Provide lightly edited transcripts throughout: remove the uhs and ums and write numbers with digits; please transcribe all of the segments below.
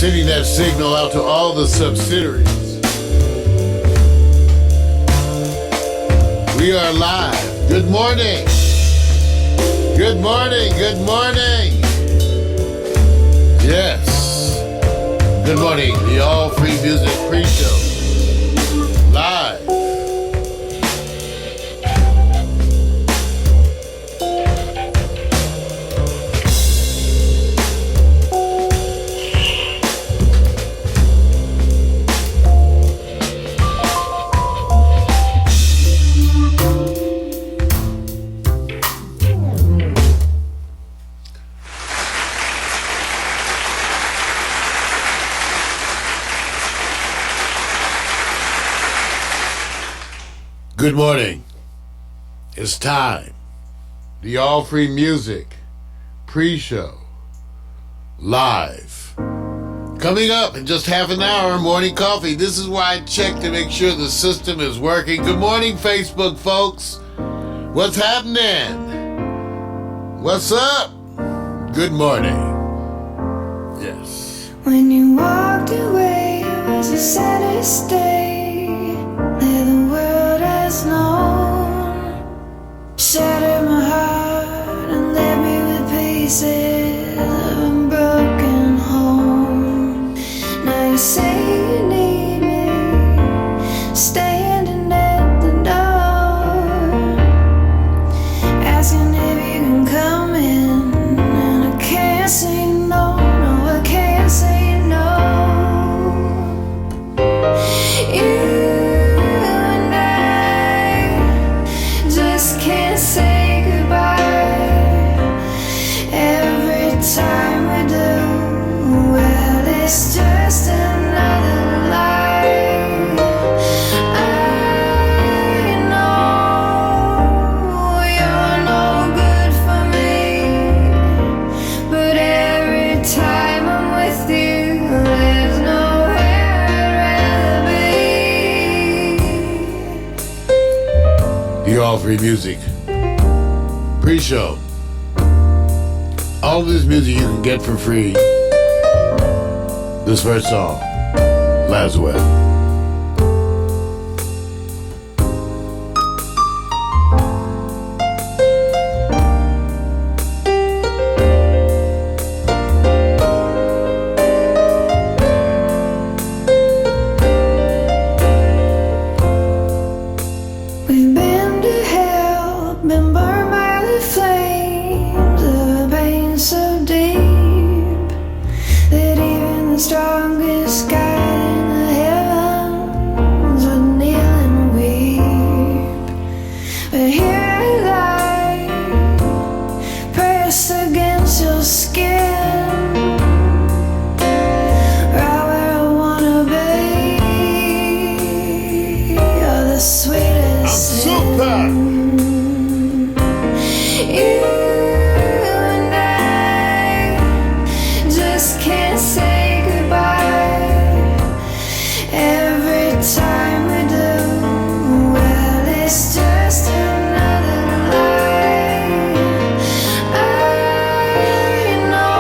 Sending that signal out to all the subsidiaries. We are live. Good morning. Good morning. Good morning. Yes. Good morning. The All Free Music Pre-Show. Live. Good morning. It's time. The All Free Music Pre-Show Live. Coming up in just half an hour, morning coffee. This is why I check to make sure the system is working. Good morning, Facebook folks. What's happening? What's up? Good morning. Yes. When you walked away, it was the saddest day that the world has known. Shattered my heart and left me with pieces of a broken home. Now you say you need me, standing at the door, asking if you can come in, and I can't say no, no, I can't say no. It's just another lie. I know you're no good for me, but every time I'm with you, there's nowhere I'd rather be. The All Free Music Pre-Show. All of this music you can get for free. This first song, Laswell. We've been to hell, been burned by the flames of a pain so deep that even the strongest God in the heavens would kneel and weep. But here I lie, pressed against your skin, right where I wanna be. You're the sweetest sin. You and I just can't say goodbye. Every time we do, well, it's just another lie. I know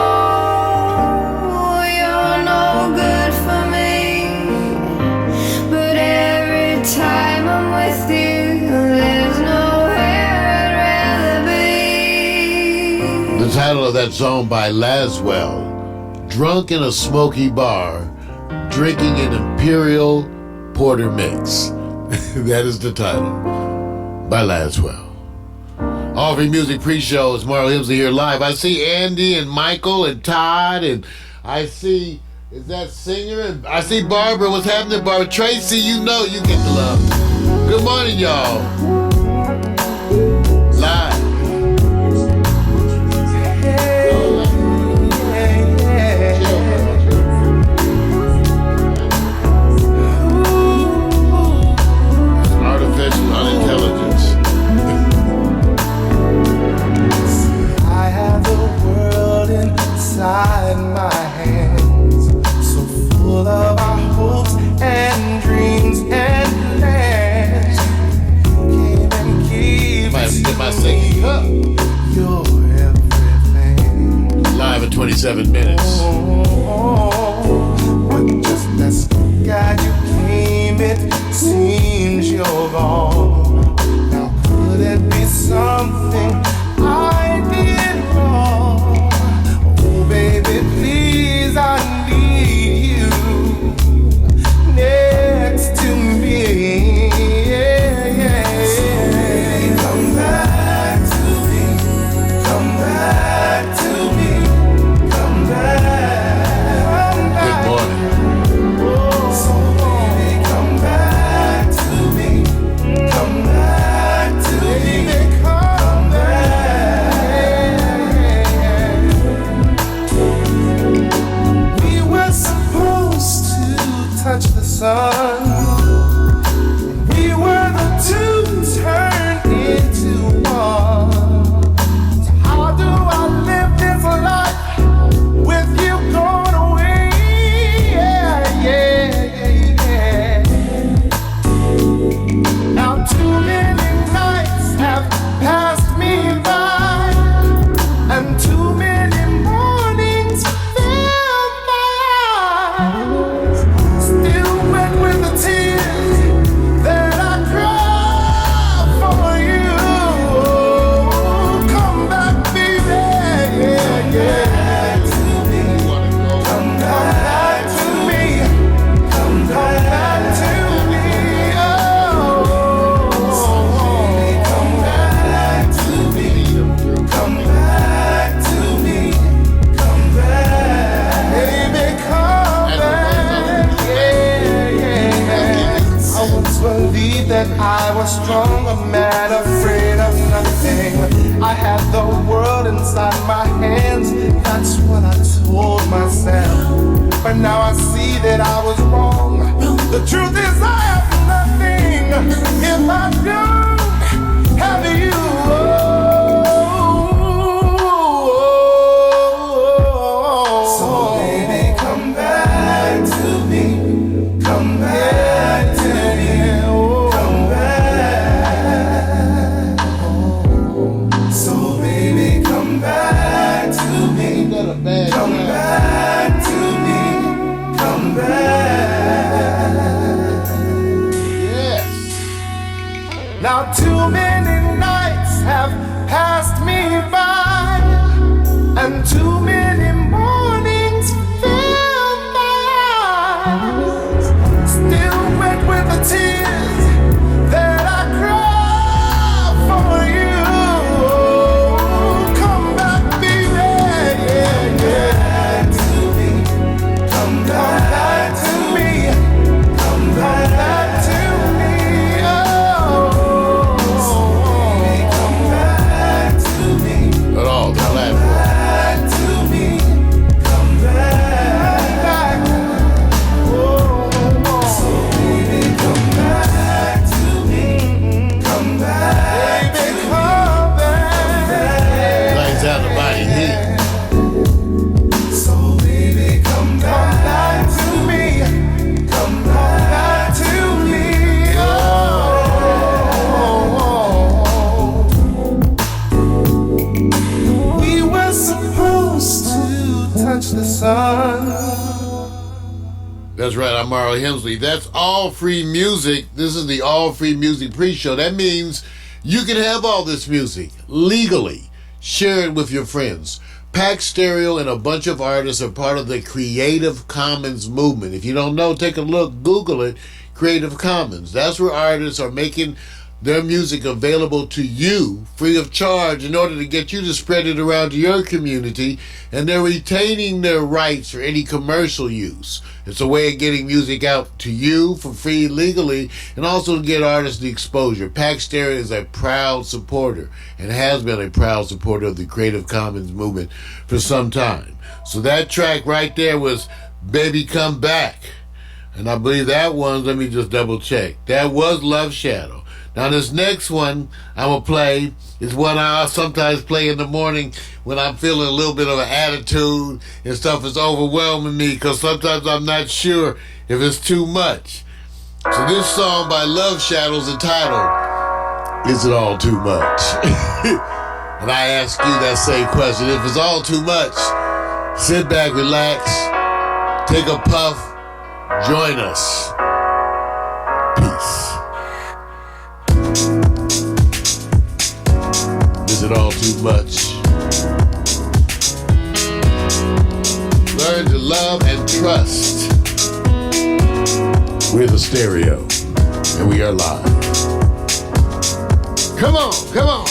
you're no good for me, but every time I'm with you, there's nowhere I'd rather be. The title of that song by Laswell, Drunk in a Smoky Bar, Drinking an Imperial Porter Mix. That is the title by Laswell. All Free Music Pre-Show is Marl Hemsley here live. I see Andy and Michael and Todd, and I see, is that singer? And I see Barbara. What's happening, Barbara? Tracy, you know you get the love. Good morning, y'all. Live. Artificial unintelligence. I have the world inside my hands, so full of our hopes and dreams and plans. You came and gave Might have to get my to singing me up. your everything. Live in 27 minutes. Oh, God you came, it seems you're gone. Now could it be something I did wrong? Oh baby, please, I need you next to me. Yeah, yeah. So baby, come back to me. Come back to me. Come back. Good morning. So baby, come back to me. Come back to me. Come back. We were supposed to touch the sun. We were the two turned into one. So how do I live this life with you gone away? Yeah, yeah, yeah, yeah. Now too many nights have passed me by, and too many mornings fill my eyes. Still wet with the tears that I cry for you. Come back, baby. Yeah, yeah. Come back to me. Come back to me. Oh, come back to me. Come back to me. Come back. Baby, come back. Yeah, yeah. I once believed that I was strong, a man afraid of nothing. I had the world inside my hands, that's what I told myself. But now I see that I was wrong. The truth is I have nothing if I don't have you. So baby, come back to me. Come back to me. Come back. So baby, come back to me. Come back to me. Come back. Yes. Now too many nights have passed me by, and too many mornings fill my eyes. Still wet with the tears that I cry for you. Come back, baby. Yeah, yeah. Come back to me. Come back to me. Oh, come back to me. At all, the platform. Back to me. Come back. Oh, so baby, come back to me. Come back. Baby, come back. Lights out the body heat. So baby, come back to me. Come back to me. Oh, we were supposed to touch the sun. That's right, I'm Marl Hemsley. That's all free music. This is the all free music pre-show. That means you can have all this music legally. Share it with your friends. Pax Stereo and a bunch of artists are part of the Creative Commons movement. If you don't know, take a look, Google it, Creative Commons. That's where artists are making their music available to you free of charge in order to get you to spread it around to your community, and they're retaining their rights for any commercial use. It's a way of getting music out to you for free legally, and also to get artists the exposure. Pax Stereo is a proud supporter and has been a proud supporter of the Creative Commons movement for some time. So that track right there was Baby Come Back. And I believe that one, let me just double check, that was Love Shadow. Now this next one I'm going to play is one I sometimes play in the morning when I'm feeling a little bit of an attitude and stuff is overwhelming me, because sometimes I'm not sure if it's too much. So this song by Love Shadow is entitled, Is It All Too Much? And I ask you that same question. If it's all too much, sit back, relax, take a puff, Join us. Peace. Is it all too much? Learn to love and trust. We're the stereo, and we are live. Come on, come on.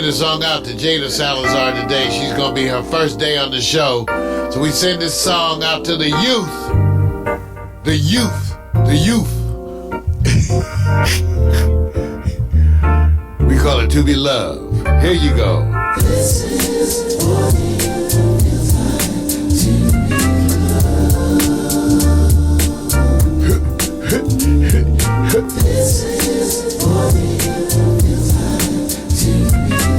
Song out to Jada Salazar today. She's gonna be her first day on the show, so we send this song out to the youth. The youth. We call it To Be Loved. Here you go. This is what it feels like to be loved. This is what it feels like to be loved.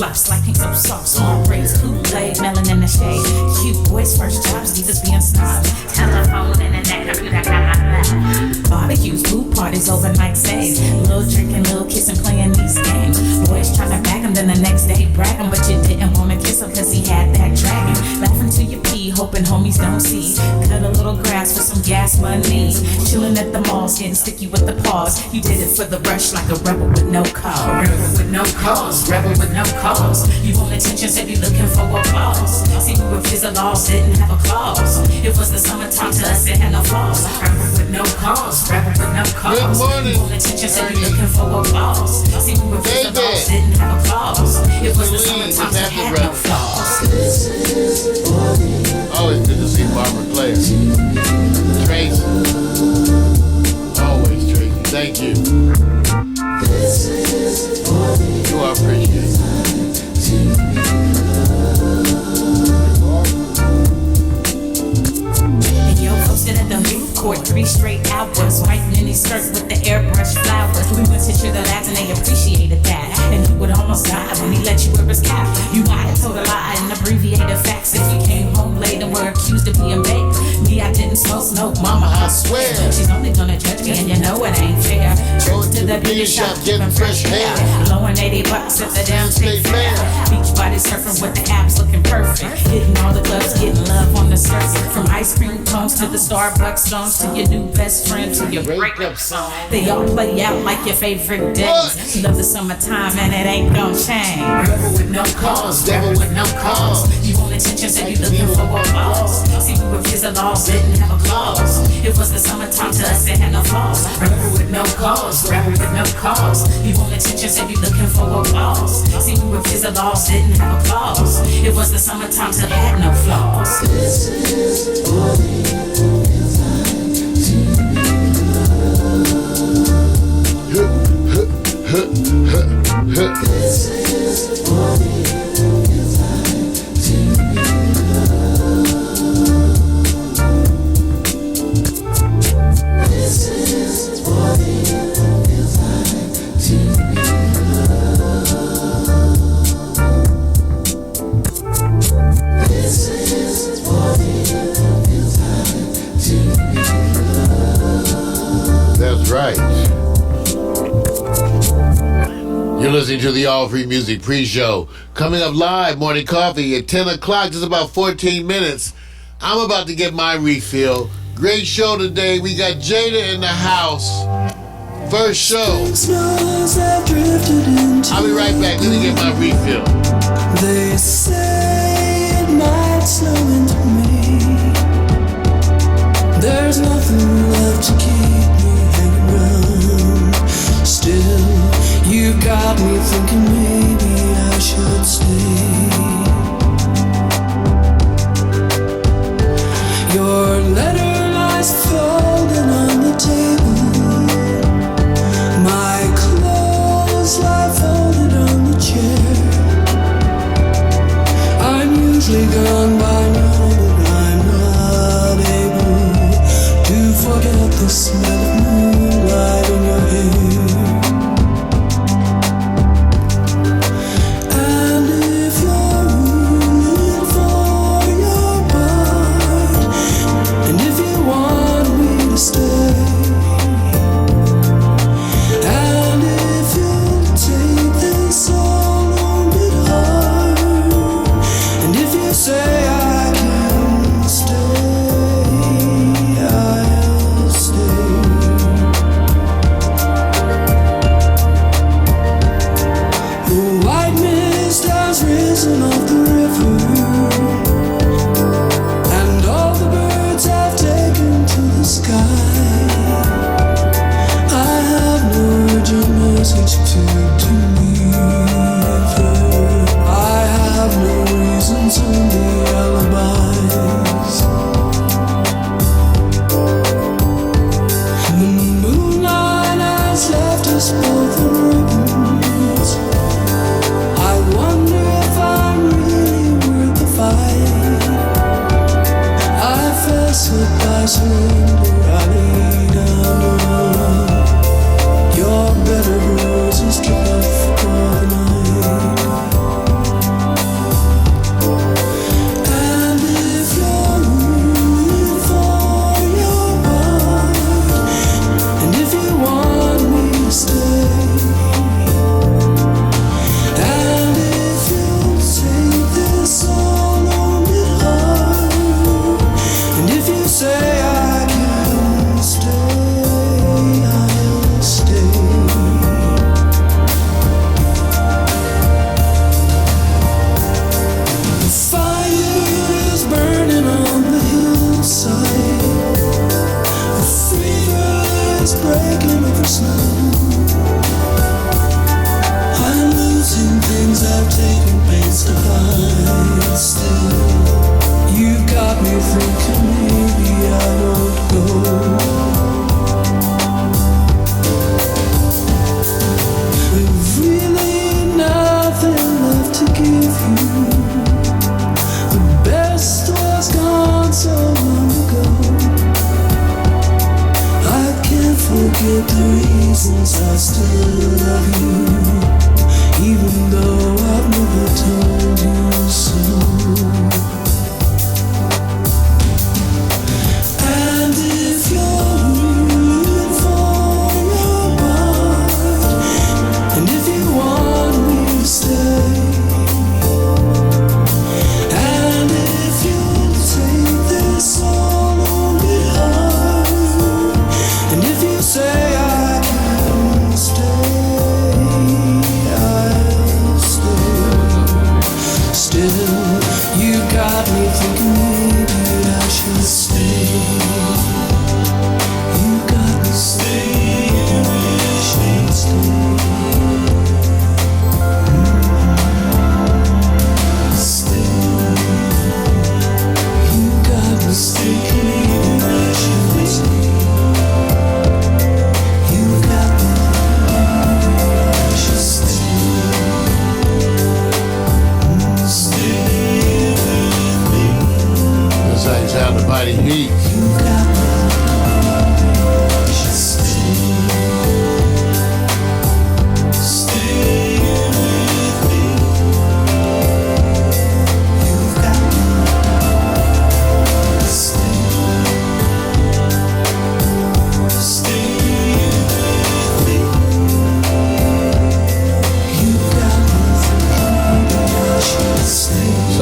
Flip-flops like pink so soft, small braids, Kool-Aid, melon in the shade. Cute boys, first jobs, divas being snobs. Telephone in the neck, barbecues, pool parties, overnight stays. Little drinking, little kissing, playing these games. Boys tryna bag him, then the next day brag him, but you didn't wanna kiss him cause he had that dragon. Laughing till you pee, hoping homies don't see. Cut a little grass for some gas money. Chilling at the malls, getting sticky with the paws. You did it for the rush like a rebel with no cause. Rebel with no cause, rebel with no cause. You want attention, said you looking for applause. See, we were fizzle laws, didn't have a clause. It was the summertime to us, it had no flaws. Rebel with no cause, rebel with no cause. Good morning. You want attention, said you looking for applause. See, we were fizzle laws, didn't have a clause. It was the summertime to had no flaws. Always good to see Barbara play. Tracy. Always Tracy. Thank you. You are appreciated. And yo, posted at the youth court 3 straight hours. White mini skirt with the airbrush flowers. We went to cheer the lads and they appreciated that. And he would almost die when he let you wear his cap. You might have told a lie and abbreviated facts if you came home late and were accused of being baked. Me, I didn't smoke, mama, I swear. She's only gonna judge me and you know it ain't fair. Going to the beauty shop, getting fresh hair. Blowing $80 at the damn state fair. Beach body surfing with the abs looking perfect. Hitting all the clubs, getting love on the surface. From ice cream cones to the Starbucks songs, to your new best friend, to your breakup song. They all play out like your favorite days. You love the summertime and it ain't gon' change. Rebel with no cause, devil with no cause. You want attention, so you looking for applause. See, we were kids of laws, didn't have a clause. It was the summertime to us, it had no flaws. Rebel with no cause, rebel with no cause. You want attention, so you looking for applause. See, we were kids of laws, didn't have a clause. It was the summertime, so it had no flaws. This is what This is what it feels like to be loved. This is what it feels like to be loved. This is what it feels like to be loved. That's right. You're listening to the All Free Music Pre-Show. Coming up live, morning coffee at 10 o'clock, just about 14 minutes. I'm about to get my refill. Great show today. We got Jada in the house. First show. I'll be right back. Let me get my refill. They say it might snow into me. There's nothing left to keep me hanging around. Still, you got me thinking maybe I should stay. Your letter lies folded on the table. My clothes lie folded on the chair. I'm usually gone by now, but I'm not able to forget the smell of moonlight in your hair.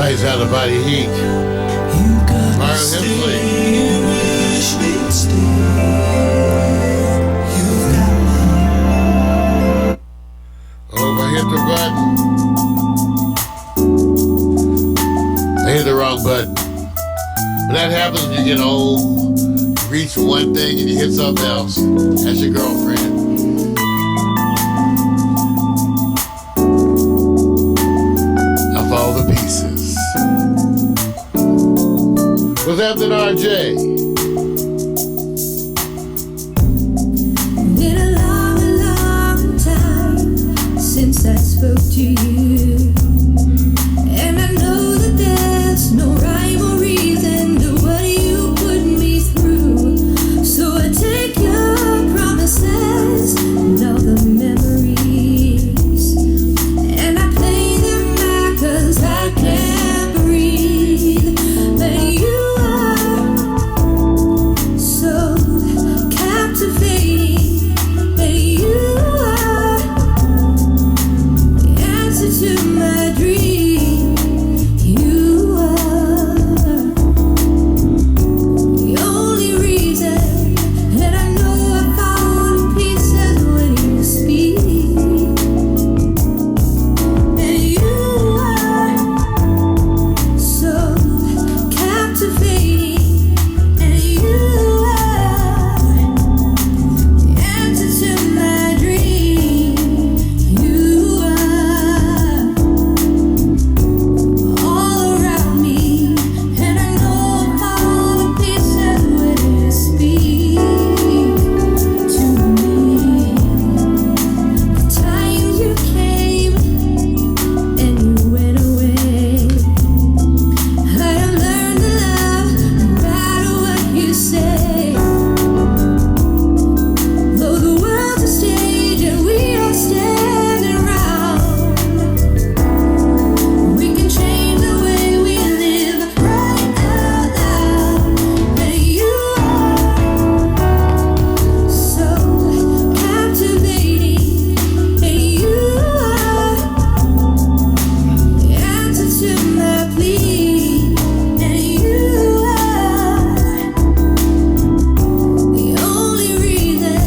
Sights out of body heat. You got Mario to stay, Hemsley. wish me stay. You've got me. Oh, I hit the button. I hit the wrong button. When that happens, when you get old, you reach for one thing and you hit something else. That's your girlfriend. I follow the pieces. What's happening, RJ? Been a long, long time since I spoke to you, and I know that there's no rhyme or reason to what you put me through. So I take your promises and all the memories, and I play them back 'cause I can't breathe. But you are so captivating, and you are the answer to my dream. You are the only reason, and I know I found pieces when you speak. And you are so captivating, and you are the answer to my dream. You are all around me, and I know all the pieces when you speak to me. The times you came and you went away, I have learned to love no matter what you say. Though the world's a stage and we are standing around, we can change the way we live right out loud. And you are so captivating, and you are the answer to my plea. And you are the only reason,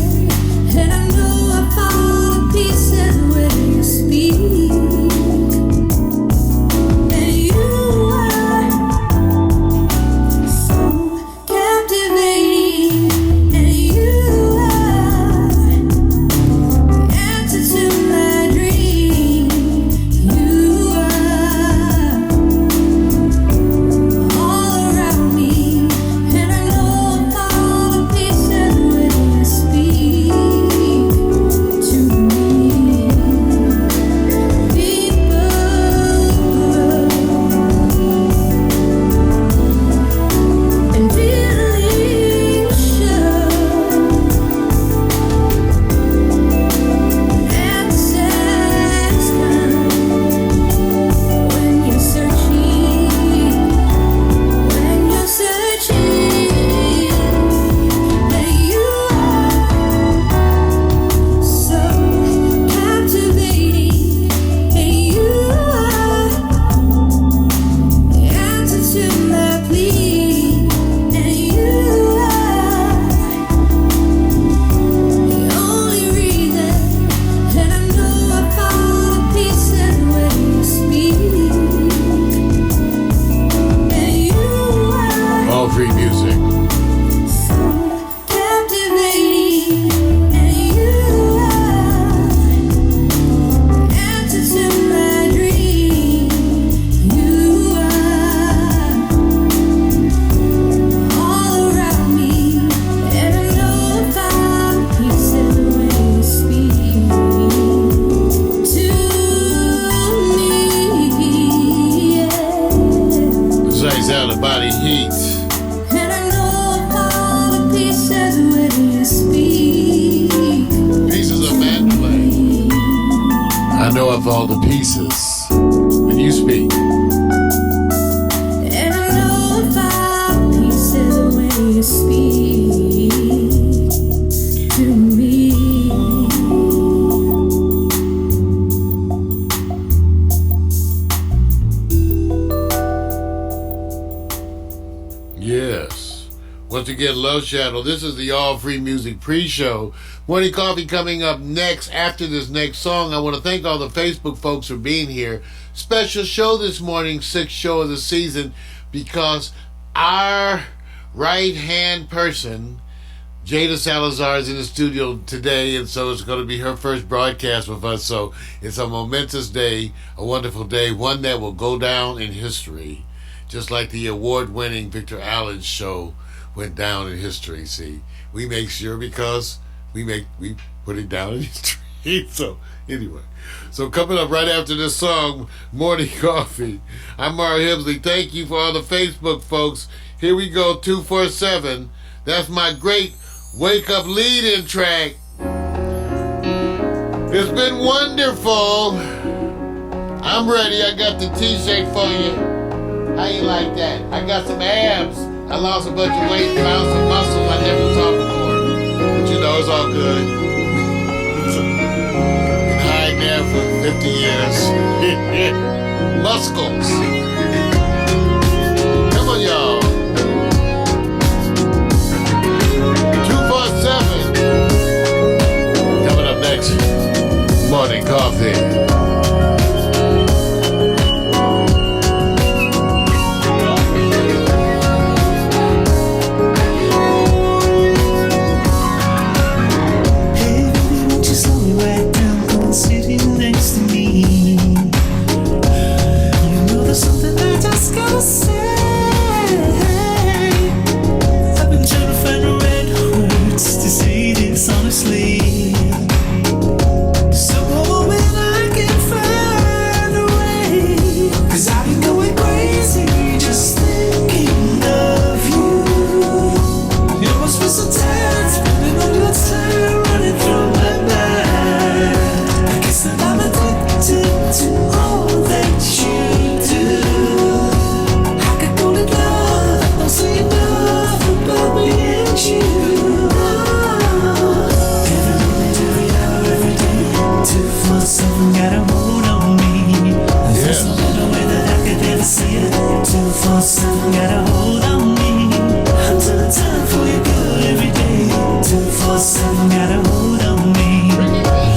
and I know I found pieces when you speak. And you are so captivating, and you are the answer to my dream. You are all around me, and I know all the pieces when you speak to me. People grow, and feelings show, answers come when you're searching. When you're searching, and you are so captivating, and you are the answer to my plea. And you are the only reason, and I know I found pieces when you speak. And you are All free music. so captivating, and you are the answer to my dream. You are all around me, and I know I found pieces when you speak to me. Yeah. Sights out of body heat. And I know all the pieces when you speak. Pieces of Mandalay. I know of all the pieces when you speak. And I know all pieces when you speak to me. Once again, Love Shadow. This is the All Free Music Pre-Show. Morning Coffee coming up next after this next song. I want to thank all the Facebook folks for being here. Special show this morning, 6th show of the season, because our right-hand person, Jada Salazar, is in the studio today, and so it's going to be her first broadcast with us. So it's a momentous day, a wonderful day, one that will go down in history, just like the award-winning Victor Allen's show went down in history. See, we make sure because we put it down in history. So anyway, so coming up right after this song, Morning Coffee. I'm Mara Hibsley. Thank you for all the Facebook folks. Here we go, 247. That's my great wake up lead-in track. It's been wonderful. I'm ready. I got the t-shirt for you. How you like that? I got some abs. I lost a bunch of weight, found some muscles I never saw before. But you know, it's all good. Been hiding there for 50 years. Muscles. Come on, y'all. 247. Coming up next, Morning Coffee. Sitting next to me, you know there's something I just gotta say. I've been trying to find the right words to say this honestly. So when I can find a way, 'cause I've been going crazy just thinking of you. You must be so tired, spending all your time running through my mind. And I'm addicted to all that you do. I could call it love, don't say enough about me and you. Every minute, every hour, every day, 247 got a hold on me. There's no better way that I could ever see it. 247 got a hold on me. Until the time for you good every day. 247 got a hold on me.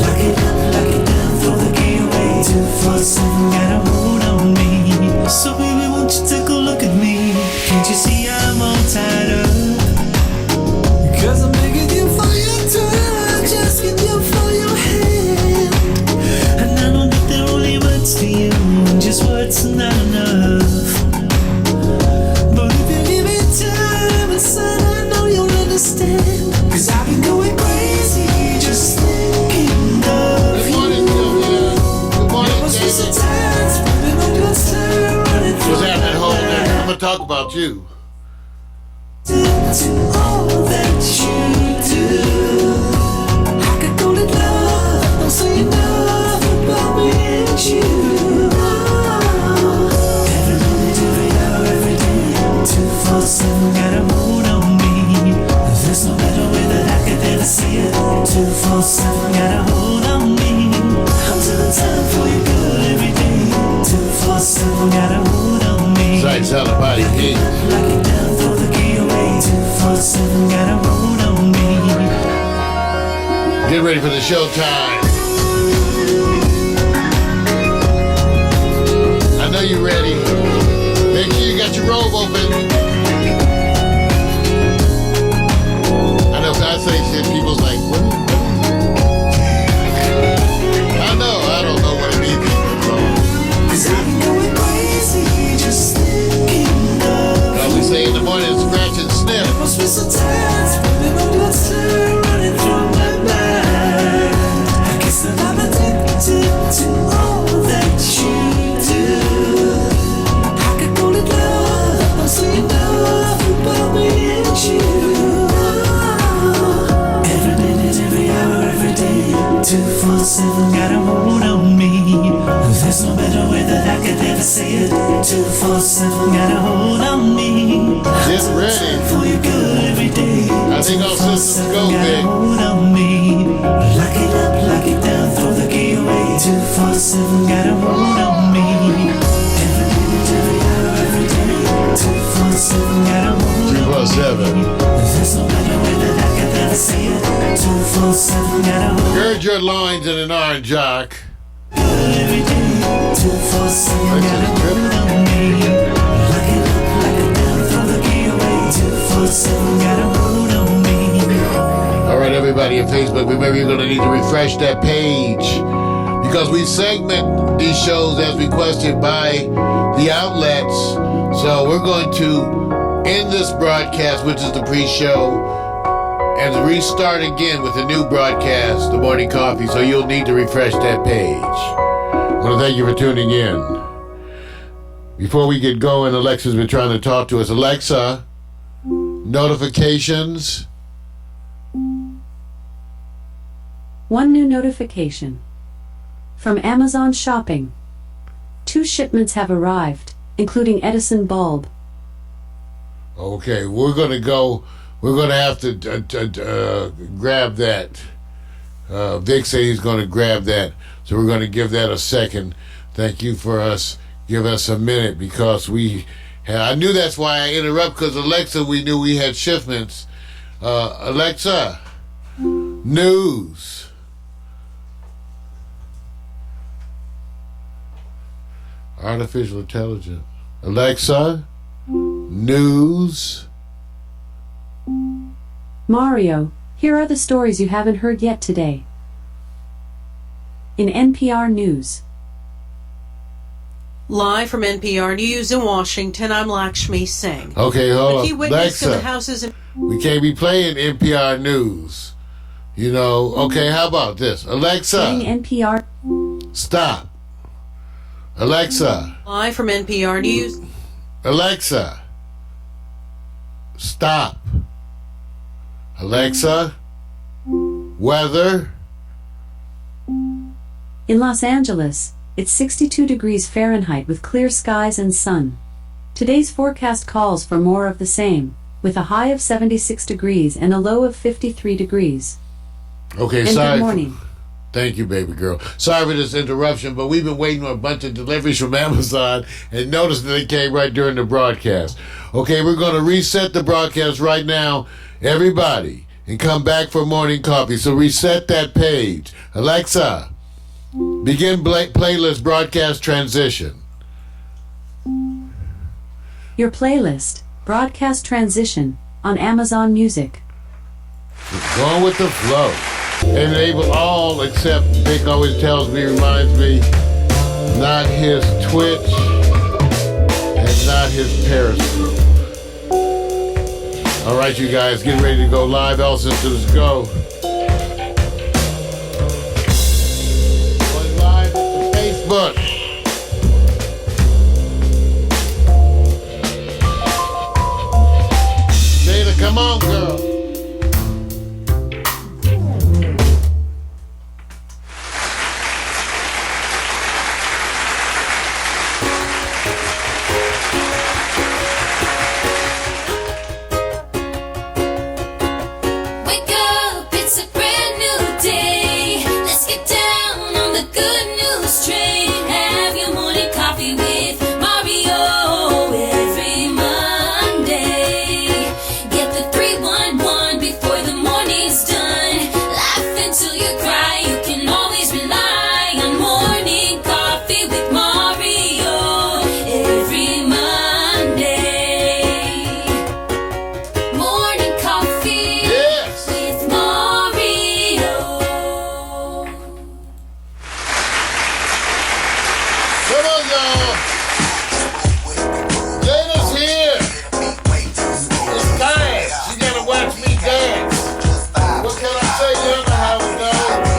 Lock it up, lock it down, throw the key away. 247 got a hold on me. So baby, won't you take a look at me? Can't you see I'm all tied up? 'Cause I'm begging you for your touch, asking you for your hand. And I know that they're only words to you, and just words are not enough. But if you give me time and son, I know you'll understand. 'Cause I've been going crazy just thinking of you. What's happening, hold there? I'm gonna talk about you. To all that you do, I could call it love, don't say enough about me and you. Every minute, every hour, every day, 247 got a hold on me. There's no better way that I could ever see it. 247 got a hold on me. Until the time for you good every day. 247 got a hold on me. Sights out of body heat. Lock it down, throw the key away. 247 got a hold on me. Get ready for the showtime. I know you're ready. Make sure you got your robe open. I know if I say shit, people's like, what? I don't know what it means. 'Cause I'm going crazy just thinking of All we say in the morning is scratch and sniff. must be so tired, spending all your time running through my mind. I guess that I'm addicted to all that you do. I could call it love, don't say enough about me and you. Every minute, every hour, every day, 247 got a hold on me. There's no better way that I could ever say it. 247 got a hold on me. Get ready. For you good every day. I think our systems go, got a big. hold on me. Lock it up, lock it down, throw the key away. 247 got a hold on me. Every minute, every hour, every day. 247 got a hold on me. 247. 247 got a hold Gird your loins in an orange jock. every day. 247 got a hold on me. Like it look like a devil throw the key away. 247 got a hold on me. All right, everybody at Facebook, remember you're going to need to refresh that page because we segment these shows as requested by the outlets. So we're going to end this broadcast, which is the pre-show, and restart again with a new broadcast, the morning coffee. So you'll need to refresh that page. I want to thank you for tuning in. Before we get going, Alexa's been trying to talk to us. Alexa, notifications. One new notification. From Amazon Shopping. 2 shipments have arrived, including Edison bulb. Okay, we're going to have to grab that. Vic said he's going to grab that, so we're going to give that a second. Thank you for us. Give us a minute because I knew that's why I interrupt, because Alexa, we knew we had shipments. Alexa, news. Artificial intelligence. Alexa, news. Mario, here are the stories you haven't heard yet today. In NPR News. Live from NPR News in Washington, I'm Lakshmi Singh. Okay, hold A key on. witness in the Alexa, houses. we can't be playing NPR News. You know, okay, how about this? Alexa, Playing NPR. stop. Alexa, Live from NPR News. Alexa, stop. Alexa, weather. In Los Angeles, it's 62 degrees Fahrenheit with clear skies and sun. Today's forecast calls for more of the same, with a high of 76 degrees and a low of 53 degrees. Okay, And sorry. good morning. Thank you, baby girl. Sorry for this interruption, but we've been waiting on a bunch of deliveries from Amazon and noticed that they came right during the broadcast. Okay, we're going to reset the broadcast right now, everybody, and come back for morning coffee. So reset that page. Alexa, begin playlist broadcast transition. Your playlist, Broadcast Transition, on Amazon Music. Going with the flow. And they will all, except Vic always tells me, reminds me, not his Twitch and not his Periscope. All right, you guys, get ready to go live. All systems go. Going live to Facebook. Jada, come on, girl. Wake up, it's a brand new day. Let's get down on the good news train. Have your morning coffee with Mario every Monday. Get the 311 before the morning's done. Laugh until you cry. You can always rely on morning coffee with Mario every Monday. Morning coffee. Yes. With Mario. Come on, y'all. Jada's here. It's time. She gotta watch me dance. What can I say? You know how it goes.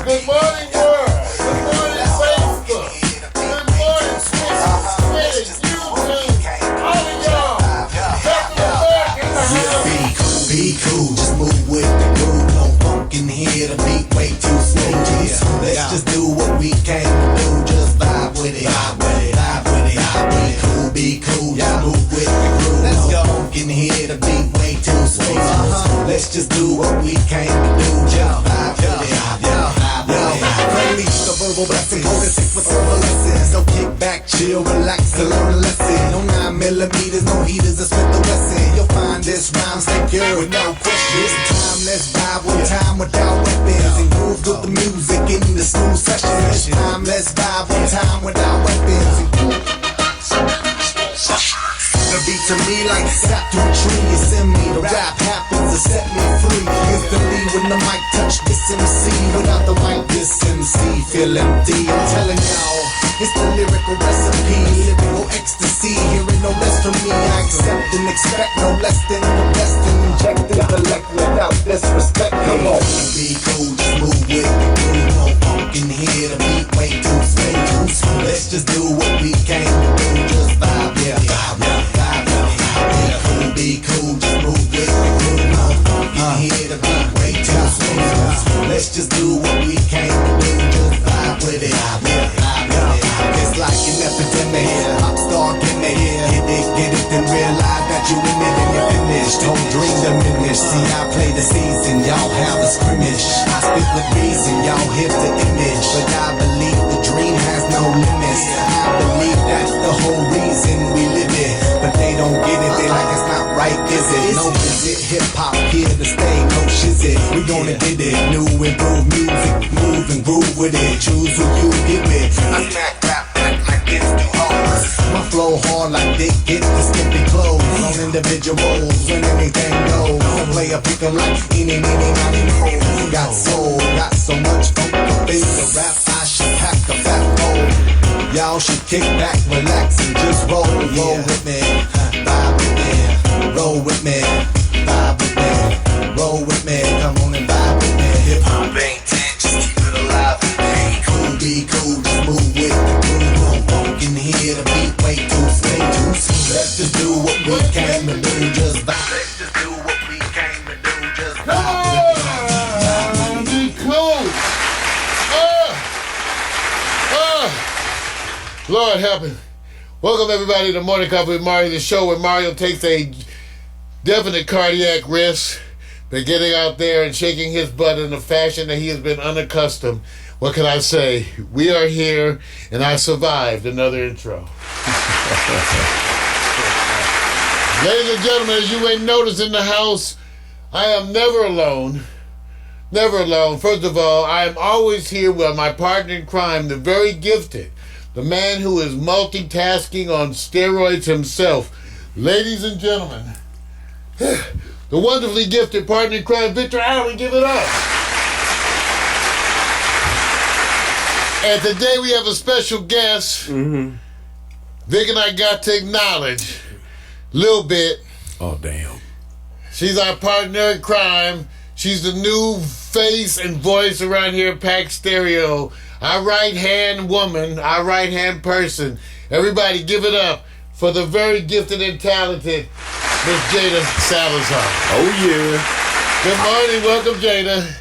Good morning, world. Good morning, Facebook. Good morning, Twitter, YouTube, all of y'all. Captain America in the house. Be cool, just move with the groove. No funk in here, the beat way too smooth. Let's just do what we came to do. Just vibe with it, vibe with it, vibe with it, vibe with it. Be cool, just move with the groove. Let's go. No funk in here, the beat way too smooth. Let's just do what we came to do. Just vibe with it, vibe with it. Bring me the verbal blessing, hold it sick with verbal lessons. So kick back back, chill, relax, and learn a lesson. No 9 millimeters, no heaters, I spit the lesson. You'll find this rhyme secure with no questions. Time, let's vibe one time without weapons and groove with the music in the school session. This time, let's vibe one time without weapons and groove. The beat to me like sap to a tree. You send me the rap happens to set me free. Instantly when the mic touch this MC. Without the mic this MC feel empty. I'm telling y'all, it's the lyrical recipe. Lyrical ecstasy, hearing no less from me. I accept and expect no less than the best. And inject intellect without disrespect. Come on, be cool, just move with the groove. No funk in here, the beat way too smooth. Let's just do what we came to do. Just vibe, yeah, vibe, yeah. Be cool, just move with the groove. No funk in here, the beat way too smooth. Let's just do what we came to do. Just vibe with it, it's like an epidemic. Pop star gimmick. Get it, then realize that you in it and you're finished. Don't dream diminish. See, I play the season, y'all have a scrimmage. I speak with reason, y'all hit the image. But I believe the dream has no limits. I believe that's the whole reason we live it. But they don't get it, they like it's not right, is it? No visit, hip-hop here to stay, coach is it? We gonna get it, new improved music, move and groove with it. Choose who you get with. I smack rap like this do hoes. My flow hard like they get the skimpy clothes. On individuals, when anything goes. I play a pick 'em like eeny, meeny, miny, moe. Got soul, got so much funk up in the rap, I should pack a fat bowl. Y'all should kick back, relax, and just roll with me, vibe with me, roll with me, vibe with me, roll with me, come on and vibe with me. Hip hop ain't dead, just keep it alive. Be cool, just move with the groove. No funk in here, the beat way too smooth. Let's just do what we came to do, just vibe. Let's just do what we came to do, just vibe. Be cool. Lord help him. Welcome everybody to Morning Coffee with Mario, the show where Mario takes a definite cardiac risk by getting out there and shaking his butt in a fashion that he has been unaccustomed. What can I say? We are here, and I survived another intro. Ladies and gentlemen, as you ain't noticed in the house, I am never alone. Never alone. First of all, I am always here with my partner in crime, the very gifted, the man who is multitasking on steroids himself. Ladies and gentlemen, the wonderfully gifted partner in crime, Victor Allen, give it up. And today we have a special guest. Mm-hmm. Vic and I got to acknowledge a little bit. Oh, damn. She's our partner in crime. She's the new face and voice around here at Pax Stereo. Our right-hand woman, our right-hand person. Everybody give it up for the very gifted and talented Miss Jada Salazar. Oh, yeah. Good morning. Welcome, Jada.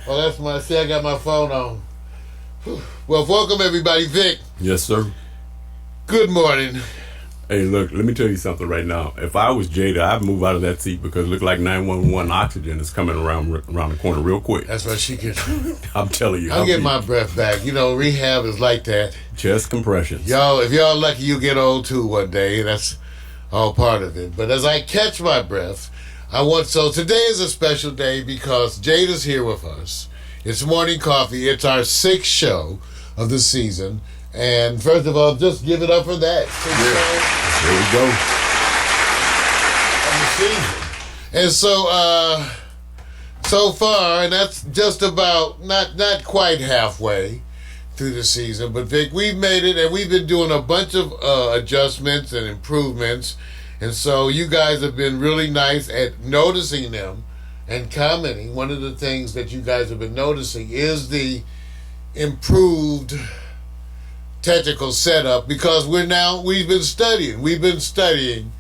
Well, that's my, see, I got my phone on. Well, welcome everybody. Vic. Yes, sir. Good morning. Hey, look, let me tell you something right now. If I was Jada, I'd move out of that seat because it looked like 911 oxygen is coming around the corner real quick. That's what she can. I'm telling you. I'll get my breath back. You know, rehab is like that. Chest compressions. Y'all, if y'all lucky, you get old too one day. That's all part of it. But as I catch my breath, so today is a special day because Jada's here with us. It's Morning Coffee. It's our 6th show of the season. And first of all, just give it up for that. There we go. And so far, and that's just about not quite halfway through the season, but Vic, we've made it, and we've been doing a bunch of adjustments and improvements, and so you guys have been really nice at noticing them and commenting. One of the things that you guys have been noticing is the improved technical setup, because we've been studying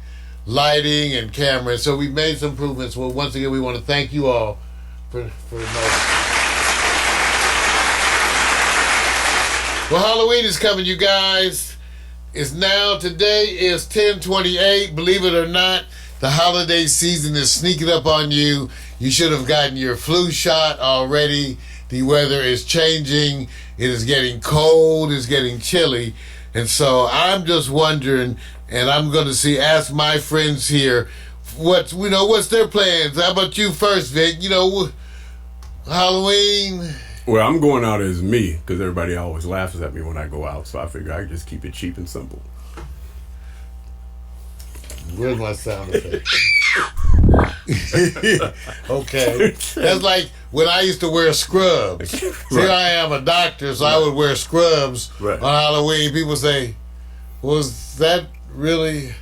lighting and camera, so we've made some improvements. Well, once again, we want to thank you all for noticing. Well, Halloween is coming, you guys. Today is 10/28. Believe it or not, the holiday season is sneaking up on you. You should have gotten your flu shot already. The weather is changing. It is getting cold. It's getting chilly. And so I'm just wondering, and I'm going to ask my friends here, what's their plans? How about you first, Vic? Halloween. Well, I'm going out as me because everybody always laughs at me when I go out. So I figure I can just keep it cheap and simple. Where's my sound effect? Okay. That's like when I used to wear scrubs. Here I am a doctor, so I would wear scrubs on Halloween. People say, was that really?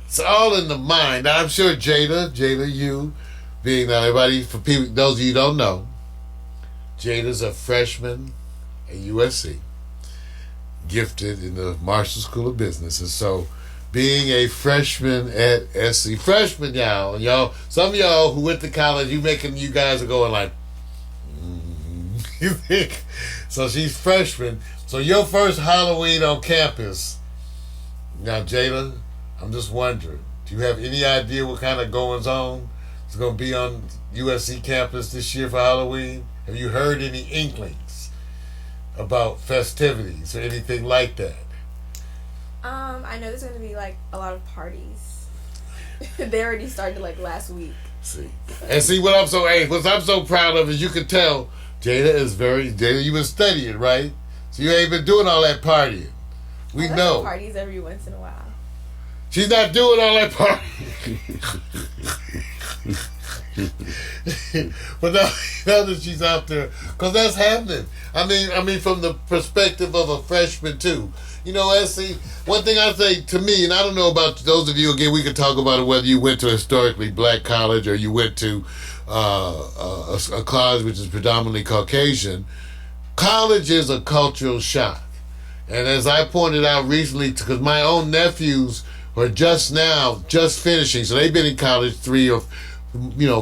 It's all in the mind. I'm sure Jada, you being everybody, for people, those of you who don't know, Jada's a freshman at USC, gifted in the Marshall School of Business. And so being a freshman at SC, freshman y'all, some of y'all who went to college, you guys are going like, you think? So she's freshman. So your first Halloween on campus. Now, Jada, I'm just wondering, do you have any idea what kind of goings on is going to be on USC campus this year for Halloween? Have you heard any inklings about festivities or anything like that? I know there's going to be like a lot of parties. They already started like last week. See what I'm so proud of is you can tell Jada, you've been studying, right? So you ain't been doing all that partying. We know. Parties every once in a while. She's not doing all that partying. But now that she's out there, because that's happening. I mean, from the perspective of a freshman too. SC, one thing I say to me, and I don't know about those of you, again, we could talk about it, whether you went to a historically black college or you went to a college which is predominantly Caucasian. College is a cultural shock. And as I pointed out recently, because my own nephews are just finishing, so they've been in college 3 or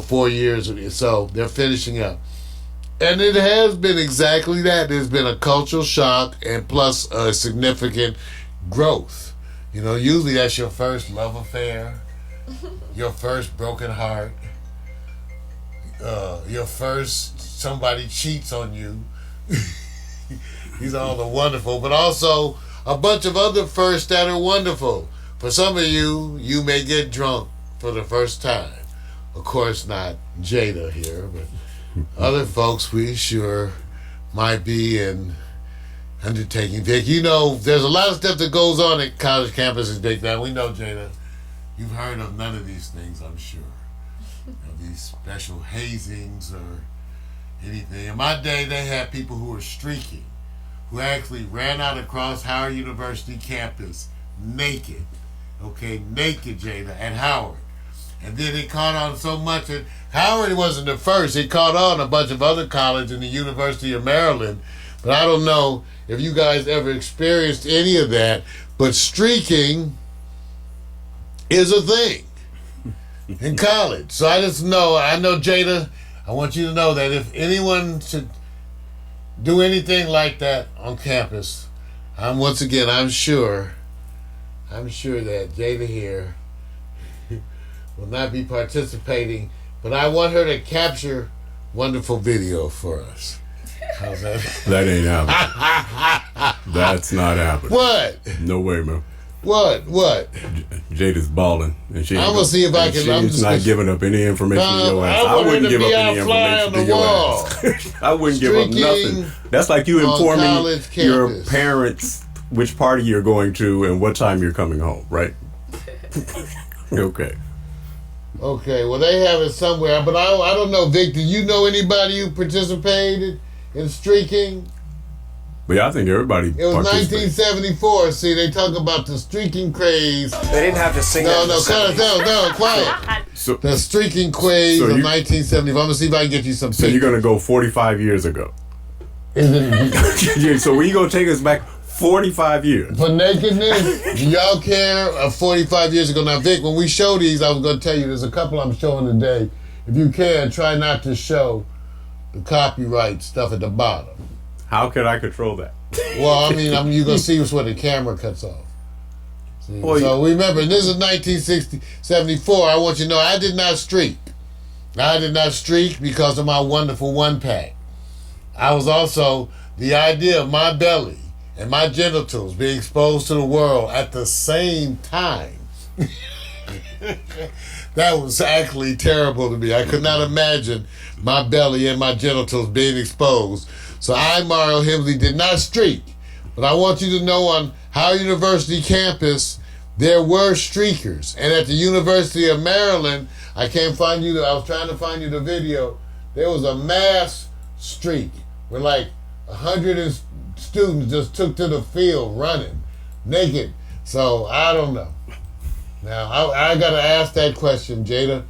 4 years, so they're finishing up. And it has been exactly that. There's been a cultural shock and plus a significant growth. Usually that's your first love affair, your first broken heart, your first somebody cheats on you. These are all the wonderful, but also a bunch of other firsts that are wonderful. For some of you, you may get drunk for the first time. Of course, not Jada here, but other folks we sure might be in undertaking. Vic, there's a lot of stuff that goes on at college campuses, Vic. Now, we know, Jada, you've heard of none of these things, I'm sure. These special hazings or anything. In my day, they had people who were streaking, who actually ran out across Howard University campus naked. Okay, naked, Jada, at Howard. And then it caught on so much that Howard wasn't the first. It caught on a bunch of other colleges in the University of Maryland. But I don't know if you guys ever experienced any of that. But streaking is a thing in college. So I know, Jada, I want you to know that if anyone should do anything like that on campus, I'm sure that Jada here will not be participating, but I want her to capture wonderful video for us. How's that? That ain't happening. That's not happening. What? No way, man. What? Jada's balling, and I'm gonna see if I can. She's not giving up any information to your ass. I wouldn't give up any information to your ass. I wouldn't give up nothing. That's like you informing your parents which party you're going to and what time you're coming home, right? Okay. Okay, well, they have it somewhere, but I don't know, Vic, do you know anybody who participated in streaking? But yeah, I think everybody It was 1974. See, they talk about the streaking craze. They didn't have to sing that. No, quiet. So, the streaking craze of 1974. I'm going to see if I can get you some So you're going to go 45 years ago. So when you going to take us back 45 years? For nakedness? Do y'all care of 45 years ago? Now, Vic, when we show these, I was going to tell you, there's a couple I'm showing today. If you can, try not to show the copyright stuff at the bottom. How can I control that? Well, I mean you're going to see what's where the camera cuts off. See? So remember, this is 1974. I want you to know I did not streak. I did not streak because of my wonderful one-pack. I was also the idea of my belly and my genitals being exposed to the world at the same time. That was actually terrible to me. I could not imagine my belly and my genitals being exposed. So I, Mario Hemsley, did not streak. But I want you to know on Howard University campus, there were streakers. And at the University of Maryland, I was trying to find you the video. There was a mass streak where like 100 students just took to the field running naked. So I don't know. Now I gotta ask that question, Jada.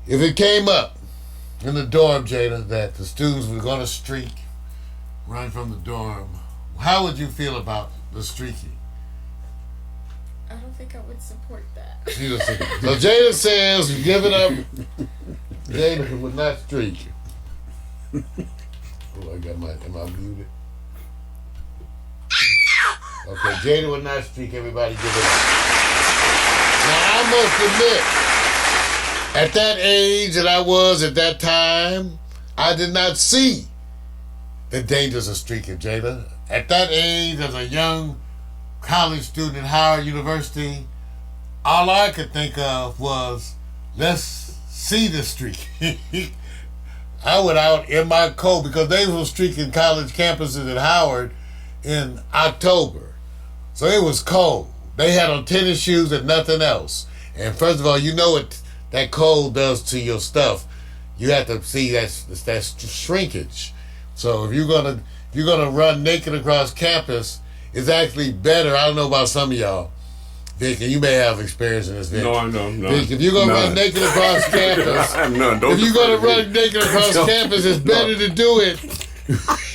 If it came up in the dorm, Jada, that the students were gonna streak, run from the dorm, how would you feel about the streaking? I don't think I would support that. So Jada says, give it up. Jada would not streak. Oh, am I muted? Okay, Jada would not streak. Everybody give it up. Now, I must admit, at that age that I was at that time, I did not see the dangers of streaking, Jada. At that age, as a young college student at Howard University, all I could think of was, let's see the streak. I went out in my coat because they were streaking college campuses at Howard in October. So it was cold. They had on tennis shoes and nothing else. And first of all, you know what that cold does to your stuff. You have to see that shrinkage. So if you're gonna run naked across campus, it's actually better. I don't know about some of y'all, Vic, and you may have experience in this, Vic. No, I know. Vic, if you're gonna run naked across campus, I have none. Don't if you're gonna run naked across campus, it's better to do it.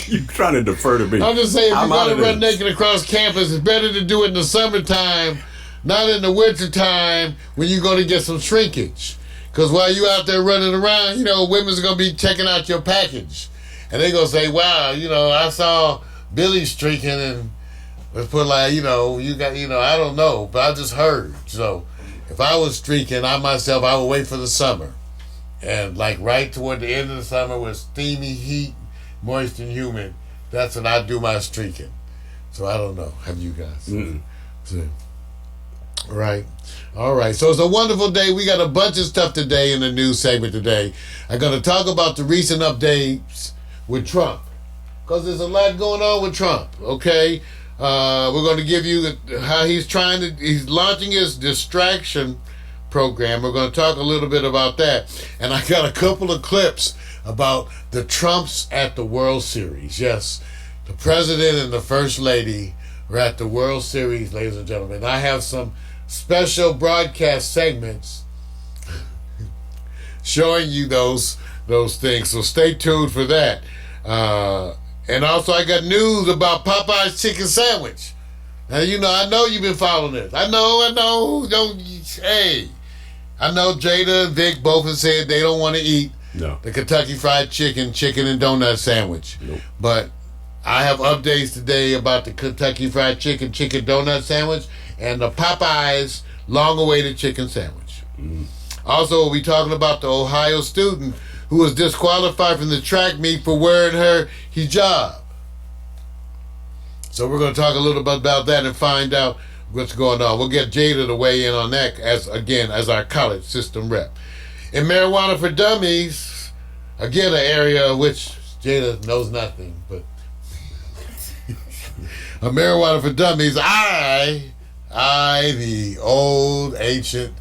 You're trying to defer to me. I'm just saying, if you're gonna run naked across campus, it's better to do it in the summertime, not in the wintertime when you're gonna get some shrinkage. Because while you out there running around, women's gonna be checking out your package, and they gonna say, "Wow, I saw Billy streaking," and let's put you got, I don't know, but I just heard. So if I was streaking, I would wait for the summer. And like right toward the end of the summer with steamy heat, moist and humid, that's when I do my streaking. So I don't know. Have you guys? So, right. All right. So it's a wonderful day. We got a bunch of stuff today in the news segment today. I'm going to talk about the recent updates with Trump, because there's a lot going on with Trump, okay? We're going to give you how he's launching his distraction program. We're going to talk a little bit about that. And I got a couple of clips about the Trumps at the World Series. Yes, the president and the first lady were at the World Series, ladies and gentlemen. I have some special broadcast segments showing you those things. So stay tuned for that. And also, I got news about Popeye's chicken sandwich. Now, I know you've been following this. I know. I know Jada and Vic both have said they don't want to eat the Kentucky Fried Chicken and donut sandwich. Nope. But I have updates today about the Kentucky Fried Chicken donut sandwich and the Popeye's long-awaited chicken sandwich. Also, we'll be talking about the Ohio student who was disqualified from the track meet for wearing her hijab. So we're going to talk a little bit about that and find out what's going on. We'll get Jada to weigh in on that as our college system rep. In Marijuana for Dummies, again, an area of which Jada knows nothing, but a Marijuana for Dummies, I, the old ancient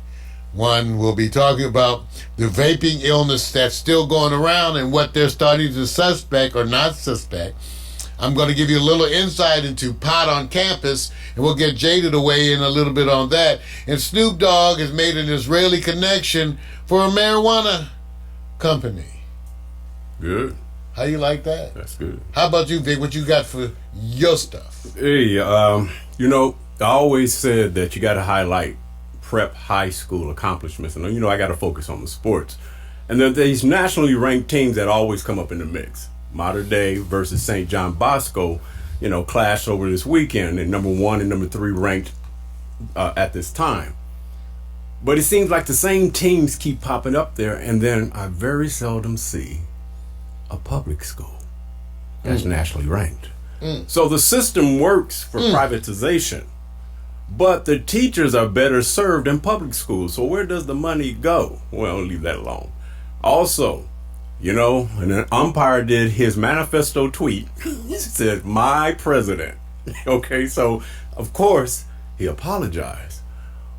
one, will be talking about the vaping illness that's still going around and what they're starting to suspect or not suspect. I'm going to give you a little insight into pot on campus, and we'll get Jada to weigh in a little bit on that. And Snoop Dogg has made an Israeli connection for a marijuana company. Good. How you like that? That's good. How about you, Vic? What you got for your stuff? Hey, I always said that you got to highlight prep high school accomplishments. And, I got to focus on the sports. And then these nationally ranked teams that always come up in the mix. Mater Dei versus St. John Bosco, clashed over this weekend, and number 1 and number 3 ranked at this time. But it seems like the same teams keep popping up there, and then I very seldom see a public school that's nationally ranked. So the system works for privatization, but the teachers are better served in public schools. So where does the money go? Well, leave that alone. Also, you know, an umpire did his manifesto tweet. He said, "My president." Okay, so of course he apologized,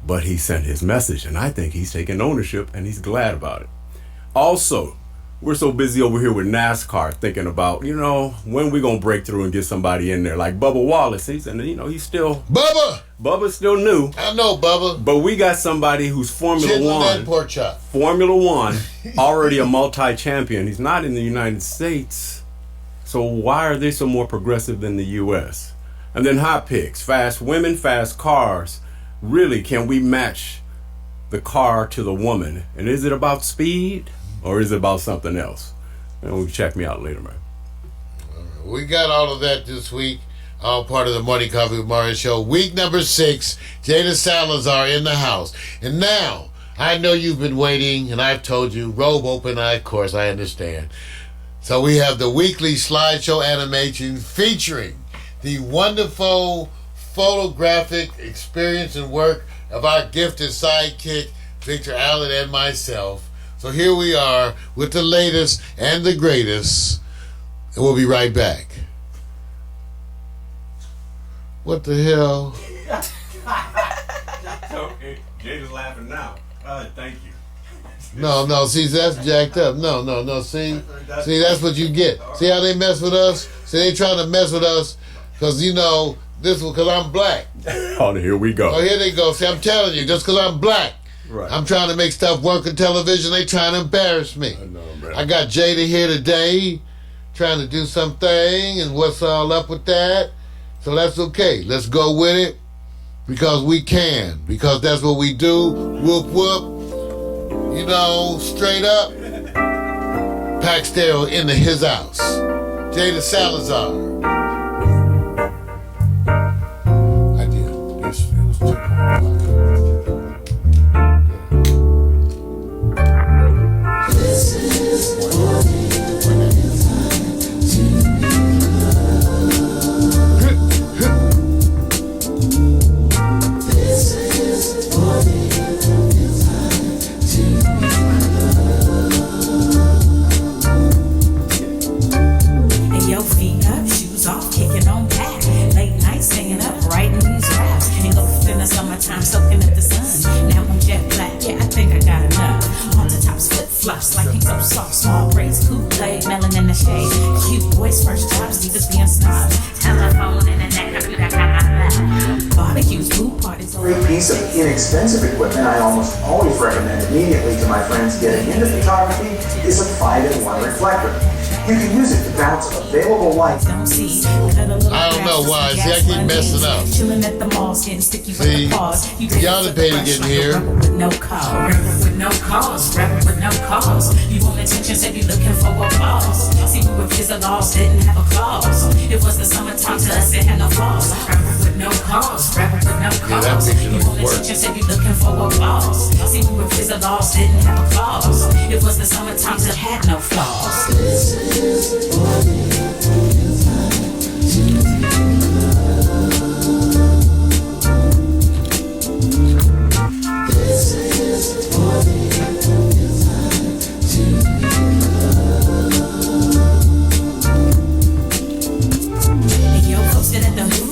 but he sent his message, and I think he's taking ownership and he's glad about it. Also, we're so busy over here with NASCAR thinking about, you know, when we gonna break through and get somebody in there like Bubba Wallace. He's, and you know, he's still Bubba's still new. I know Bubba, but we got somebody who's Formula One, already a multi-champion. He's not in the United States, so why are they so more progressive than the U.S.? And then hot picks, fast women, fast cars. Really, can we match the car to the woman? And is it about speed? Or is it about something else? And check me out later, man. We got all of that this week. All part of the Morning Coffee with Mario show. Week number 6. Jada Salazar in the house. And now, I know you've been waiting, and I've told you, robe open eye, of course, I understand. So we have the weekly slideshow animation featuring the wonderful photographic experience and work of our gifted sidekick, Victor Allen, and myself. So here we are with the latest and the greatest, and we'll be right back. What the hell? Okay, Jada's laughing now. Thank you. No, see, that's jacked up. No, see, that's what you get. See how they mess with us? See, they trying to mess with us because, you know, because I'm black. Oh, here we go. Oh, here they go. See, I'm telling you, just because I'm black. Right. I'm trying to make stuff work on television. They trying to embarrass me. I know, bro. I got Jada here today trying to do something, and what's all up with that? So that's okay. Let's go with it because we can. Because that's what we do. Whoop, whoop. You know, straight up. Pax Stereo into his house. Jada Salazar. I did. It was 2.5. Summertime soaking up the sun. Now I'm jet black, yeah, I think I got enough. On the tops, flip flops, like he's so soft. Small braids, Kool-Aid, melon in the shade. Cute boys, first jobs, leaders being snob. Telephone, internet, computer, got barbecues, food parties. Great piece of inexpensive equipment I almost always recommend immediately to my friends getting into photography is a 5-in-1 reflector. You can use it to bounce available light. I don't know why. See, I keep messing up. See, y'all done paid to get in here. With no cause. You want attention, said you looking for a cause. See, we were kids of lost, didn't have a cause. It was the summertime to us, it had no flaws. With no cause. Yeah, that picture You don't want work. attention, said you looking for a cause. See, we were kids of lost, didn't have a cause. It was the summertime to had no flaws.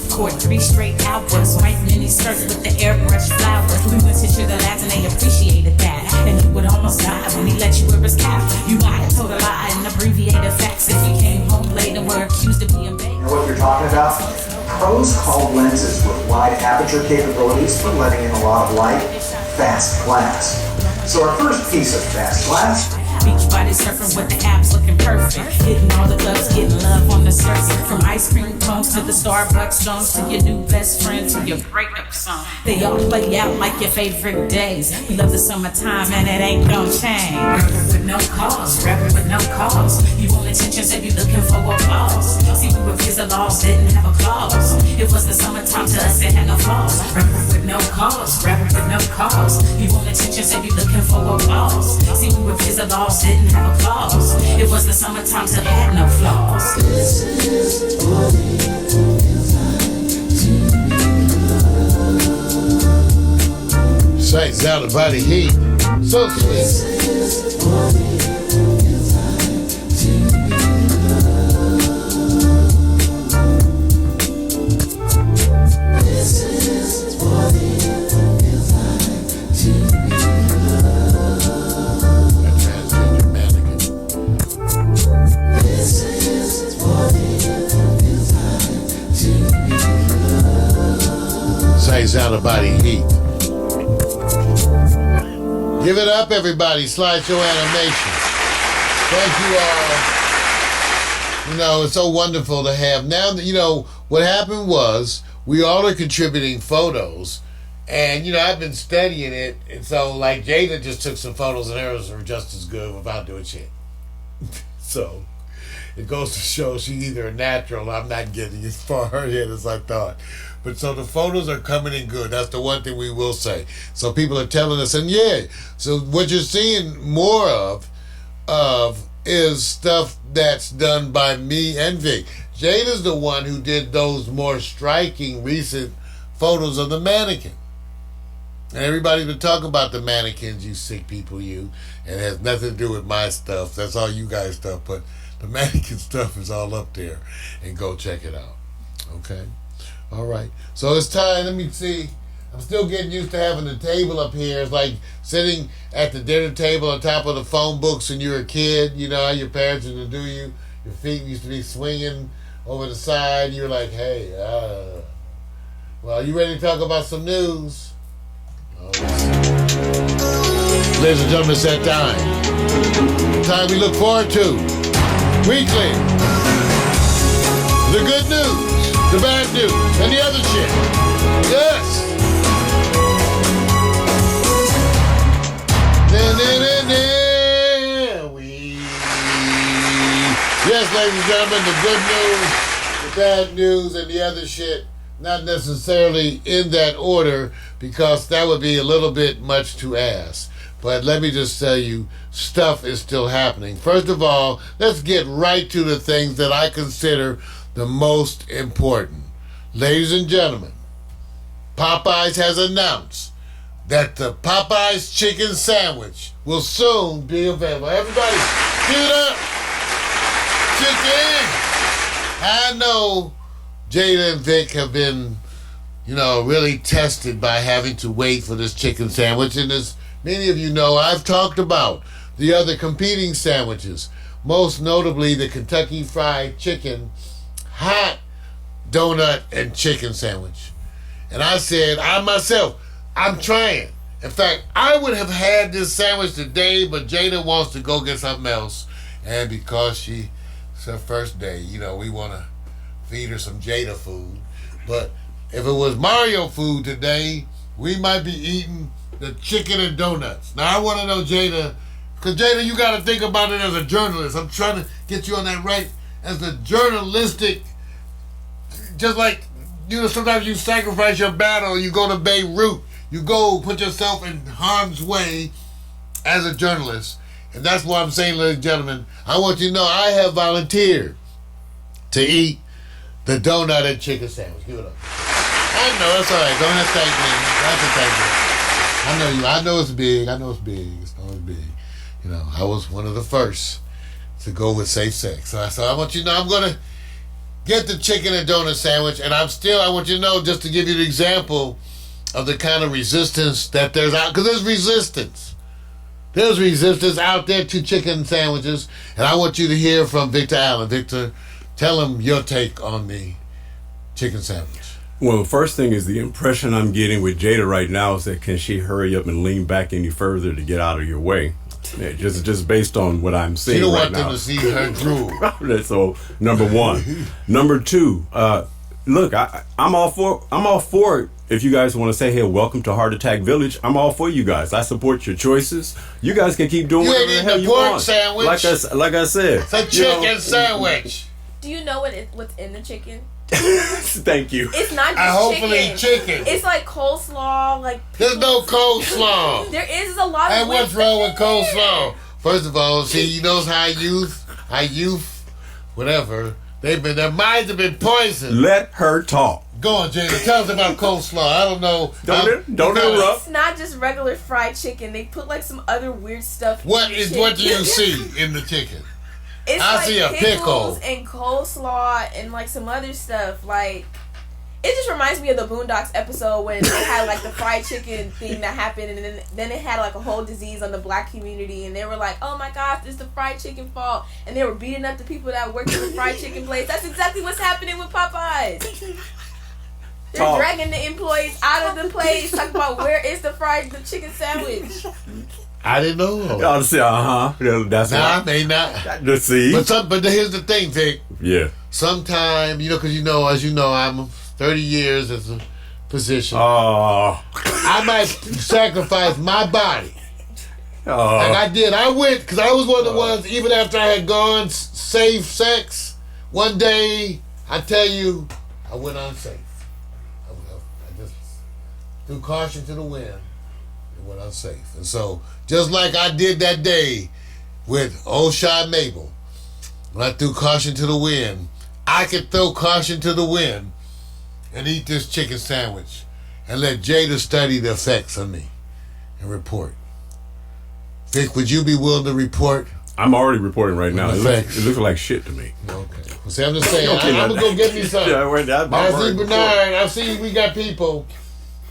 Court 3 straight hours, white mini skirt with the airbrush flowers. We went to the labs and they appreciated that. And he would almost die when he let you wear his cap. You might have told a lie and abbreviated facts if you came home late and were accused of being baked. You know what you're talking about? Pros call lenses with wide aperture capabilities for letting in a lot of light, fast glass. So our first piece of fast glass. Beach body surfing with the abs looking perfect. Hitting all the clubs, getting love on the surface. From ice cream songs to the Starbucks songs to your new best friend to your breakup song. They all play out like your favorite days. We love the summertime and it ain't gon' change. Rapping with no cause, rapping with no cause. You want attention, so you looking for applause. See, we were kids, the laws didn't have a clause. It was the summertime to us, it had no flaws. Rapping with no cause, rapping with no cause. You want attention, so you looking for applause. See, we were kids, the laws didn't have a clause. It was the summertime to had no flaws. This is what it feels like to be. Sights out of body heat. So sweet. This is what it feels like to be loved. This is what it feels like to be loved. A transgender mannequin. This is what it feels like to be loved. Sights out of body heat. Give it up, everybody. Slideshow animation. Thank you all. You know, it's so wonderful to have. Now that, you know, what happened was we all are contributing photos. And, you know, I've been studying it. And so, like, Jada just took some photos and hers were just as good without doing shit. So, it goes to show she's either a natural or I'm not getting as far ahead as I thought. But so the photos are coming in good. That's the one thing we will say. So people are telling us, and yeah. So what you're seeing more of is stuff that's done by me and Vic. Jada's the one who did those more striking recent photos of the mannequin. And everybody's been talking about the mannequins, you sick people, you. And it has nothing to do with my stuff. That's all you guys stuff. But the mannequin stuff is all up there. And go check it out. Okay? All right. So it's time. Let me see. I'm still getting used to having the table up here. It's like sitting at the dinner table on top of the phone books when you were a kid. You know how your parents used to do you. Your feet used to be swinging over the side. You're like, hey, well, you ready to talk about some news? Ladies and gentlemen, it's that time. The time we look forward to. Weekly. The good news. The bad news, and the other shit. Yes. Yes, ladies and gentlemen, the good news, the bad news, and the other shit. Not necessarily in that order, because that would be a little bit much to ask. But let me just tell you, stuff is still happening. First of all, let's get right to the things that I consider the most important. Ladies and gentlemen, Popeyes has announced that the Popeyes chicken sandwich will soon be available. Everybody, give it up! Chicken! I know Jada and Vic have been, you know, really tested by having to wait for this chicken sandwich. And as many of you know, I've talked about the other competing sandwiches, most notably the Kentucky Fried Chicken hot donut and chicken sandwich. And I said, I'm trying. In fact, I would have had this sandwich today, but Jada wants to go get something else. And because it's her first day, you know, we want to feed her some Jada food. But if it was Mario food today, we might be eating the chicken and donuts. Now, I want to know, Jada, because Jada, you got to think about it as a journalist. I'm trying to get you on that right as a journalistic. Just like, you know, sometimes you sacrifice your battle, you go to Beirut, you go put yourself in harm's way as a journalist. And that's why I'm saying, ladies and gentlemen, I want you to know I have volunteered to eat the donut and chicken sandwich. Give it up. I know, that's all right. Don't have to thank me. Don't have to thank me. I know you. I know it's big. I know it's big. It's always big. You know, I was one of the first to go with safe sex. So I want you to know I'm going to get the chicken and donut sandwich, and I want you to know, just to give you an example of the kind of resistance that there's out, because there's resistance. There's resistance out there to chicken sandwiches, and I want you to hear from Victor Allen. Victor, tell him your take on the chicken sandwich. Well, the first thing is the impression I'm getting with Jada right now is that can she hurry up and lean back any further to get out of your way? Yeah, just based on what I'm seeing She don't right want them now. to see her drool. So number one, number two. Look, I'm all for it. If you guys want to say, "Hey, welcome to Heart Attack Village," I'm all for you guys. I support your choices. You guys can keep doing whatever the hell you want. Sandwich. Like I said, it's a chicken sandwich. Do you know what's in the chicken? Thank you. It's not just hopefully chicken. It's like coleslaw. Like there's no coleslaw. There is a lot of. And what's wrong with coleslaw? First of all, see, you know how youth, whatever. Their minds have been poisoned. Let her talk. Go on, Jada. Tell us about coleslaw. I don't know. Don't interrupt. It's not just regular fried chicken. They put like some other weird stuff. What do you see in the chicken? It's I like see a pickle and coleslaw and like some other stuff. Like it just reminds me of the Boondocks episode when they had like the fried chicken thing that happened, and then it had like a whole disease on the black community, and they were like, "Oh my gosh, it's the fried chicken fault," and they were beating up the people that worked in the fried chicken place. That's exactly what's happening with Popeyes. They're dragging the employees out of the place. Talk about where is the chicken sandwich. I didn't know. Y'all say, that's I may not. Let's see. But here's the thing, Vic. Yeah. Sometime, because as you know, I'm 30 years as a physician. I might sacrifice my body. And I did. I went, because I was one of the ones, even after I had gone safe sex, one day, I tell you, I went unsafe. I just threw caution to the wind and went unsafe. And so, just like I did that day with old Shy Mabel, when I threw caution to the wind, I could throw caution to the wind and eat this chicken sandwich and let Jada study the effects on me and report. Vic, would you be willing to report? I'm already reporting right now. It looks like shit to me. Okay. Well, see, I'm just saying, I'm going to go get me some. I see Bernard. I see we got people.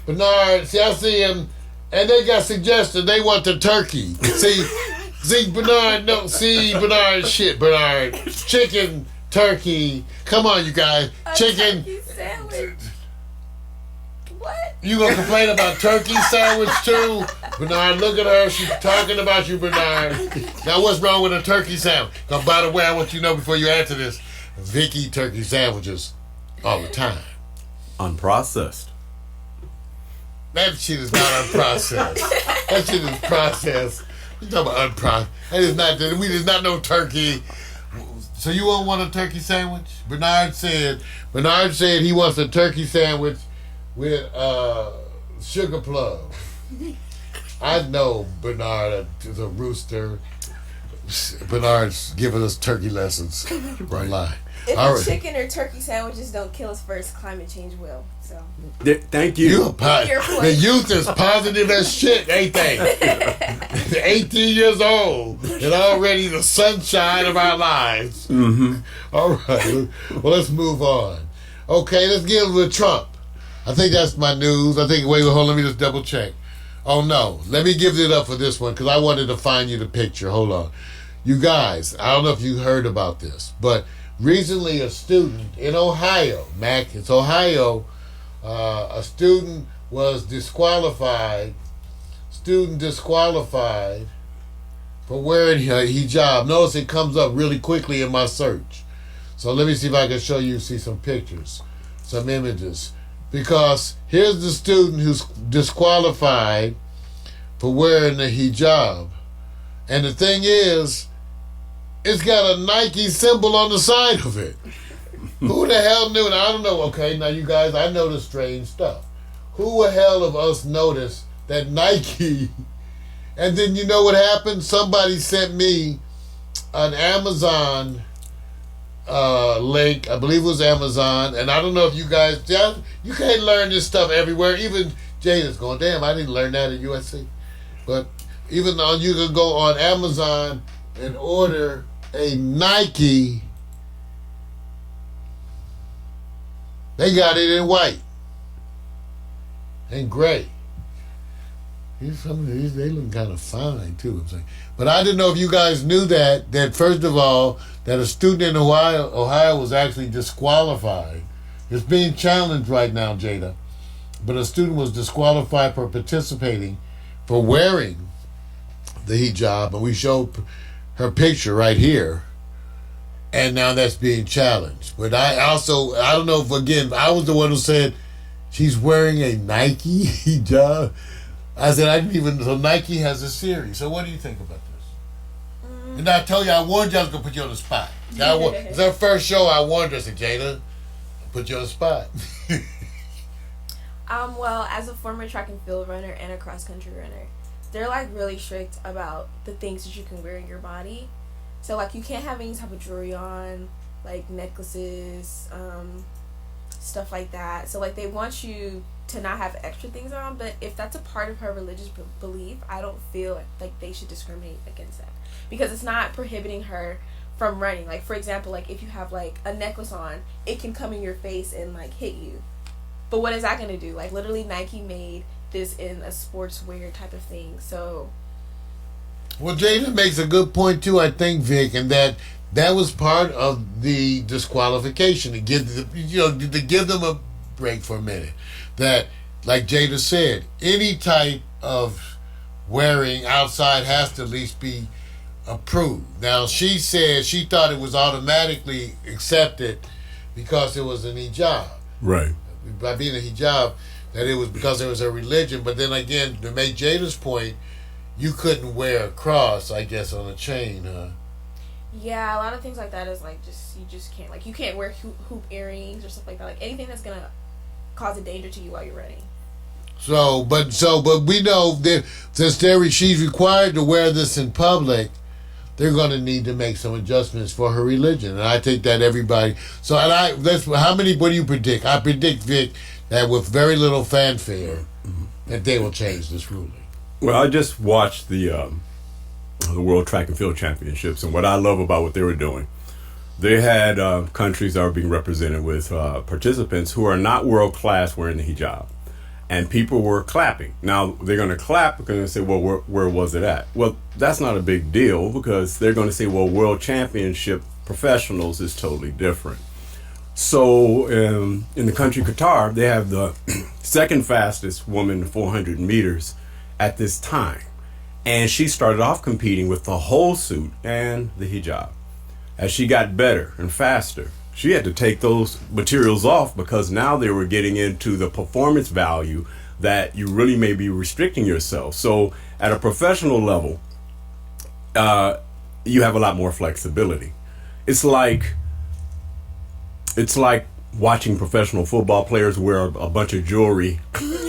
Bernard, see, I see him. And they got suggested they want the turkey. See, Bernard, no, see, Bernard, shit, Bernard. Chicken, turkey. Come on, you guys. Chicken. Turkey sandwich. What? You gonna complain about turkey sandwich too? Bernard, look at her. She's talking about you, Bernard. Now, what's wrong with a turkey sandwich? Because, by the way, I want you to know before you answer this, Vicky turkey sandwiches all the time. Unprocessed. That shit is not unprocessed. That shit is processed. You talking about unprocessed? We did not know turkey. So you won't want a turkey sandwich? Bernard said he wants a turkey sandwich with sugar plum. I know Bernard is a rooster. Bernard's giving us turkey lessons. Right. Lie. If the chicken or turkey sandwiches don't kill us first, climate change will. So. Thank you. The youth is positive as shit, ain't they? 18 years old and already the sunshine of our lives. Mm-hmm. All right. Well, let's move on. Okay, let's get with Trump. I think that's my news. Wait, hold on, let me just double check. Oh no, let me give it up for this one because I wanted to find you the picture. Hold on. You guys, I don't know if you heard about this, but recently a student in Ohio, Mac, it's Ohio, a student was disqualified for wearing a hijab. Notice it comes up really quickly in my search. So let me see if I can see some pictures, some images. Because here's the student who's disqualified for wearing the hijab. And the thing is, it's got a Nike symbol on the side of it. Who the hell knew? Now, I don't know. Okay, now you guys, I know the strange stuff. Who the hell of us noticed that Nike? And then you know what happened? Somebody sent me an Amazon link. I believe it was Amazon. And I don't know if you guys, you can't learn this stuff everywhere. Even Jada's going, damn, I didn't learn that at USC. But even though you can go on Amazon and order a Nike. They got it in white and gray. Some of these, they look kind of fine too, I'm saying. But I didn't know if you guys knew that first of all, that a student in Ohio was actually disqualified. It's being challenged right now, Jada. But a student was disqualified for participating, for wearing the hijab, and we showed her picture right here, and now that's being challenged. But I don't know if, again, I was the one who said she's wearing a Nike hijab. I said, I didn't even, so Nike has a series. So what do you think about this? And I told you, I warned you I was going to put you on the spot. It's our first show, I warned her, I said, Jada, I'll put you on the spot. Well, as a former track and field runner and a cross country runner, they're like really strict about the things that you can wear in your body. So like you can't have any type of jewelry on, like necklaces, stuff like that. So like they want you to not have extra things on, but if that's a part of her religious belief, I don't feel like they should discriminate against that, because it's not prohibiting her from running. Like for example, like if you have like a necklace on, it can come in your face and like hit you. But what is that going to do? Like literally Nike made this in a sportswear type of thing. So well, Jada makes a good point too, I think, Vic, and that was part of the disqualification, to give them a break for a minute. That, like Jada said, any type of wearing outside has to at least be approved. Now, she said she thought it was automatically accepted because it was an hijab. Right. By being a hijab, that it was because it was a religion. But then again, to make Jada's point, you couldn't wear a cross, I guess, on a chain, huh? Yeah, a lot of things like that is like you just can't, like you can't wear hoop earrings or stuff like that. Like anything that's gonna cause a danger to you while you're running. But we know that since she's required to wear this in public, they're going to need to make some adjustments for her religion, and I think that everybody. So, what do you predict? I predict, Vic, that with very little fanfare, that they will change this ruling. Well, I just watched the World Track and Field Championships, and what I love about what they were doing, they had countries that are being represented with participants who are not world class wearing the hijab. And people were clapping. Now, they're going to clap because they say, well, where was it at? Well, that's not a big deal, because they're going to say, well, World Championship professionals is totally different. So in the country Qatar, they have the second fastest woman in 400 meters at this time. And she started off competing with the whole suit and the hijab. As she got better and faster, she had to take those materials off, because now they were getting into the performance value that you really may be restricting yourself. So at a professional level, you have a lot more flexibility. It's like watching professional football players wear a bunch of jewelry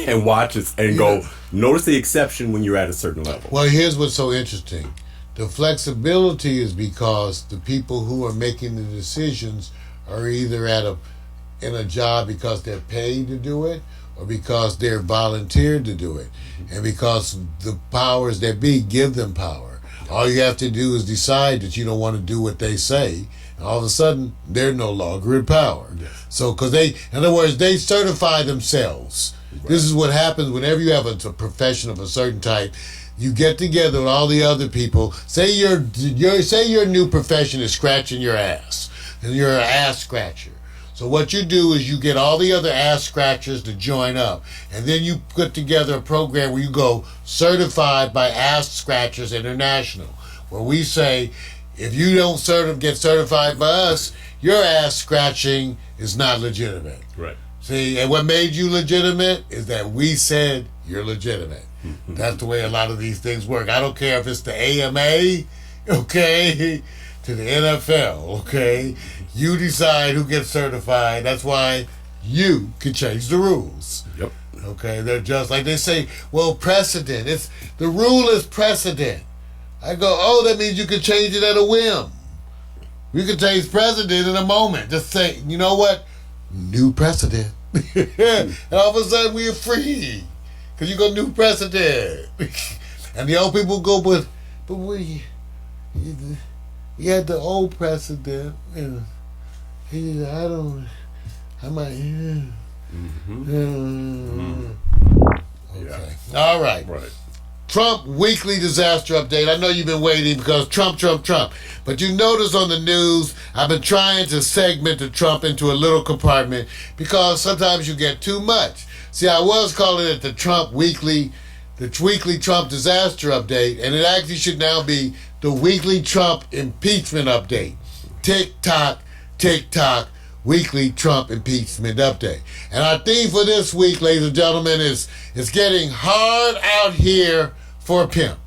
and watches and go, notice the exception when you're at a certain level. Well, here's what's so interesting. The flexibility is because the people who are making the decisions are either in a job because they're paid to do it, or because they're volunteered to do it, and because the powers that be give them power. All you have to do is decide that you don't want to do what they say, and all of a sudden they're no longer in power. Yes. So, because in other words, they certify themselves. Right. This is what happens whenever you have a profession of a certain type. You get together with all the other people. Say your new profession is scratching your ass, and you're an ass scratcher. So what you do is you get all the other ass scratchers to join up, and then you put together a program where you go certified by Ass Scratchers International, where we say, if you don't get certified by us, your ass scratching is not legitimate. Right. See, and what made you legitimate is that we said you're legitimate. That's the way a lot of these things work. I don't care if it's the AMA, okay, to the NFL, okay. You decide who gets certified. That's why you can change the rules. Yep. Okay, they're just like they say, well, precedent. The rule is precedent. I go, oh, that means you can change it at a whim. You can change precedent in a moment. Just say, you know what? New precedent. And all of a sudden we're free. Because you go new precedent. And the old people go, but we had the old precedent. And I might. Okay. All right. Right. Trump weekly disaster update. I know you've been waiting because Trump. But you notice on the news, I've been trying to segment the Trump into a little compartment because sometimes you get too much. See, I was calling it the Trump weekly the weekly Trump disaster update, and it actually should now be the weekly Trump impeachment update. Tick tock, weekly Trump impeachment update. And our theme for this week, ladies and gentlemen, is it's getting hard out here for a pimp.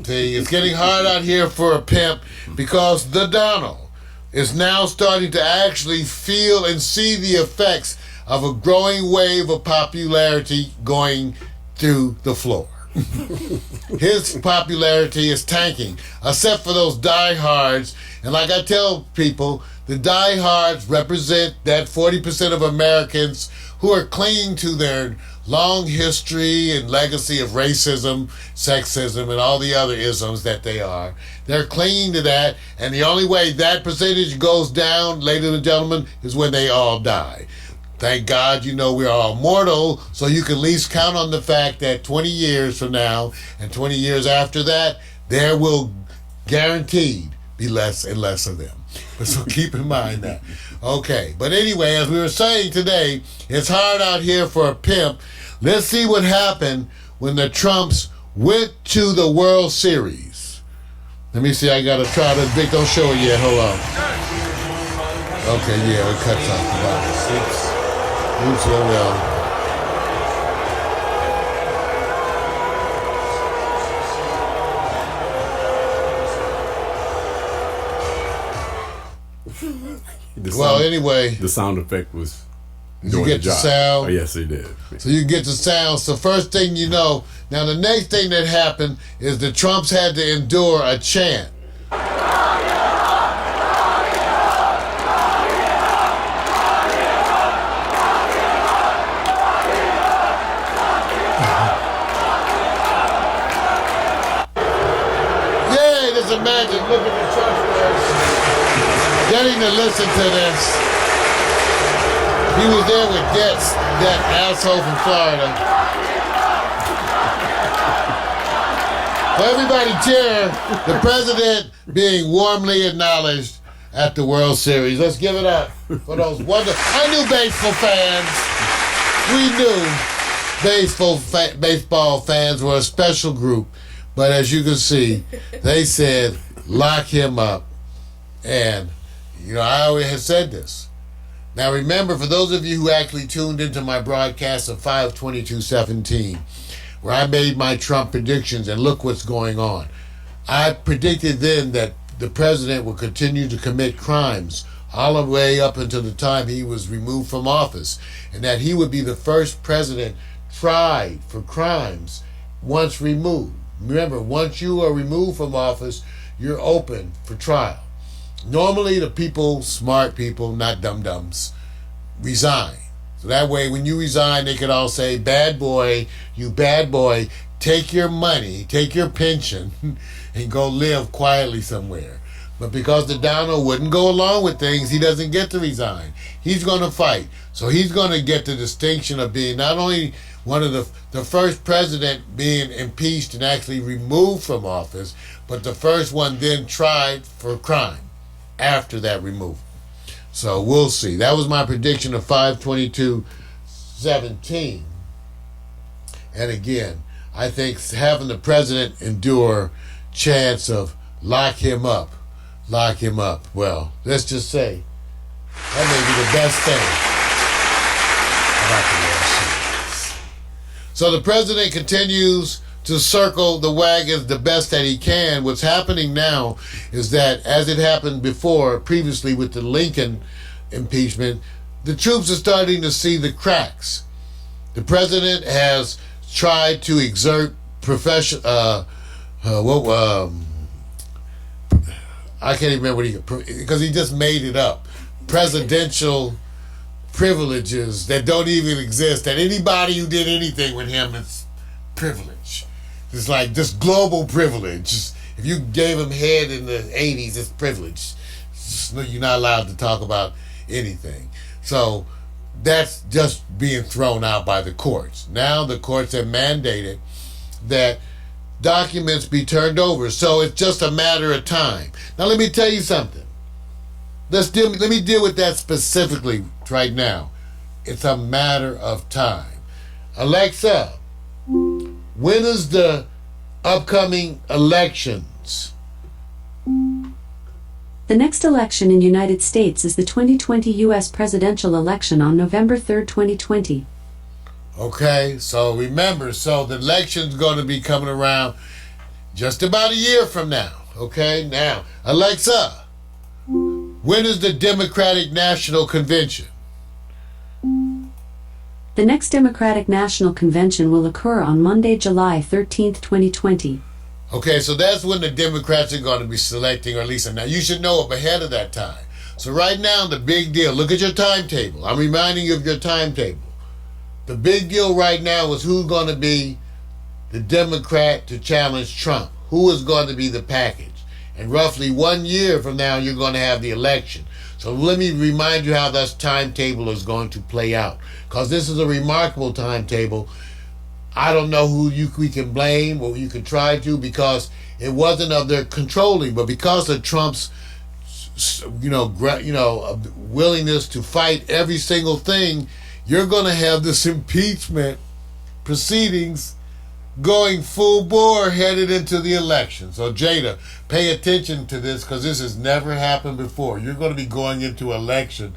See, it's getting hard out here for a pimp because the Donald is now starting to actually feel and see the effects of a growing wave of popularity going through the floor. His popularity is tanking, except for those diehards. And like I tell people, the diehards represent that 40% of Americans who are clinging to their long history and legacy of racism, sexism, and all the other isms that they are. They're clinging to that, and the only way that percentage goes down, ladies and gentlemen, is when they all die. Thank God, you know, we're all mortal, so you can at least count on the fact that 20 years from now and 20 years after that, there will guaranteed be less and less of them. So keep in mind that. Okay, but anyway, as we were saying today, it's hard out here for a pimp. Let's see what happened when the Trumps went to the World Series. Let me see, I gotta try this big, don't show it yet, hold on. Okay, yeah, it cuts off the bottom. Oops, well. Anyway. The sound effect was Did you get the sound? Oh, yes, he did. So you get the sound. So first thing you know, now the next thing that happened is the Trumps had to endure a chant. Yay, just imagine, look at the Trumpsters getting to listen to this. He was there with Getz, that asshole from Florida. For everybody cheer, the president being warmly acknowledged at the World Series. Let's give it up for those wonderful. I knew baseball fans. We knew baseball fans were a special group, but as you can see, they said, lock him up. And, you know, I always have said this. Now remember, for those of you who actually tuned into my broadcast of 5/22/17, where I made my Trump predictions, and look what's going on. I predicted then that the president would continue to commit crimes all the way up until the time he was removed from office, and that he would be the first president tried for crimes once removed. Remember, once you are removed from office, you're open for trial. Normally the people, smart people, not dum-dums, resign. So that way when you resign, they could all say, bad boy, you bad boy, take your money, take your pension, and go live quietly somewhere. But because the Donald wouldn't go along with things, he doesn't get to resign. He's going to fight. So he's going to get the distinction of being not only one of the first president being impeached and actually removed from office, but the first one then tried for crime after that removal. So we'll see. That was my prediction of 5/22/17. And again, I think having the president endure chance of lock him up. Well, let's just say that may be the best thing about the World Series. So the president continues to circle the wagons the best that he can. What's happening now is that, as it happened before, previously with the Lincoln impeachment, the troops are starting to see the cracks. The president has tried to exert I can't even remember because he just made it up. Presidential privileges that don't even exist. That anybody who did anything with him is privilege. It's like just global privilege. If you gave him head in the 80s, it's privilege. You're not allowed to talk about anything. So that's just being thrown out by the courts. Now the courts have mandated that documents be turned over. So it's just a matter of time. Now let me tell you something. Let me deal with that specifically right now. It's a matter of time. Alexa, When is the upcoming elections? The next election in United States is the 2020 U.S. presidential election on November 3rd, 2020. Okay, so remember, so the election's going to be coming around just about a year from now. Okay, now, Alexa, when is the Democratic National Convention? The next Democratic National Convention will occur on Monday, July 13th, 2020. Okay, so that's when the Democrats are going to be selecting, or at least now you should know up ahead of that time. So right now, the big deal, look at your timetable. I'm reminding you of your timetable. The big deal right now is who's going to be the Democrat to challenge Trump. Who is going to be the package? And roughly 1 year from now, you're going to have the election. So let me remind you how that timetable is going to play out. Because this is a remarkable timetable. I don't know who we can blame or you can try to, because it wasn't of their controlling, but because of Trump's willingness to fight every single thing, you're going to have this impeachment proceedings going full bore headed into the election. So Jada, pay attention to this, because this has never happened before. You're going to be going into election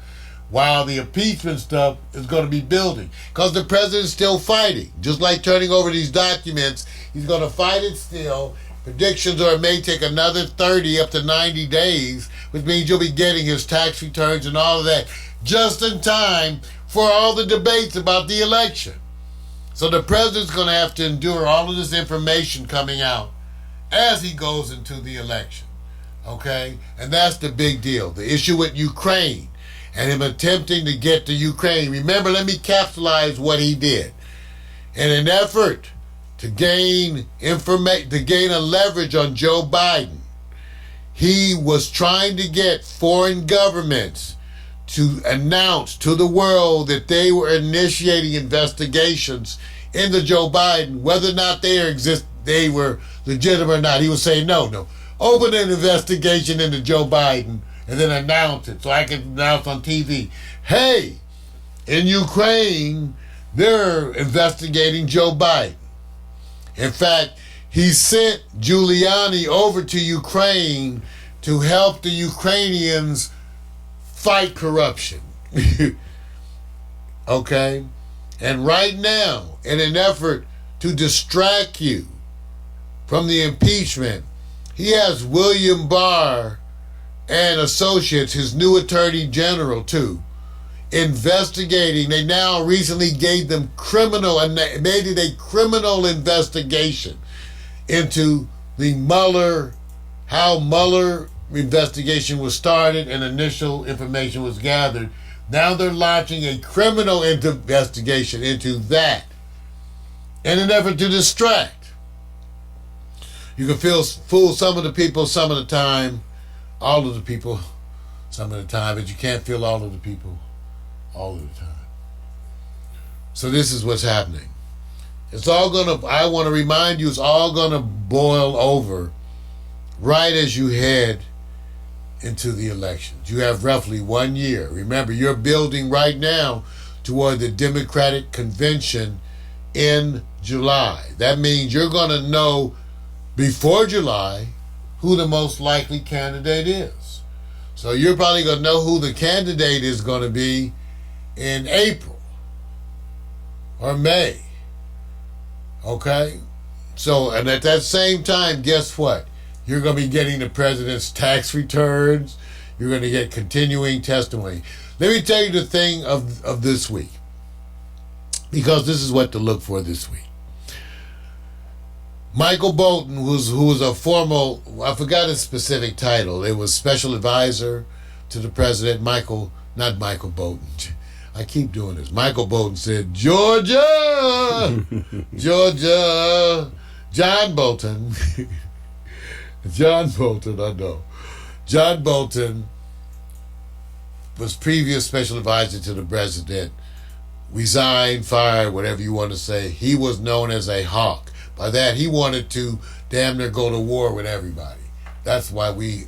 while the impeachment stuff is going to be building, because the president's still fighting. Just like turning over these documents, he's going to fight it still. Predictions are it may take another 30 up to 90 days, which means you'll be getting his tax returns and all of that just in time for all the debates about the election. So the president's going to have to endure all of this information coming out as he goes into the election. Okay? And that's the big deal. The issue with Ukraine and him attempting to get to Ukraine. Remember, let me capsulize what he did. In an effort to gain information, to gain a leverage on Joe Biden, he was trying to get foreign governments to announce to the world that they were initiating investigations into Joe Biden, whether or not they were legitimate or not. He was saying, no, open an investigation into Joe Biden and then announce it so I can announce on TV, hey, in Ukraine, they're investigating Joe Biden. In fact, he sent Giuliani over to Ukraine to help the Ukrainians fight corruption. Okay? And right now, in an effort to distract you from the impeachment, he has William Barr and Associates, his new attorney general too, investigating. They now recently gave them made it a criminal investigation into the how Mueller investigation was started and initial information was gathered. Now they're launching a criminal investigation into that in an effort to distract. You can fool some of the people some of the time, all of the people some of the time, but you can't fool all of the people all of the time. So this is what's happening. I want to remind you, it's all going to boil over right as you head into the elections. You have roughly 1 year. Remember, you're building right now toward the Democratic Convention in July. That means you're going to know before July who the most likely candidate is. So you're probably going to know who the candidate is going to be in April or May. Okay? So, and at that same time, guess what? You're going to be getting the president's tax returns. You're going to get continuing testimony. Let me tell you the thing of this week, because this is what to look for this week. Michael Bolton, who was a former, I forgot his specific title. It was special advisor to the president. Not Michael Bolton. I keep doing this. Michael Bolton said, Georgia, John Bolton. John Bolton, I know. John Bolton was previous special advisor to the president, resigned, fired, whatever you want to say. He was known as a hawk. By that, he wanted to damn near go to war with everybody. That's why he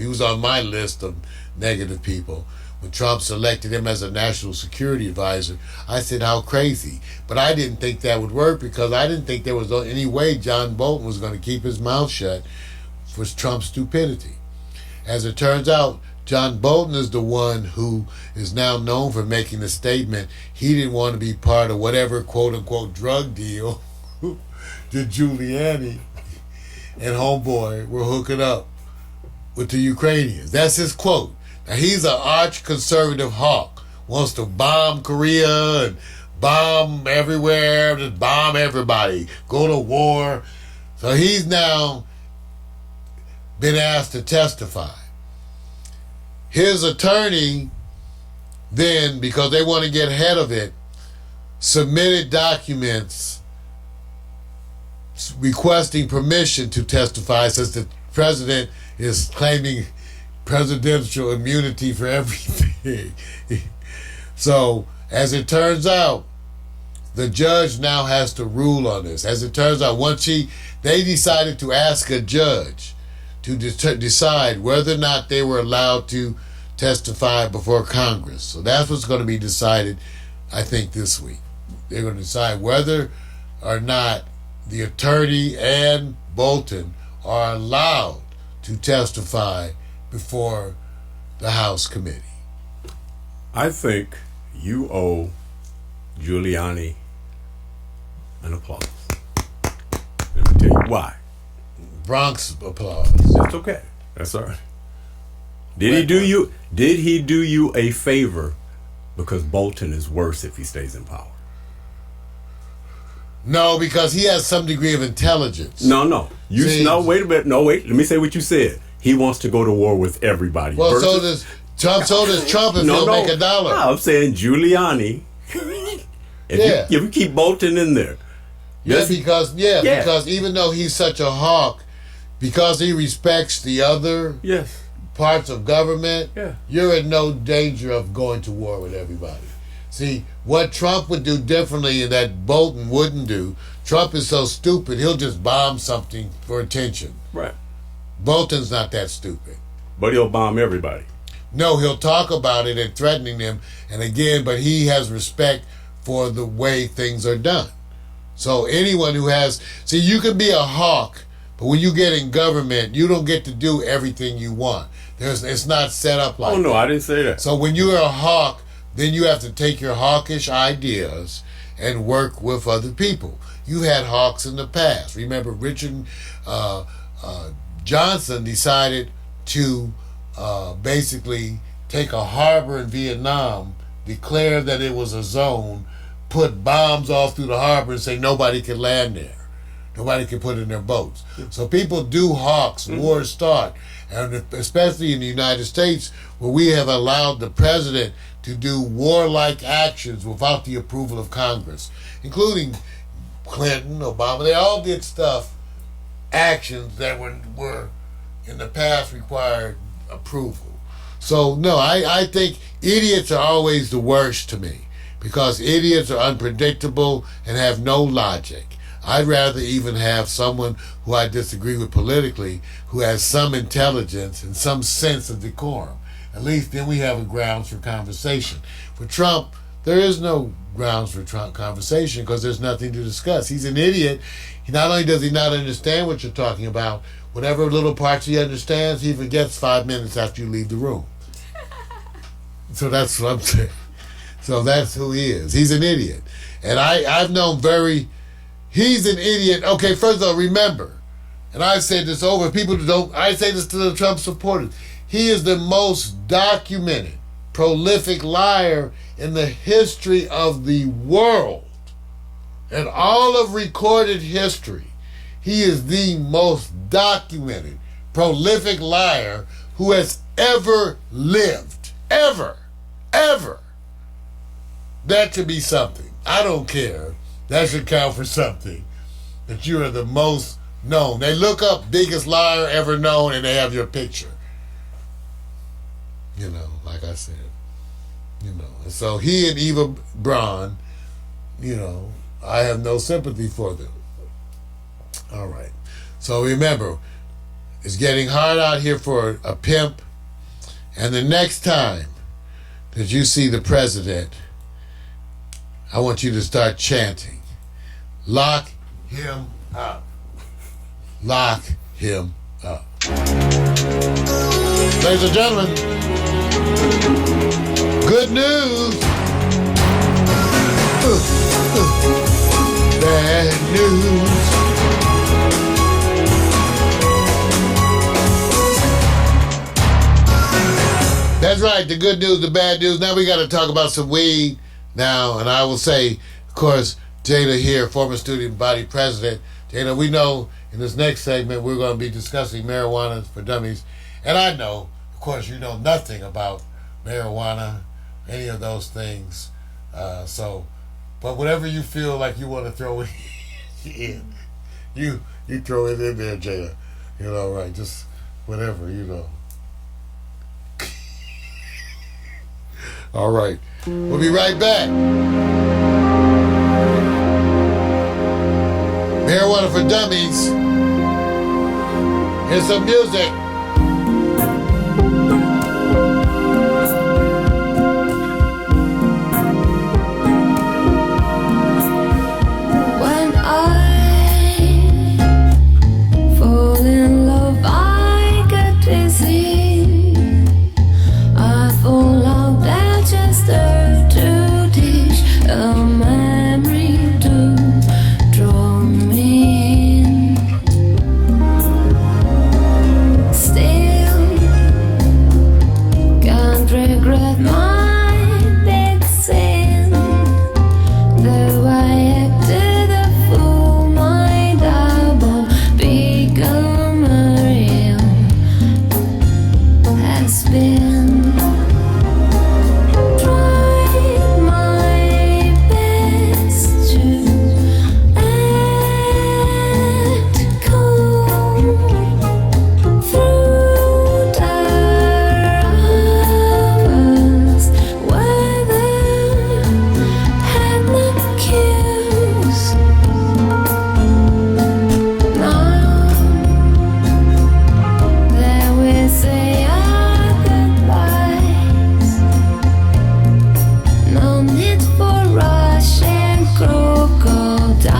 was on my list of negative people. when Trump selected him as a national security advisor. I said, how crazy. But I didn't think that would work because I didn't think there was any way John Bolton was going to keep his mouth shut for Trump's stupidity. As it turns out, John Bolton is the one who is now known for making the statement he didn't want to be part of whatever quote-unquote drug deal that Giuliani and Homeboy were hooking up with the Ukrainians. That's his quote. Now, he's an arch-conservative hawk, wants to bomb Korea and bomb everywhere, just bomb everybody, go to war. So he's now been asked to testify. His attorney then, because they want to get ahead of it, submitted documents requesting permission to testify since the president is claiming presidential immunity for everything. So, as it turns out, the judge now has to rule on this. As it turns out, they decided to ask a judge to decide whether or not they were allowed to testify before Congress. So that's what's going to be decided, I think, this week. They're going to decide whether or not the attorney and Bolton are allowed to testify before the House committee. I think you owe Giuliani an applause. Let me tell you why. Bronx applause. That's okay. That's all right. Did he do you a favor because Bolton is worse if he stays in power? No, because he has some degree of intelligence. No. Wait a minute. No, wait. Let me say what you said. He wants to go to war with everybody. Well, so does Trump if he'll make $1. No, I'm saying Giuliani. If you keep Bolton in there. Because even though he's such a hawk, because he respects the other parts of government, you're in no danger of going to war with everybody. See, what Trump would do differently and that Bolton wouldn't do, Trump is so stupid, he'll just bomb something for attention. Right. Bolton's not that stupid. But he'll bomb everybody. No, he'll talk about it and threatening them, and again, but he has respect for the way things are done. So anyone who you can be a hawk, but when you get in government, you don't get to do everything you want. It's not set up like that. Oh, no, I didn't say that. So when you're a hawk, then you have to take your hawkish ideas and work with other people. You had hawks in the past. Remember, Richard Johnson decided to basically take a harbor in Vietnam, declare that it was a zone, put bombs all through the harbor and say nobody can land there. Nobody can put in their boats. So people do hawks, wars start. And especially in the United States, where we have allowed the president to do warlike actions without the approval of Congress, including Clinton, Obama. They all did actions that were in the past required approval. So no, I think idiots are always the worst to me because idiots are unpredictable and have no logic. I'd rather even have someone who I disagree with politically who has some intelligence and some sense of decorum. At least then we have a grounds for conversation. For Trump, there is no grounds for Trump conversation because there's nothing to discuss. He's an idiot. Not only does he not understand what you're talking about, whatever little parts he understands, he forgets 5 minutes after you leave the room. So that's what I'm saying. So that's who he is. He's an idiot. And I've known he's an idiot. Okay, first of all, remember, and I've said this over, I say this to the Trump supporters, he is the most documented, prolific liar in the history of the world. In all of recorded history, he is the most documented, prolific liar who has ever lived. Ever. That should be something. I don't care. That should count for something. That you are the most known. They look up biggest liar ever known and they have your picture. Like I said. And so he and Eva Braun, I have no sympathy for them. All right. So remember, it's getting hard out here for a pimp. And the next time that you see the president, I want you to start chanting, "Lock him up. Lock him up." Ladies and gentlemen, good news. Bad news. That's right, the good news, the bad news. Now we got to talk about some weed now, and I will say, of course, Jada here, former student body president. Jada, we know in this next segment we're going to be discussing marijuana for dummies, and I know, of course, you know nothing about marijuana, any of those things, but whatever you feel like you want to throw in, you throw it in there, Jada. You know, right? Just whatever, you know. All right. We'll be right back. Marijuana for Dummies. Here's some music. When I fall in love, I get dizzy. I fall out there just to teach a memory to draw me in. Still can't regret my big sin. Though I acted a fool, my double become real has been. Tried my best to act cool through the hours. Weather had no cues. Now that we say our goodbyes, no need for rushing crocodiles.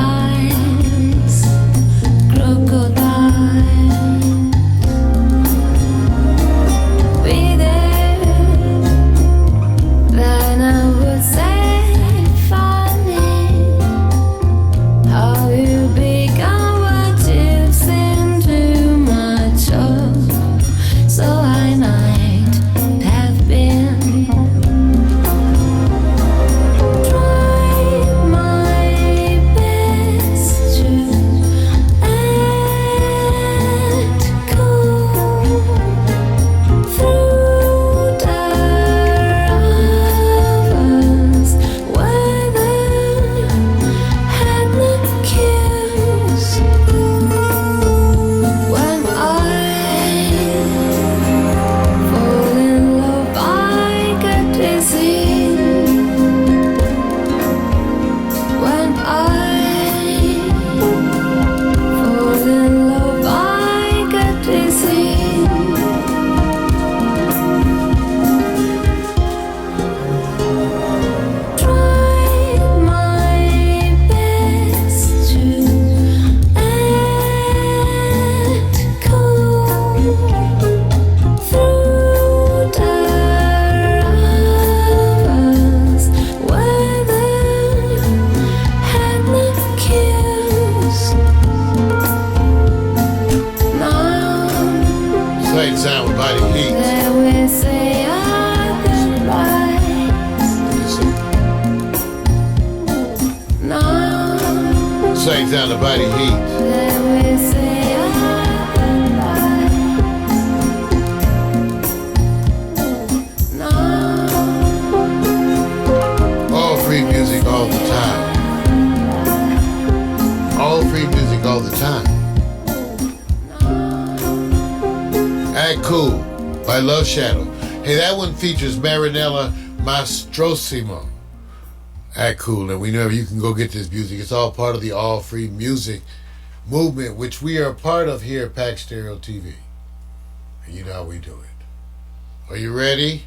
Be there, then I would say funny how you become what you've seen too much of. So I might have been. Tried my best to act cool through the hours. Weather had no cues. When I fall in love, I get dizzy. When I fall in love, I get dizzy. Tried my best to act cool through the hours. Weather had no cues. Now Same sound with Body Heat. that we say our goodbyes. Now Same sound with Body Heat. that we say our goodbyes. Now All free music all the time. All free music all the time. Act Cool by Love Shadow. Hey, that one features Marinella Mastrosimo. Act Cool, and we know you can go get this music. It's all part of the all free music movement, which we are a part of here at Pax Stereo TV. And you know how we do it. Are you ready?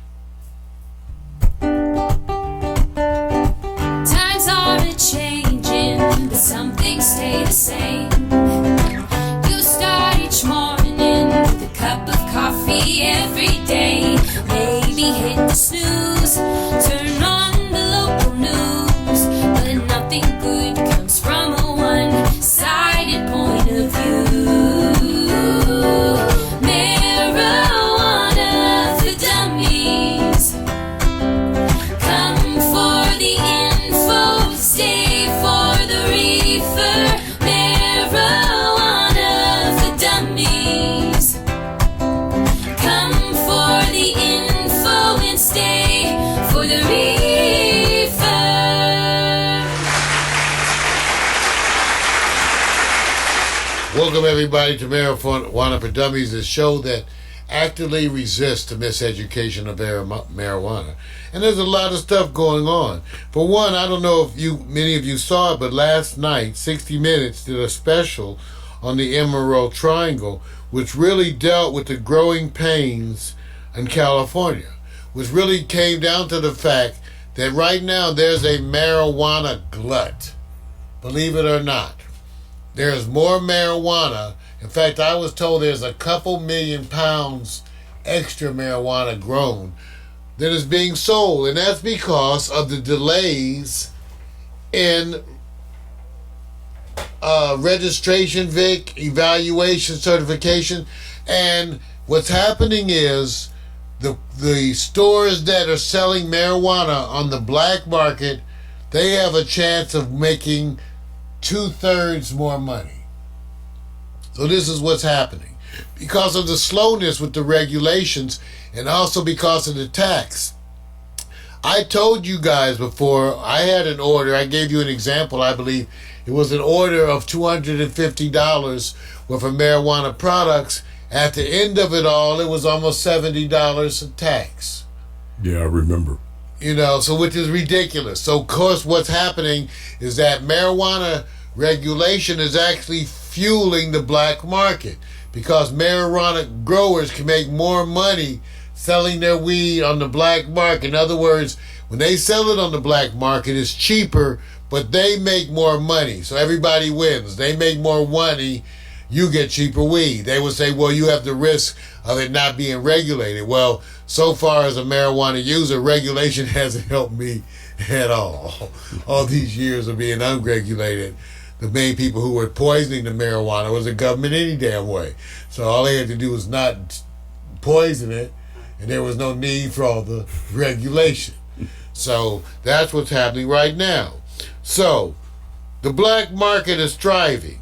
Welcome everybody to Marijuana for Dummies, the show that actively resists the miseducation of marijuana. And there's a lot of stuff going on. For one, I don't know if many of you saw it, but last night 60 Minutes did a special on the Emerald Triangle, which really dealt with the growing pains in California, which really came down to the fact that right now there's a marijuana glut. Believe it or not. There's more marijuana. In fact, I was told there's a couple million pounds extra marijuana grown that is being sold. And that's because of the delays in registration, Vic, evaluation, certification. And what's happening is the stores that are selling marijuana on the black market, they have a chance of making 2/3 more money. So this is what's happening. Because of the slowness with the regulations and also because of the tax. I told you guys before, I had an order, I gave you an example, I believe. It was an order of $250 worth of marijuana products. At the end of it all, it was almost $70 in tax. Yeah, I remember. So which is ridiculous. So of course what's happening is that marijuana regulation is actually fueling the black market because marijuana growers can make more money selling their weed on the black market. In other words, when they sell it on the black market, it's cheaper, but they make more money. So everybody wins. They make more money. You get cheaper weed. They would say, well, you have the risk of it not being regulated. Well, so far as a marijuana user, regulation hasn't helped me at all. All these years of being unregulated, the main people who were poisoning the marijuana was the government any damn way. So all they had to do was not poison it, and there was no need for all the regulation. So that's what's happening right now. So the black market is thriving.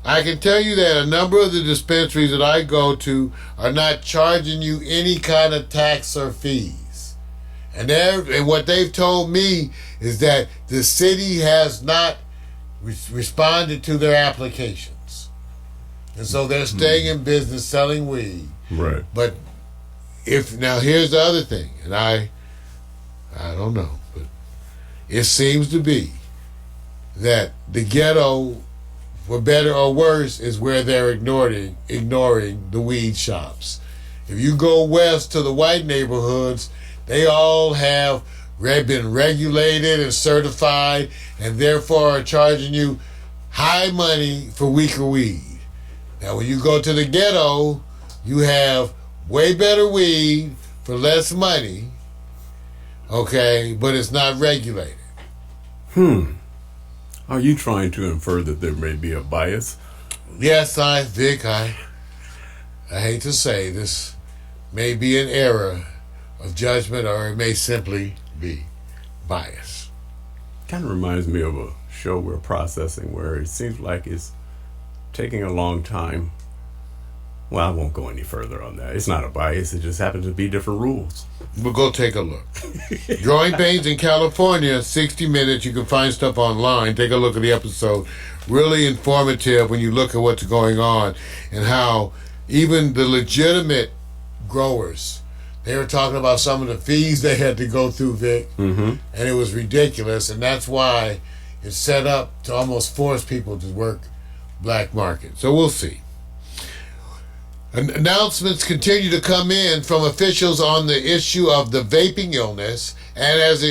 I can tell you that a number of the dispensaries that I go to are not charging you any kind of tax or fees. And what they've told me is that the city has not responded to their applications. And so they're staying in business selling weed. Right. But now here's the other thing, and I don't know, but it seems to be that the ghetto, for better or worse, is where they're ignoring the weed shops. If you go west to the white neighborhoods, they all have been regulated and certified, and therefore are charging you high money for weaker weed. Now, when you go to the ghetto, you have way better weed for less money, okay, but it's not regulated. Are you trying to infer that there may be a bias? Yes, Vic, I hate to say this may be an error of judgment, or it may simply be bias. Kind of reminds me of a show we're processing where it seems like it's taking a long time. Well, I won't go any further on that. It's not a bias. It just happens to be different rules. We'll go take a look. Growing pains in California, 60 Minutes. You can find stuff online. Take a look at the episode. Really informative when you look at what's going on and how even the legitimate growers, they were talking about some of the fees they had to go through, Vic, and it was ridiculous. And that's why it's set up to almost force people to work black market. So we'll see. Announcements continue to come in from officials on the issue of the vaping illness, and as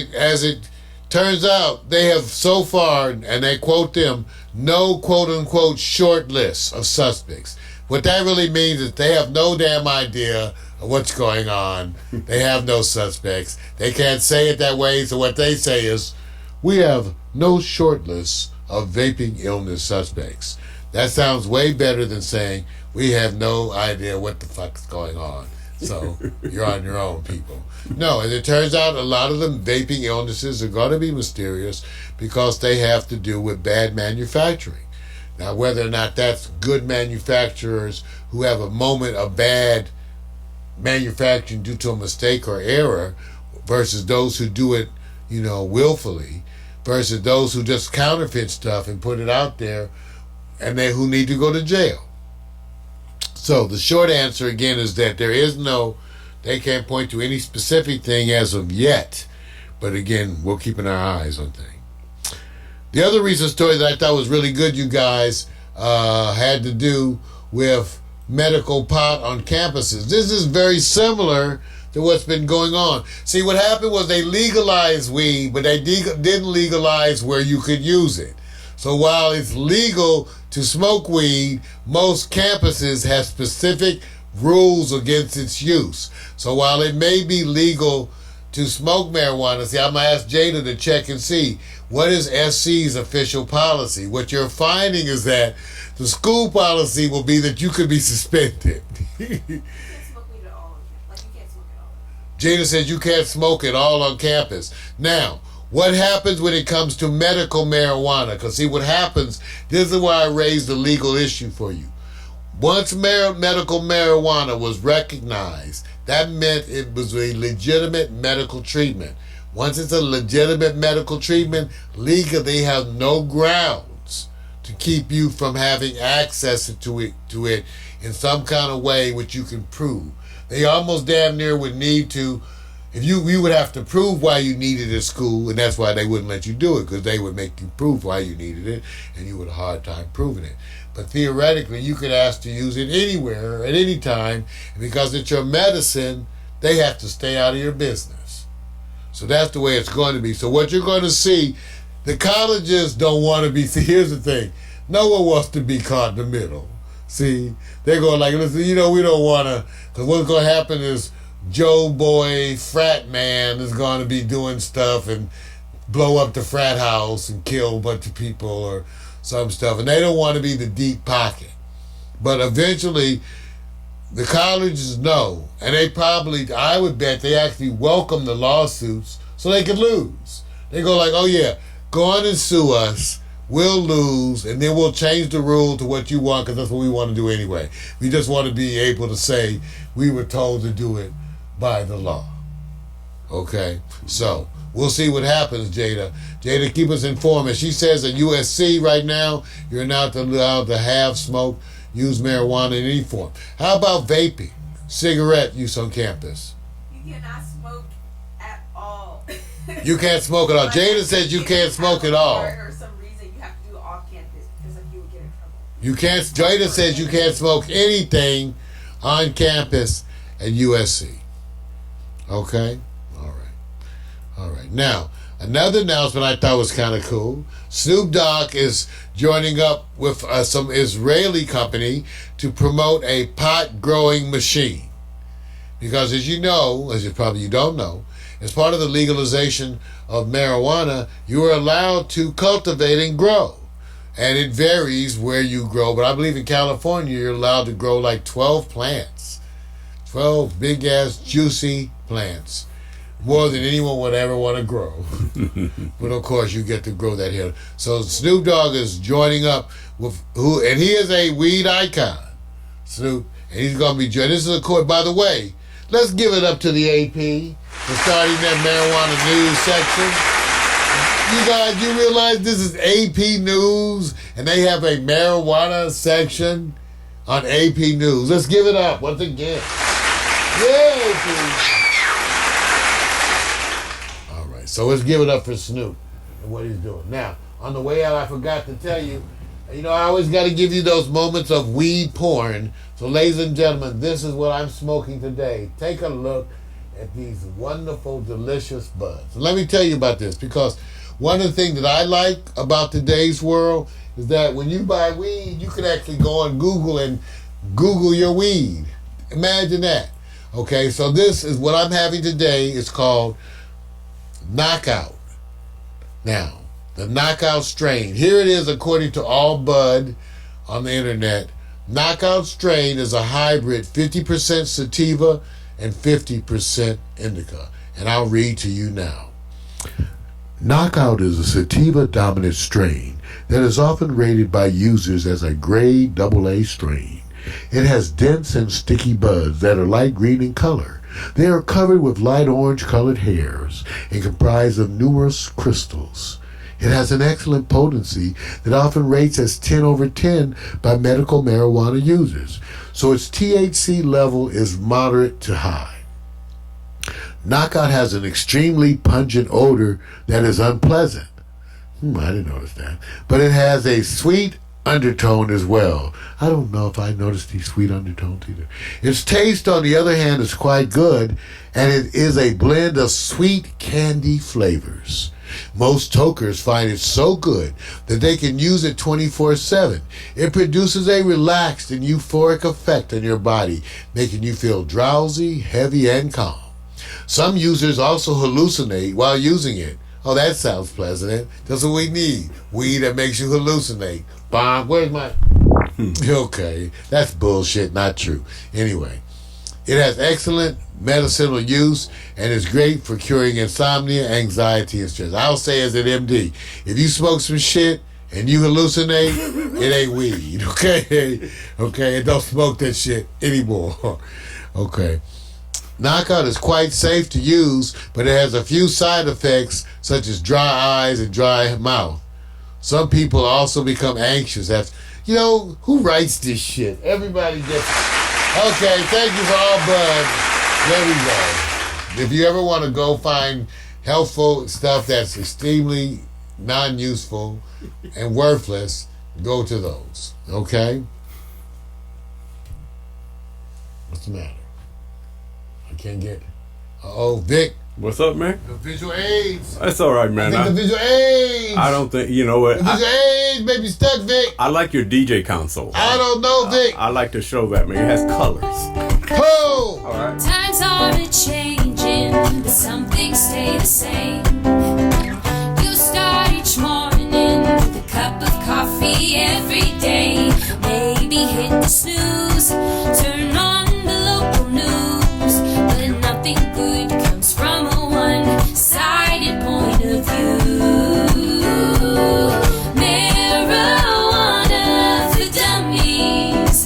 it turns out, they have so far, and they quote them, no quote-unquote short list of suspects. What that really means is they have no damn idea of what's going on. They have no suspects. They can't say it that way, so what they say is, we have no short list of vaping illness suspects. That sounds way better than saying, we have no idea what the fuck's going on. So you're on your own, people. No, and it turns out a lot of them vaping illnesses are going to be mysterious because they have to do with bad manufacturing. Now, whether or not that's good manufacturers who have a moment of bad manufacturing due to a mistake or error versus those who do it, willfully, versus those who just counterfeit stuff and put it out there and who need to go to jail. So the short answer again is that they can't point to any specific thing as of yet. But again, we're keeping our eyes on things. The other recent story that I thought was really good, you guys, had to do with medical pot on campuses. This is very similar to what's been going on. See, what happened was they legalized weed, but they didn't legalize where you could use it. So while it's legal to smoke weed, most campuses have specific rules against its use. So while it may be legal to smoke marijuana, see, I'm going to ask Jada to check and see what is SC's official policy. What you're finding is that the school policy will be that you could be suspended. Jada says you can't smoke it all on campus. Now, what happens when it comes to medical marijuana? Because see what happens, this is why I raised the legal issue for you. Once medical marijuana was recognized, that meant it was a legitimate medical treatment. Once it's a legitimate medical treatment, legally they have no grounds to keep you from having access to it in some kind of way which you can prove. They almost damn near would need to, you would have to prove why you needed it at school, and that's why they wouldn't let you do it, because they would make you prove why you needed it, and you would have a hard time proving it. But theoretically, you could ask to use it anywhere, at any time, and because it's your medicine, they have to stay out of your business. So that's the way it's going to be. So what you're going to see, the colleges don't want to be, see, here's the thing, no one wants to be caught in the middle. See, they're going like, listen, we don't want to, because what's going to happen is Joe Boy, frat man, is going to be doing stuff and blow up the frat house and kill a bunch of people or some stuff. And they don't want to be the deep pocket. But eventually, the colleges know, and they probably, I would bet they actually welcome the lawsuits so they can lose. They go like, oh yeah, go on and sue us. We'll lose, and then we'll change the rule to what you want, because that's what we want to do anyway. We just want to be able to say we were told to do it by the law. Okay? So, we'll see what happens, Jada. Jada, keep us informed. As she says at USC right now, you're not allowed to have, smoke, use marijuana in any form. How about vaping, cigarette use on campus? You cannot smoke at all. You can't smoke at all. Jada says you can't smoke at all. You can't, Jada says you can't smoke anything on campus at USC. Okay? All right. Now, another announcement I thought was kind of cool. Snoop Dogg is joining up with some Israeli company to promote a pot growing machine. Because as you know, as you don't know, as part of the legalization of marijuana, you are allowed to cultivate and grow. And it varies where you grow, but I believe in California you're allowed to grow like 12 plants. 12 big-ass, juicy plants. More than anyone would ever want to grow. But of course you get to grow that here. So Snoop Dogg is joining up with and he is a weed icon. Snoop, and he's going to be joining. This is a court, by the way, let's give it up to the AP for starting that marijuana news section. You guys, you realize this is AP News, and they have a marijuana section on AP News. Let's give it up once again. Yay, all right, so let's give it up for Snoop and what he's doing. Now, on the way out, I forgot to tell you, I always got to give you those moments of weed porn. So, ladies and gentlemen, this is what I'm smoking today. Take a look at these wonderful, delicious buds. Let me tell you about this, because one of the things that I like about today's world is that when you buy weed, you can actually go on Google and Google your weed. Imagine that. Okay, so this is what I'm having today. It's called Knockout. Now, the Knockout strain. Here it is according to All Bud on the internet. Knockout strain is a hybrid, 50% sativa and 50% indica. And I'll read to you now. Knockout is a sativa-dominant strain that is often rated by users as a grade AA strain. It has dense and sticky buds that are light green in color. They are covered with light orange-colored hairs and comprise of numerous crystals. It has an excellent potency that often rates as 10 over 10 by medical marijuana users. So its THC level is moderate to high. Knockout has an extremely pungent odor that is unpleasant. I didn't notice that. But it has a sweet undertone as well. I don't know if I noticed these sweet undertones either. Its taste, on the other hand, is quite good, and it is a blend of sweet candy flavors. Most tokers find it so good that they can use it 24/7. It produces a relaxed and euphoric effect on your body, making you feel drowsy, heavy, and calm. Some users also hallucinate while using it. Oh, that sounds pleasant. That's what we need. Weed that makes you hallucinate. Bob, where's my... Okay, that's bullshit, not true. Anyway, it has excellent medicinal use and is great for curing insomnia, anxiety, and stress. I'll say as an MD, if you smoke some shit and you hallucinate, it ain't weed, okay? Okay, don't smoke that shit anymore. Okay. Knockout is quite safe to use, but it has a few side effects such as dry eyes and dry mouth. Some people also become anxious after, who writes this shit? Everybody gets... Okay, thank you for all bud. There we go. If you ever want to go find helpful stuff that's extremely non-useful and worthless, go to those, okay? What's the matter? I can't get... Vic. What's up, man? The visual aids. That's all right, man. The visual aids. I don't think, you know what? The visual aids may be stuck, Vic. I like your DJ console. I don't know, Vic. I like to show that, man. It has colors. Oh! All right. Times are a-changing, but some things stay the same. You start each morning with a cup of coffee every day. Maybe hit the snooze, turn on the local news, but nothing good comes from a one-sided point of view. Marijuana for dummies.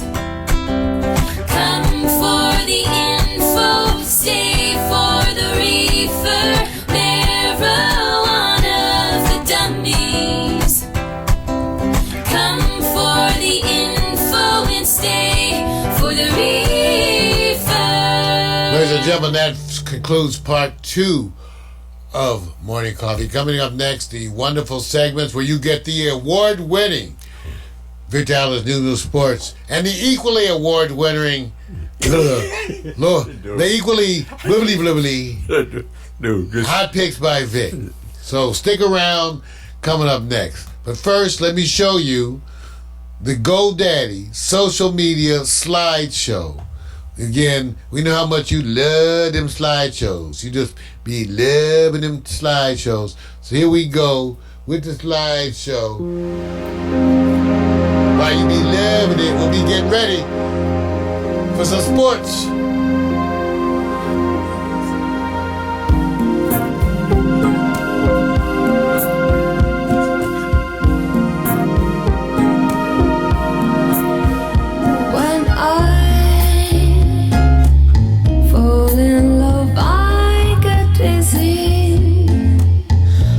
Come for the info, stay for the reefer. Marijuana for dummies. Come for the info and stay for the reefer. Ladies and gentlemen, that concludes part 2 of Morning Coffee. Coming up next, the wonderful segments where you get the award-winning Victor Allen's New Sports and the equally award-winning the equally blibbly hot picks by Vic. So stick around, coming up next. But first, let me show you the GoDaddy social media slideshow. Again, we know how much you love them slideshows. You just be loving them slideshows. So here we go with the slideshow. While you be loving it, we'll be getting ready for some sports. When I fall in love, I get dizzy.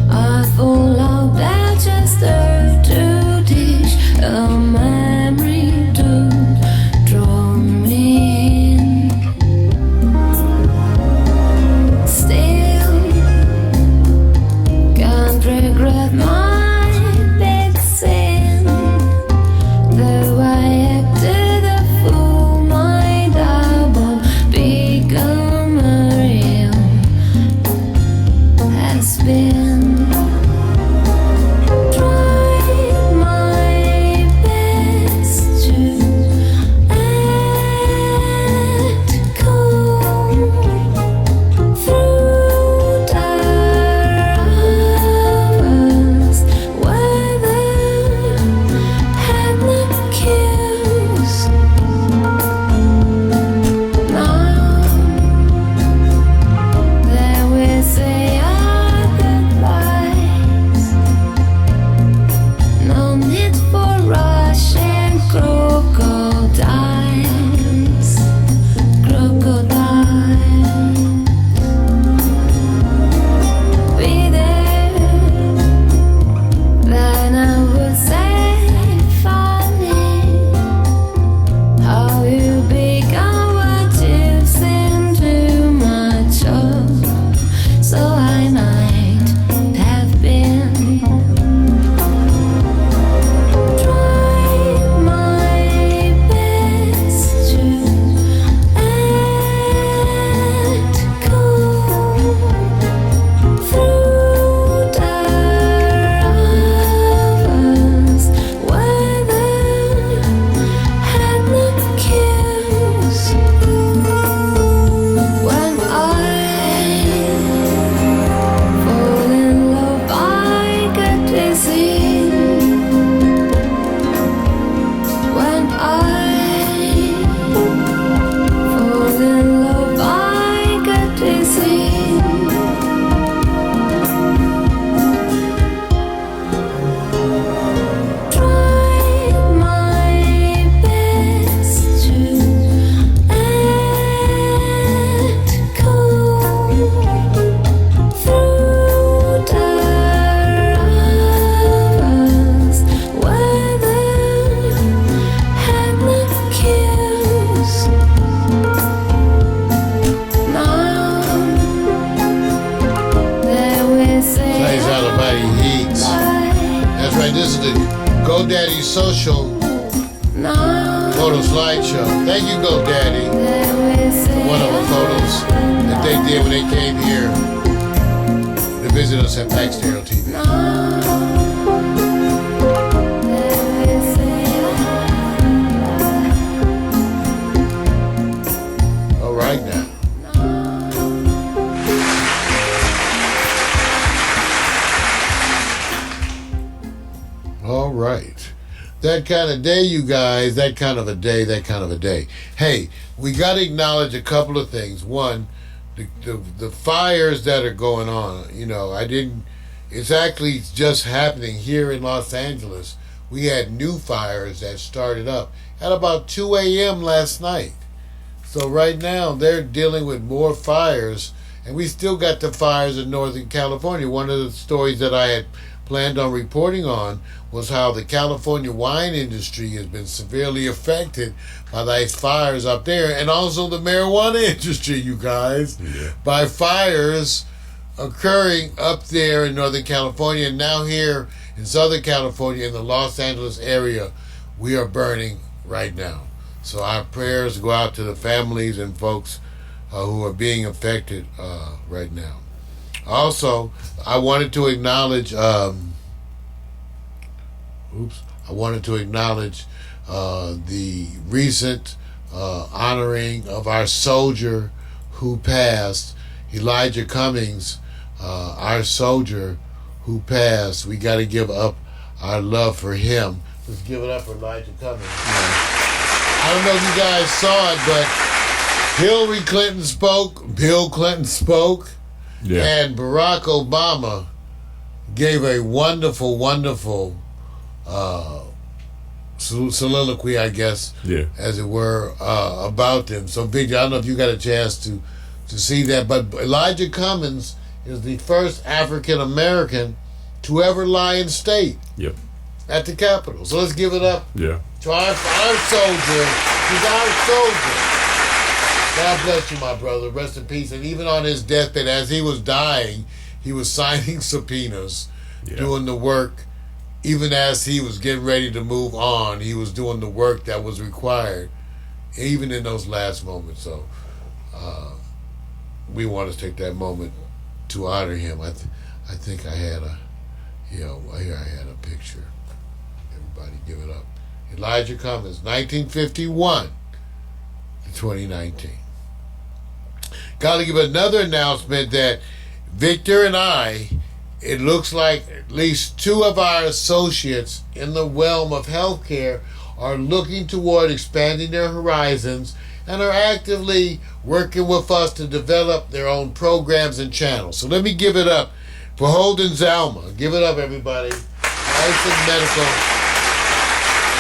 I fall out there just to teach a memory to draw me in. That's right. This is the GoDaddy Social Photo Slideshow. Thank you, GoDaddy, for one of the photos that they did when they came here to visit us at Pax Stereo TV. All right now. All right. That kind of day, you guys. That kind of a day. That kind of a day. Hey, we got to acknowledge a couple of things. One, the fires that are going on. You know, it's actually just happening here in Los Angeles. We had new fires that started up at about 2 a.m. last night. So right now, they're dealing with more fires. And we still got the fires in Northern California. One of the stories that I had planned on reporting on was how the California wine industry has been severely affected by these fires up there, and also the marijuana industry, you guys, by fires occurring up there in Northern California, and now here in Southern California, in the Los Angeles area, we are burning right now. So our prayers go out to the families and folks who are being affected right now. Also, I wanted to acknowledge the recent honoring of our soldier who passed, Elijah Cummings, our soldier who passed. We got to give up our love for him. Let's give it up for Elijah Cummings. I don't know if you guys saw it, but Hillary Clinton spoke, Bill Clinton spoke, and Barack Obama gave a wonderful, wonderful soliloquy, I guess, as it were, about them. So, Big, I don't know if you got a chance to see that, but Elijah Cummings is the first African American to ever lie in state at the Capitol. So let's give it up to our soldier. He's our soldier. God bless you, my brother. Rest in peace. And even on his deathbed, as he was dying, he was signing subpoenas, doing the work. Even as he was getting ready to move on, he was doing the work that was required, even in those last moments. So we want to take that moment to honor him. I think I had here I had a picture. Everybody give it up. Elijah Cummings, 1951 to 2019. Got to give another announcement that Victor and I, it looks like at least two of our associates in the realm of healthcare are looking toward expanding their horizons and are actively working with us to develop their own programs and channels. So let me give it up for Holden Zalma. Give it up, everybody. Licensed medical,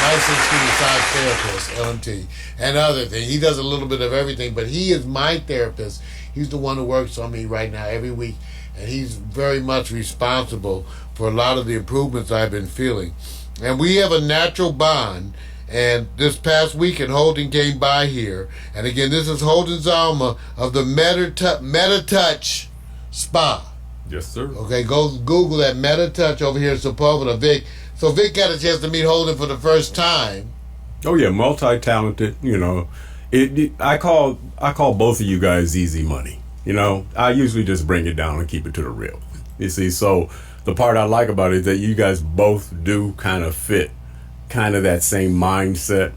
licensed massage therapist, LMT, and other things. He does a little bit of everything, but he is my therapist. He's the one who works on me right now every week, and he's very much responsible for a lot of the improvements I've been feeling. And we have a natural bond. And this past weekend, Holden came by here. And again, this is Holden Zalma of the MetaTouch Spa. Yes, sir. Okay, go Google that MetaTouch over here in Sepulveda. Vic. So Vic got a chance to meet Holden for the first time. Oh yeah, multi-talented. You know, I call both of you guys easy money. You know, I usually just bring it down and keep it to the real. You see, so the part I like about it is that you guys both do kind of fit kind of that same mindset,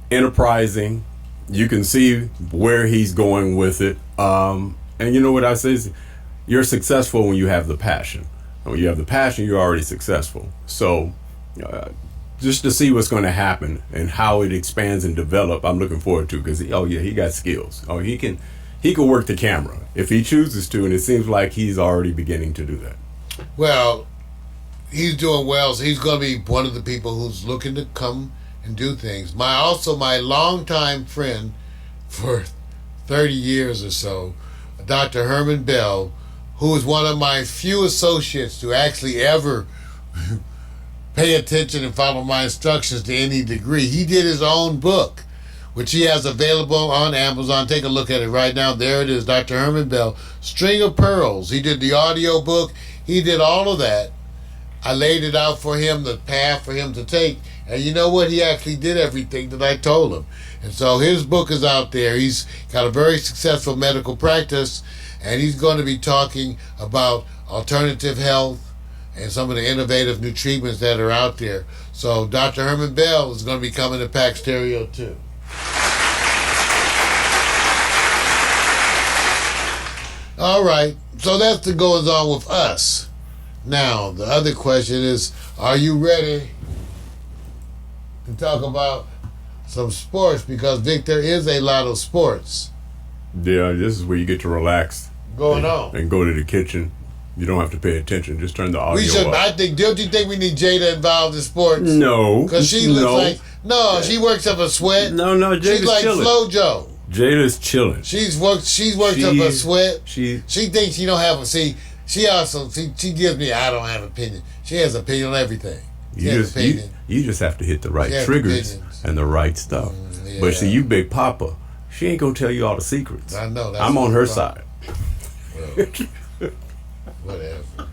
enterprising. You can see where he's going with it. And you know what I say is, you're successful when you have the passion. And when you have the passion, you're already successful. So just to see what's going to happen and how it expands and develop, I'm looking forward to, because he got skills. He can work the camera if he chooses to, and it seems like he's already beginning to do that. Well, he's doing well, so he's going to be one of the people who's looking to come and do things. My longtime friend for 30 years or so, Dr. Herman Bell, who is one of my few associates to actually ever pay attention and follow my instructions to any degree. He did his own book, which he has available on Amazon. Take a look at it right now. There it is, Dr. Herman Bell, String of Pearls. He did the audio book. He did all of that. I laid it out for him, the path for him to take. And you know what? He actually did everything that I told him. And so his book is out there. He's got a very successful medical practice, and he's going to be talking about alternative health and some of the innovative new treatments that are out there. So Dr. Herman Bell is going to be coming to Pax Stereo too. All right, so that's the goings on with us. Now, the other question is, are you ready to talk about some sports? Because, Vic, there is a lot of sports. Yeah, this is where you get to relax. Going on. And go to the kitchen. You don't have to pay attention. Just turn the audio up. Don't you think we need Jada involved in sports? No. Because she looks like, she works up a sweat. No, Jada's she's like chilling. FloJo. Jada's chilling. She's worked up a sweat. She thinks she don't have a, she gives me, I don't have opinion. She has opinion on everything. You just have to hit the right triggers and the right stuff. Yeah. But see, you Big Papa, she ain't gonna tell you all the secrets. I know. I'm on her side. Well, whatever.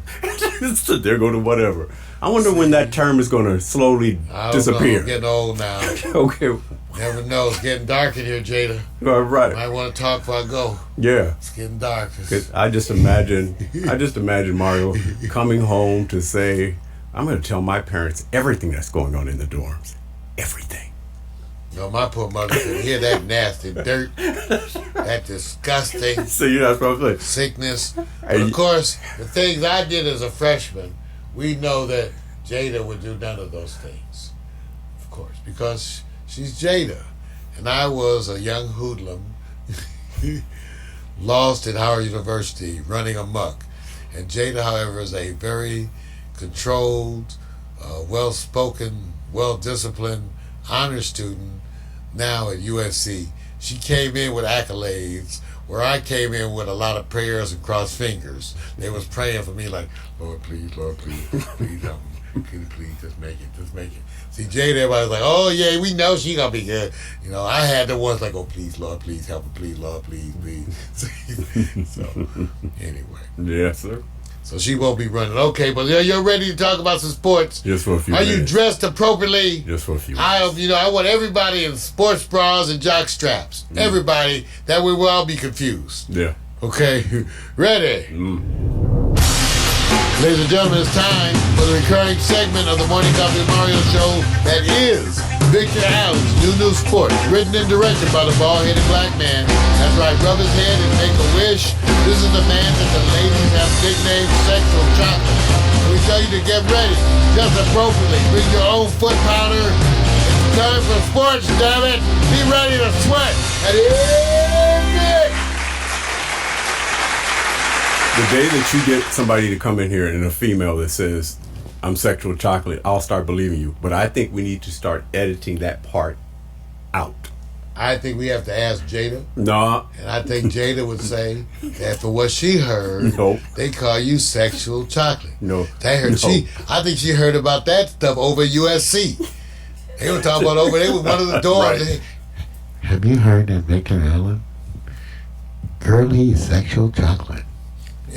So there go to whatever. I wonder when that term is gonna slowly disappear. I'm getting old now. Okay. Never know. It's getting dark in here, Jada. All right. I want to talk before I go. Yeah. It's getting dark. I just imagine Mario coming home to say, I'm going to tell my parents everything that's going on in the dorms. Everything. No, my poor mother could hear that nasty dirt, that disgusting so you're not supposed to sickness. But of course, the things I did as a freshman, we know that Jada would do none of those things. Of course, because she's Jada. And I was a young hoodlum, lost at Howard University, running amok. And Jada, however, is a very controlled, well-spoken, well-disciplined honor student now at USC. She came in with accolades, where I came in with a lot of prayers and crossed fingers. They was praying for me like, Lord, please, please help me. Can you please just make it. See, Jada, everybody's like, oh, yeah, we know she gonna be good. You know, I had the ones like, oh, please, Lord, please help her, please, Lord, please. So, anyway. Yes, sir. So she won't be running. Okay, but you're ready to talk about some sports. Just for a few minutes. Are you dressed appropriately? Just for a few minutes. I want everybody in sports bras and jock straps. Everybody, that we will all be confused. Yeah. Okay, ready? Ladies and gentlemen, it's time for the recurring segment of the Morning Coffee Mario Show that is Victor Allen's New Sport, written and directed by the bald-headed black man. That's right, rub his head and make a wish. This is the man that the ladies have nicknamed Sexual Chocolate. We tell you to get ready, just appropriately. Bring your own foot powder. It's time for sports, damn it. Be ready to sweat. And it. The day that you get somebody to come in here and a female that says, I'm Sexual Chocolate, I'll start believing you. But I think we need to start editing that part out. I think we have to ask Jada. No. And I think Jada would say that for what she heard, they call you Sexual Chocolate. No. I think she heard about that stuff over at USC. They were talking about over there with one of the dorms. Right. Have you heard that Victor Allen? Girlie Sexual Chocolate.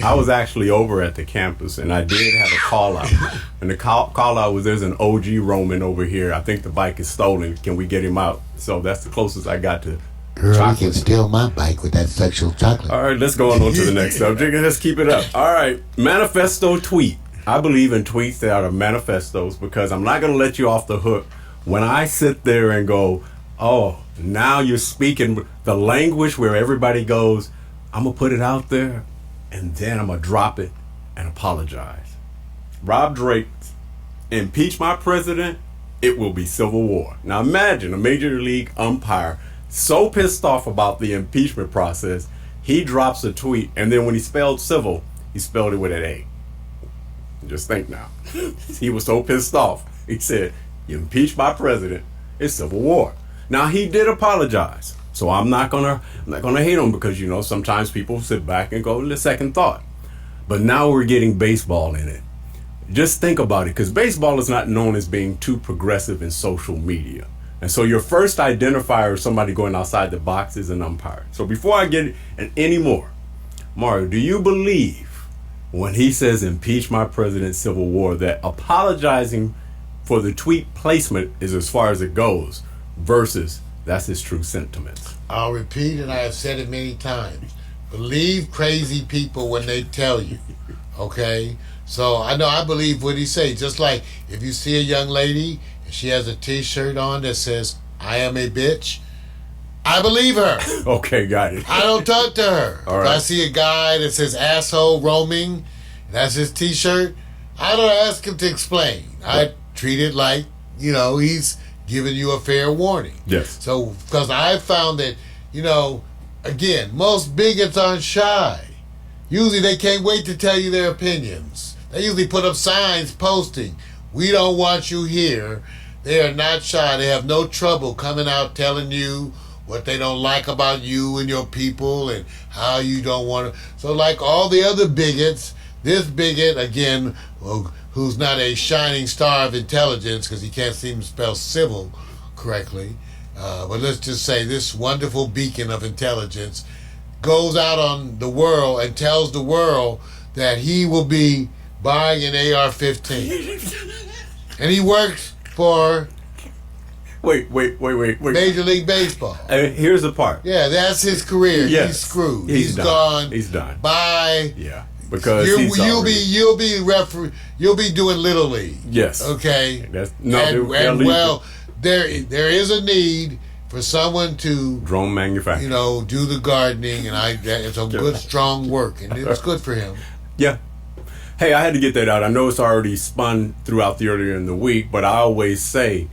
I was actually over at the campus, and I did have a call out. And the call out was, there's an OG roaming over here. I think the bike is stolen. Can we get him out? So that's the closest I got to chocolate. You can steal my bike with that Sexual Chocolate. All right, let's go on to the next subject, and let's keep it up. All right, manifesto tweet. I believe in tweets that are manifestos because I'm not going to let you off the hook when I sit there and go, oh, now you're speaking the language where everybody goes, I'm going to put it out there. And then I'm going to drop it and apologize. Rob Drake, impeach my president, it will be civil war. Now imagine a major league umpire so pissed off about the impeachment process, he drops a tweet, and then when he spelled civil, he spelled it with an A. Just think now. He was so pissed off. He said, you impeach my president, it's civil war. Now he did apologize. So I'm not gonna hate him because, you know, sometimes people sit back and go the second thought. But now we're getting baseball in it. Just think about it, because baseball is not known as being too progressive in social media. And so your first identifier of somebody going outside the box is an umpire. So before I get any more, Mario, do you believe when he says impeach my president, civil war, that apologizing for the tweet placement is as far as it goes versus that's his true sentiments. I'll repeat, and I have said it many times. Believe crazy people when they tell you, okay? So I believe what he says. Just like if you see a young lady and she has a t-shirt on that says, I am a bitch, I believe her. Okay, got it. I don't talk to her. All right. If I see a guy that says asshole roaming, and that's his t-shirt, I don't ask him to explain. I treat it like, he's giving you a fair warning. Yes. So, because I found that, again, most bigots aren't shy. Usually they can't wait to tell you their opinions. They usually put up signs posting, we don't want you here. They are not shy. They have no trouble coming out telling you what they don't like about you and your people and how you don't want to. So like all the other bigots, this bigot, again, who's not a shining star of intelligence because he can't seem to spell civil correctly, but let's just say this wonderful beacon of intelligence goes out on the world and tells the world that he will be buying an AR-15. And he works for Wait. Major League Baseball. Here's the part. Yeah, that's his career. Yes. He's screwed. He's done. Gone. He's done. Bye. Yeah, because you'll be doing Little League. Yes. Okay. There is a need for someone to drone manufacturing. Do the gardening, and it's a good strong work, and it's good for him. Yeah. Hey, I had to get that out. I know it's already spun throughout the earlier in the week, but I always say,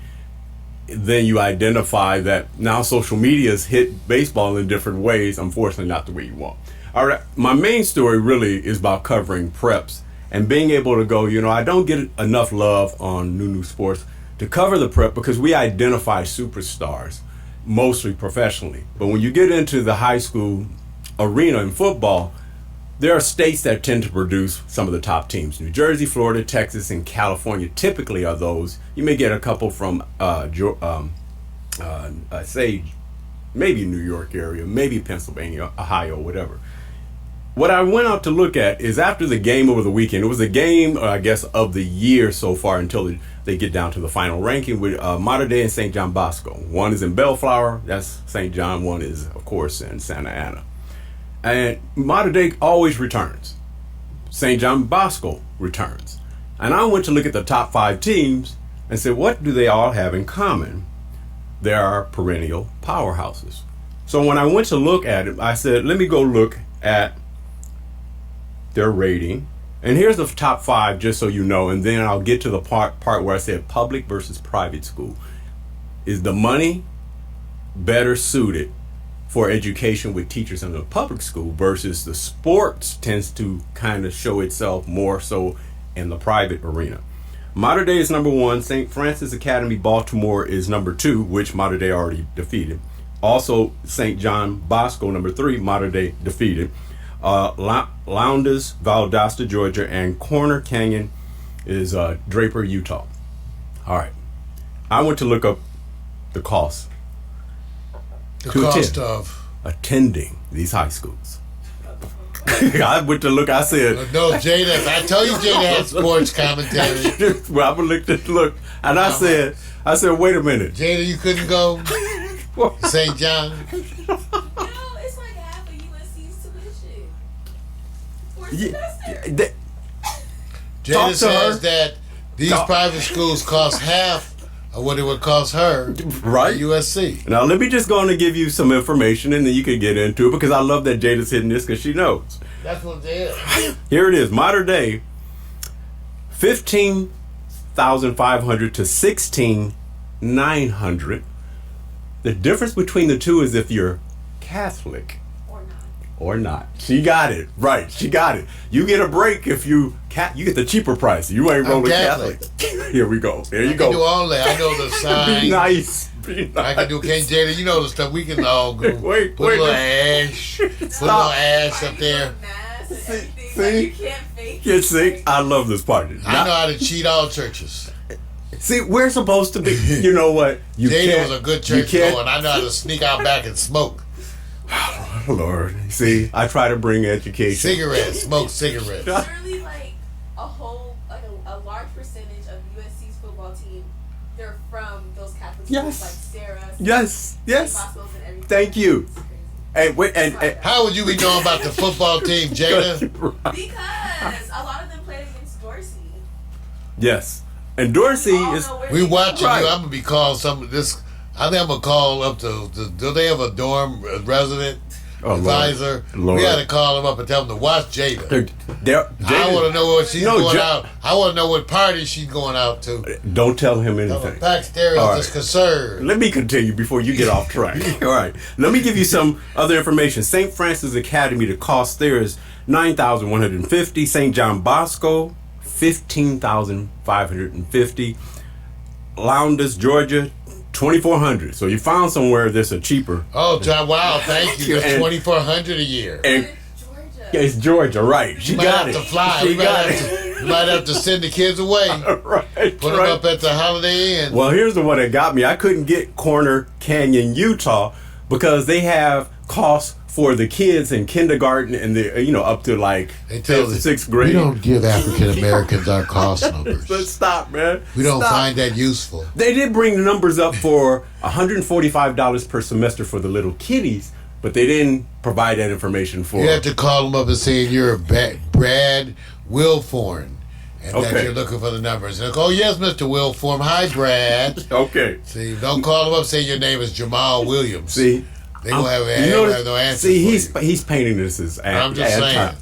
then you identify that now social media has hit baseball in different ways, unfortunately not the way you want. All right, my main story really is about covering preps and being able to go, I don't get enough love on New Sports to cover the prep because we identify superstars, mostly professionally. But when you get into the high school arena in football, there are states that tend to produce some of the top teams. New Jersey, Florida, Texas, and California typically are those. You may get a couple from, say, maybe New York area, maybe Pennsylvania, Ohio, whatever. What I went out to look at is after the game over the weekend, it was a game, I guess, of the year so far until they get down to the final ranking with Mater Dei and St. John Bosco. One is in Bellflower, that's St. John. One is, of course, in Santa Ana. And Mater Dei always returns. St. John Bosco returns. And I went to look at the top 5 teams and said, what do they all have in common? They are perennial powerhouses. So when I went to look at it, I said, let me go look at their rating. And here's the top 5, just so you know, and then I'll get to the part where I said public versus private school. Is the money better suited for education with teachers in the public school versus the sports tends to kind of show itself more so in the private arena? Mater Dei is number 1. St. Francis Academy Baltimore is number 2, which Mater Dei already defeated. Also St. John Bosco number 3, Mater Dei defeated. Lowndes, Valdosta, Georgia, and Corner Canyon is Draper, Utah. All right, I went to look up the cost. The cost of attending these high schools. I went to look. I said, "No, Jada. I told you, Jada had sports commentary." Well, I look, and I said, wait a minute, Jada, you couldn't go St. John. No, it's like half of USC's tuition. Jada says that these private schools cost half of what it would cost her, right? At USC. Now, let me just go on and give you some information, and then you can get into it because I love that Jada's hitting this because she knows. That's what it is. Here it is. Mater Dei, $15,500 to $16,900. The difference between the two is if you're Catholic or not. She got it right. She got it. You get a break if you get the cheaper price. You ain't rolling Catholic. Here we go. There you go. I can do all that. I know the sign. Be nice. I can do. Can't Jada? You know the stuff. We can all go. Wait. Put a little ash. Put a little ash up there. See? You can't fake it. See? I love this part. I know how to cheat all churches. See, we're supposed to be. You know what? Jada was a good church goer, and I know how to sneak out back and smoke. Lord, see, I try to bring education. Smoke cigarettes. Surely team, they're from those Catholic schools, Yes. like Sarah. Yes. Yes. Boscos and everything. Thank you. It's crazy. Hey, wait, and How would you be knowing about the football team, Jada? Because a lot of them played against Dorsey. yes, and Dorsey We all is. know where We they watching Right. you. I'm gonna be calling some of this. I think I'm gonna call up to. Do they have a dorm resident Oh, Lord. advisor? Lord. We got to call them up and tell them to watch Jada. I want to know what she's No, going Ja- out. I want to know what party she's going out to. Don't tell him Tell anything. them Pax Stereo All is right. concerned. Let me continue before you get off track. All right. Let me give you some other information. St. Francis Academy, the cost there is $9,150. St. John Bosco, $15,550. Lowndes, Georgia, $2,400. So you found somewhere that's a cheaper. Oh, John! Wow, thank you. That's And- $2,400 a year. And Georgia. it's Georgia, right? She You might got have it. to fly. She You might got have to, you might have to send the kids away. right. Put them up at the Holiday Inn. Well, here's the one that got me. I couldn't get Corner Canyon, Utah, because they have costs for the kids in kindergarten and the up to like They tell fifth, us, sixth we grade. don't give African Americans our cost numbers. Let's stop, man. We don't Stop. find that useful. They did bring the numbers up for $145 per semester for the little kiddies, but they didn't provide that information for. You have to call them up and say you're Brad Wilforn, and that Okay. you're looking for the numbers. And they'll go, oh, yes, Mr. Wilform. Hi, Brad. Okay. See, don't call them up and say your name is Jamal Williams. See, They won't have, you know, have no answer. see, for he's painting this as I'm just saying.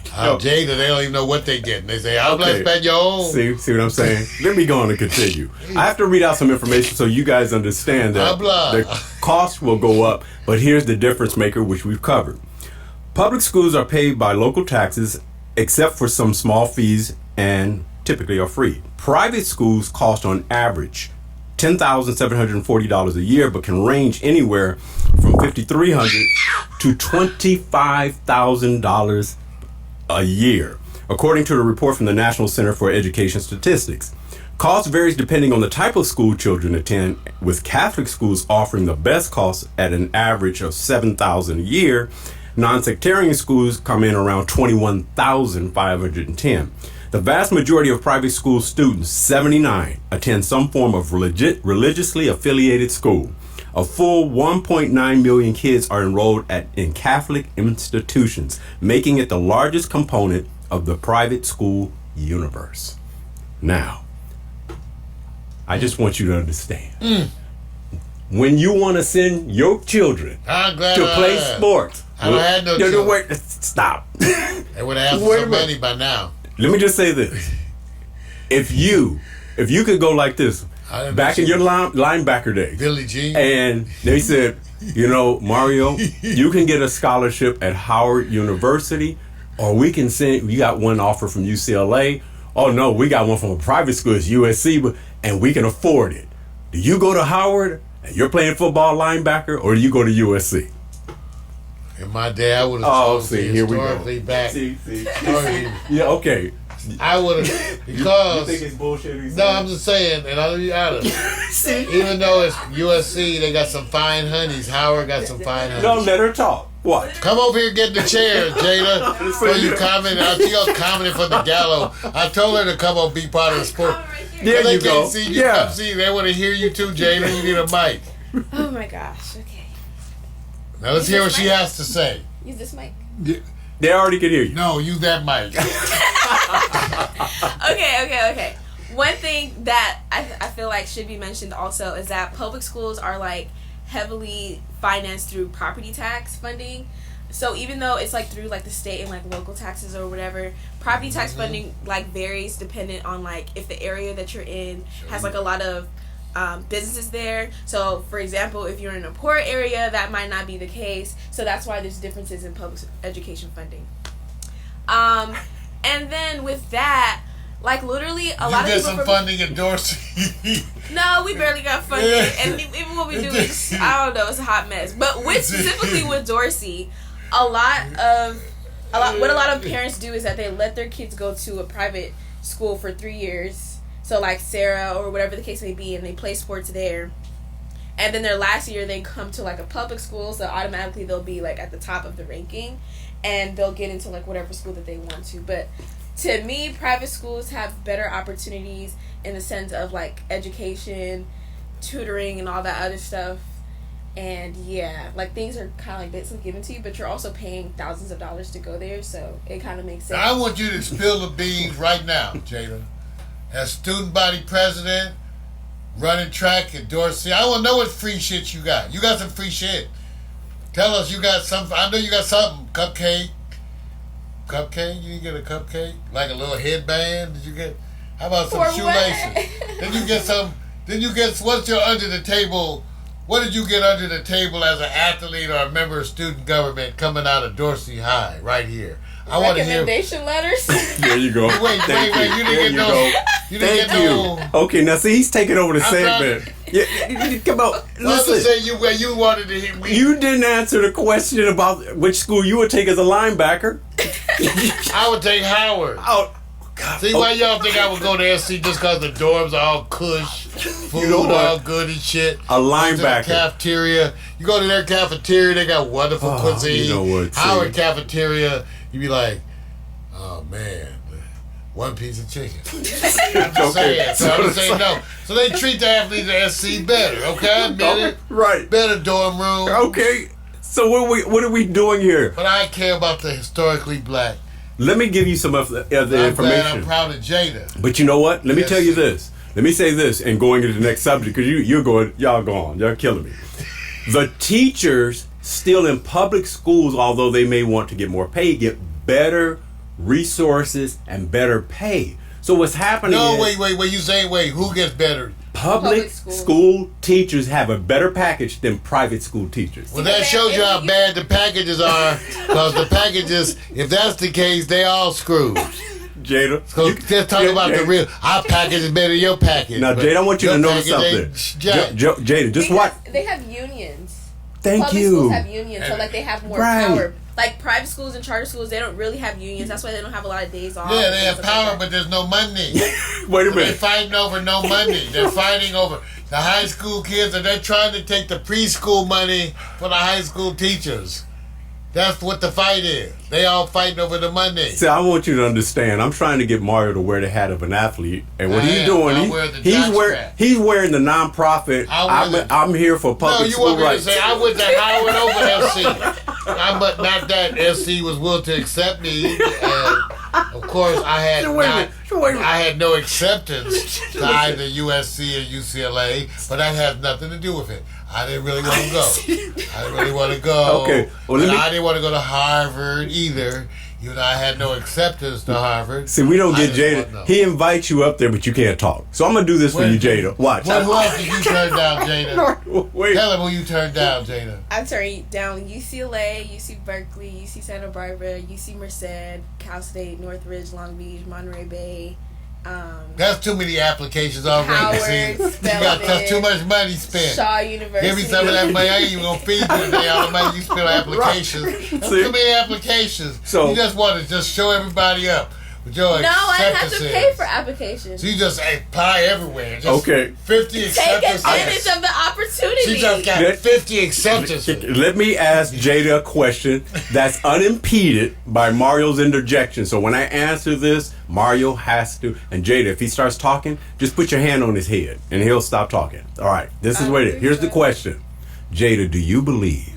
Jada, they don't even know what they get. They say, habla Okay. español. See what I'm saying? Let me go on and continue. I have to read out some information so you guys understand that Habla. the cost will go up, but here's the difference maker, which we've covered. Public schools are paid by local taxes, except for some small fees, and typically are free. Private schools cost on average $10,740 a year, but can range anywhere from $5,300 to $25,000 a year, according to a report from the National Center for Education Statistics. Cost varies depending on the type of school children attend, with Catholic schools offering the best costs at an average of $7,000 a year. Non-sectarian schools come in around $21,510. The vast majority of private school students, 79, attend some form of religiously affiliated school. A full 1.9 million kids are enrolled in Catholic institutions, making it the largest component of the private school universe. Now, I just want you to understand. When you want to send your children I'm glad to play I- sports, I don't have no children. wait, stop. They would have Wait a some minute. money by now. Let me just say this: if you could go like this I didn't back know in your linebacker days, Billie Jean. and they said, Mario, you can get a scholarship at Howard University, or we can send. You got one offer from UCLA. Oh no, we got one from a private school, it's USC, and we can afford it. Do you go to Howard and you're playing football linebacker, or do you go to USC? In my day, I would have Oh, chosen see, here we go. historically back. See. Historically, Yeah, okay. I would have, because, it's bullshit? no, I'm just saying, and I'll be honest. Even though it's USC, they got some fine honeys. Howard got some fine honeys. Don't let her talk. What? Come over here, get in the chair, Jada. Before you comment, I see her commenting from the gallows. I told her to come up, be part of the sport. There They you go. can't see you. Yeah. Come see. They want to hear you too, Jada. You need a mic. Oh my gosh. Okay. Now let's hear what she has to say. Use this mic. They already can hear you. No, use that mic. Okay. One thing that I feel like should be mentioned also is that public schools are like heavily financed through property tax funding. So even though it's like through like the state and like local taxes or whatever, property tax funding like varies dependent on like if the area that you're in has like a lot of businesses there. So for example, if you're in a poor area, that might not be the case. So that's why there's differences in public education funding. And then with that, like literally a lot of You get people some from funding at Dorsey. no, we barely got funding, and even what we do is I don't know, it's a hot mess. But with specifically with Dorsey, what a lot of parents do is that they let their kids go to a private school for 3 years. So like Sarah or whatever the case may be, and they play sports there. And then their last year they come to like a public school, so automatically they'll be like at the top of the ranking, and they'll get into like whatever school that they want to. But to me, private schools have better opportunities in the sense of like education, tutoring, and all that other stuff. And yeah, like things are kind of like basically given to you, but you're also paying thousands of dollars to go there, so it kind of makes sense. Now, I want you to spill the beans right now, Jada. As student body president, running track at Dorsey, I want to know what free shit you got. You got some free shit. Tell us you got some. I know you got something. Cupcake? You didn't get a cupcake? Like a little headband? Did you get? How about some shoelaces? Then you get some. Then you get. What's your under the table? What did you get under the table as an athlete or a member of student government coming out of Dorsey High right here? I want to hear recommendation letters. There you go. Wait. You didn't get no. You didn't get no. Okay, now see, he's taking over the segment. Yeah, come on. Listen. Listen. Say you wanted to hear me. You didn't answer the question about which school you would take as a linebacker. I would take Howard. Oh, God. See why y'all think I would go to SC just because the dorms are all cush, food You know what? all good and shit. A linebacker. Go to the cafeteria. You go to their cafeteria, they got wonderful cuisine. You know what? Howard cafeteria, you be like, oh man, one piece of chicken. I'm just saying. So I'm just saying no. So they treat the athletes at SC better, okay? I admit it. Right. Better dorm room. Okay. So what are we doing here? But I care about the historically black. Let me give you some of the information. Glad I'm proud of Jada. But you know what? Let me Yes. tell you this. Let me say this, and going into the next subject, because y'all go on. Y'all killing me. The teachers still in public schools, although they may want to get more pay, get better resources and better pay. So what's happening No, is... wait. You say, who gets better? Public school teachers have a better package than private school teachers. Well, that shows you how bad the packages are, because the packages, if that's the case, they all screwed. Jada. So just talk about the real. Our package is better than your package. Now, Jada, I want you to notice something. Jada, just what? They have unions. Thank Public you. schools have unions, so like they have more Right. power. Like private schools and charter schools, they don't really have unions. That's why they don't have a lot of days off. Yeah, they have and stuff like power, that. but there's no money. Wait a They're minute. fighting over no money. They're fighting over the high school kids, and they're trying to take the preschool money for the high school teachers. That's what the fight is. They all fighting over the money. See, I want you to understand. I'm trying to get Mario to wear the hat of an athlete, and what I he's am. doing, I wear the he's wearing the nonprofit. I'm here for No, public you school want me rights. to say I went to Howard over SC. But not that SC was willing to accept me, and of course I had I had no acceptance to either USC or UCLA, but that has nothing to do with it. I didn't really want to go. I didn't really want to go. Okay. Well, And I didn't want to go to Harvard either. You know, I had no acceptance to Harvard. See, we don't get I didn't Jada. want He invites you up there, but you can't talk. So I'm gonna do this for you, Jada. Watch. Who else did you turn down, Jada? Wait. Tell him who you turned down, Jada. I turned down UCLA, UC Berkeley, UC Santa Barbara, UC Merced, Cal State, Northridge, Long Beach, Monterey Bay. That's too many applications already. Howard, See, you got too much money spent. Shaw University. Give me some of that money. I ain't even gonna feed you today. All the money you spend on applications. That's See? too many applications. So- you just want to just show everybody up with your No, I didn't have to acceptances. pay for applications. So you just apply everywhere. Just Okay. 50 Take acceptances. advantage of the opportunity. She just got 50 acceptances. Let me ask Jada a question that's unimpeded by Mario's interjection. So when I answer this, Mario has to. And Jada, if he starts talking, just put your hand on his head and he'll stop talking. All right, this is what it is. Here's the question. Jada, do you believe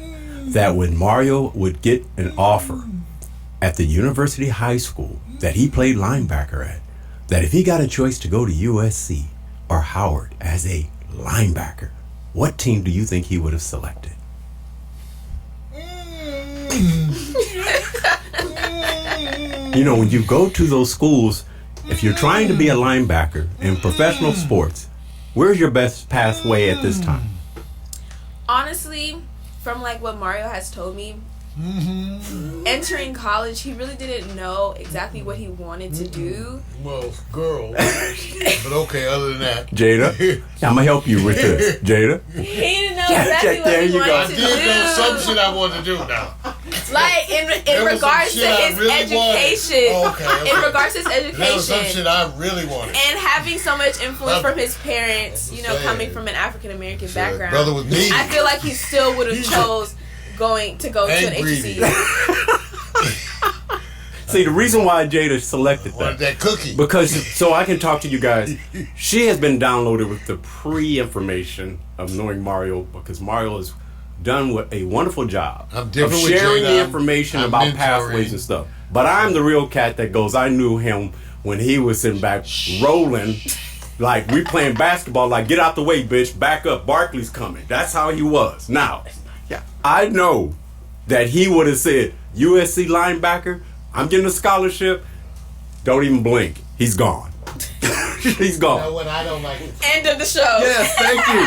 that when Mario would get an offer at the University High School that he played linebacker at, that if he got a choice to go to USC or Howard as a linebacker, what team do you think he would have selected? You know, when you go to those schools, if you're trying to be a linebacker in professional sports, where's your best pathway at this time? Honestly, from like what Mario has told me, entering college, he really didn't know exactly what he wanted to do. Well, girl. But okay, other than that. Jada, I'm gonna help you with this. Jada? He didn't know exactly there what he you go. I wanted to did know some do. shit I wanted to do now. Like in There was regards some to shit I his really education. wanted. Okay. In regards to his There was some education. shit I really wanted. And having so much influence from his parents, you know, Saying. coming from an African American Shit, background, brother was needy. I feel like he still would have chose going to go to an And greedy. HBCU. See, the reason why Jada selected that cookie. because so I can talk to you guys. She has been downloaded with the pre-information of knowing Mario because Mario has done a wonderful job of sharing the information about mentoring. pathways and stuff. But I'm the real cat that goes, I knew him when he was sitting back rolling. Like, we playing basketball, like, get out the way, bitch, back up, Barkley's coming. That's how he was. Now, I know that he would have said, USC linebacker, I'm getting a scholarship, don't even blink. He's gone. He's gone. You know what? I don't like it. End of the show. Yes, thank you.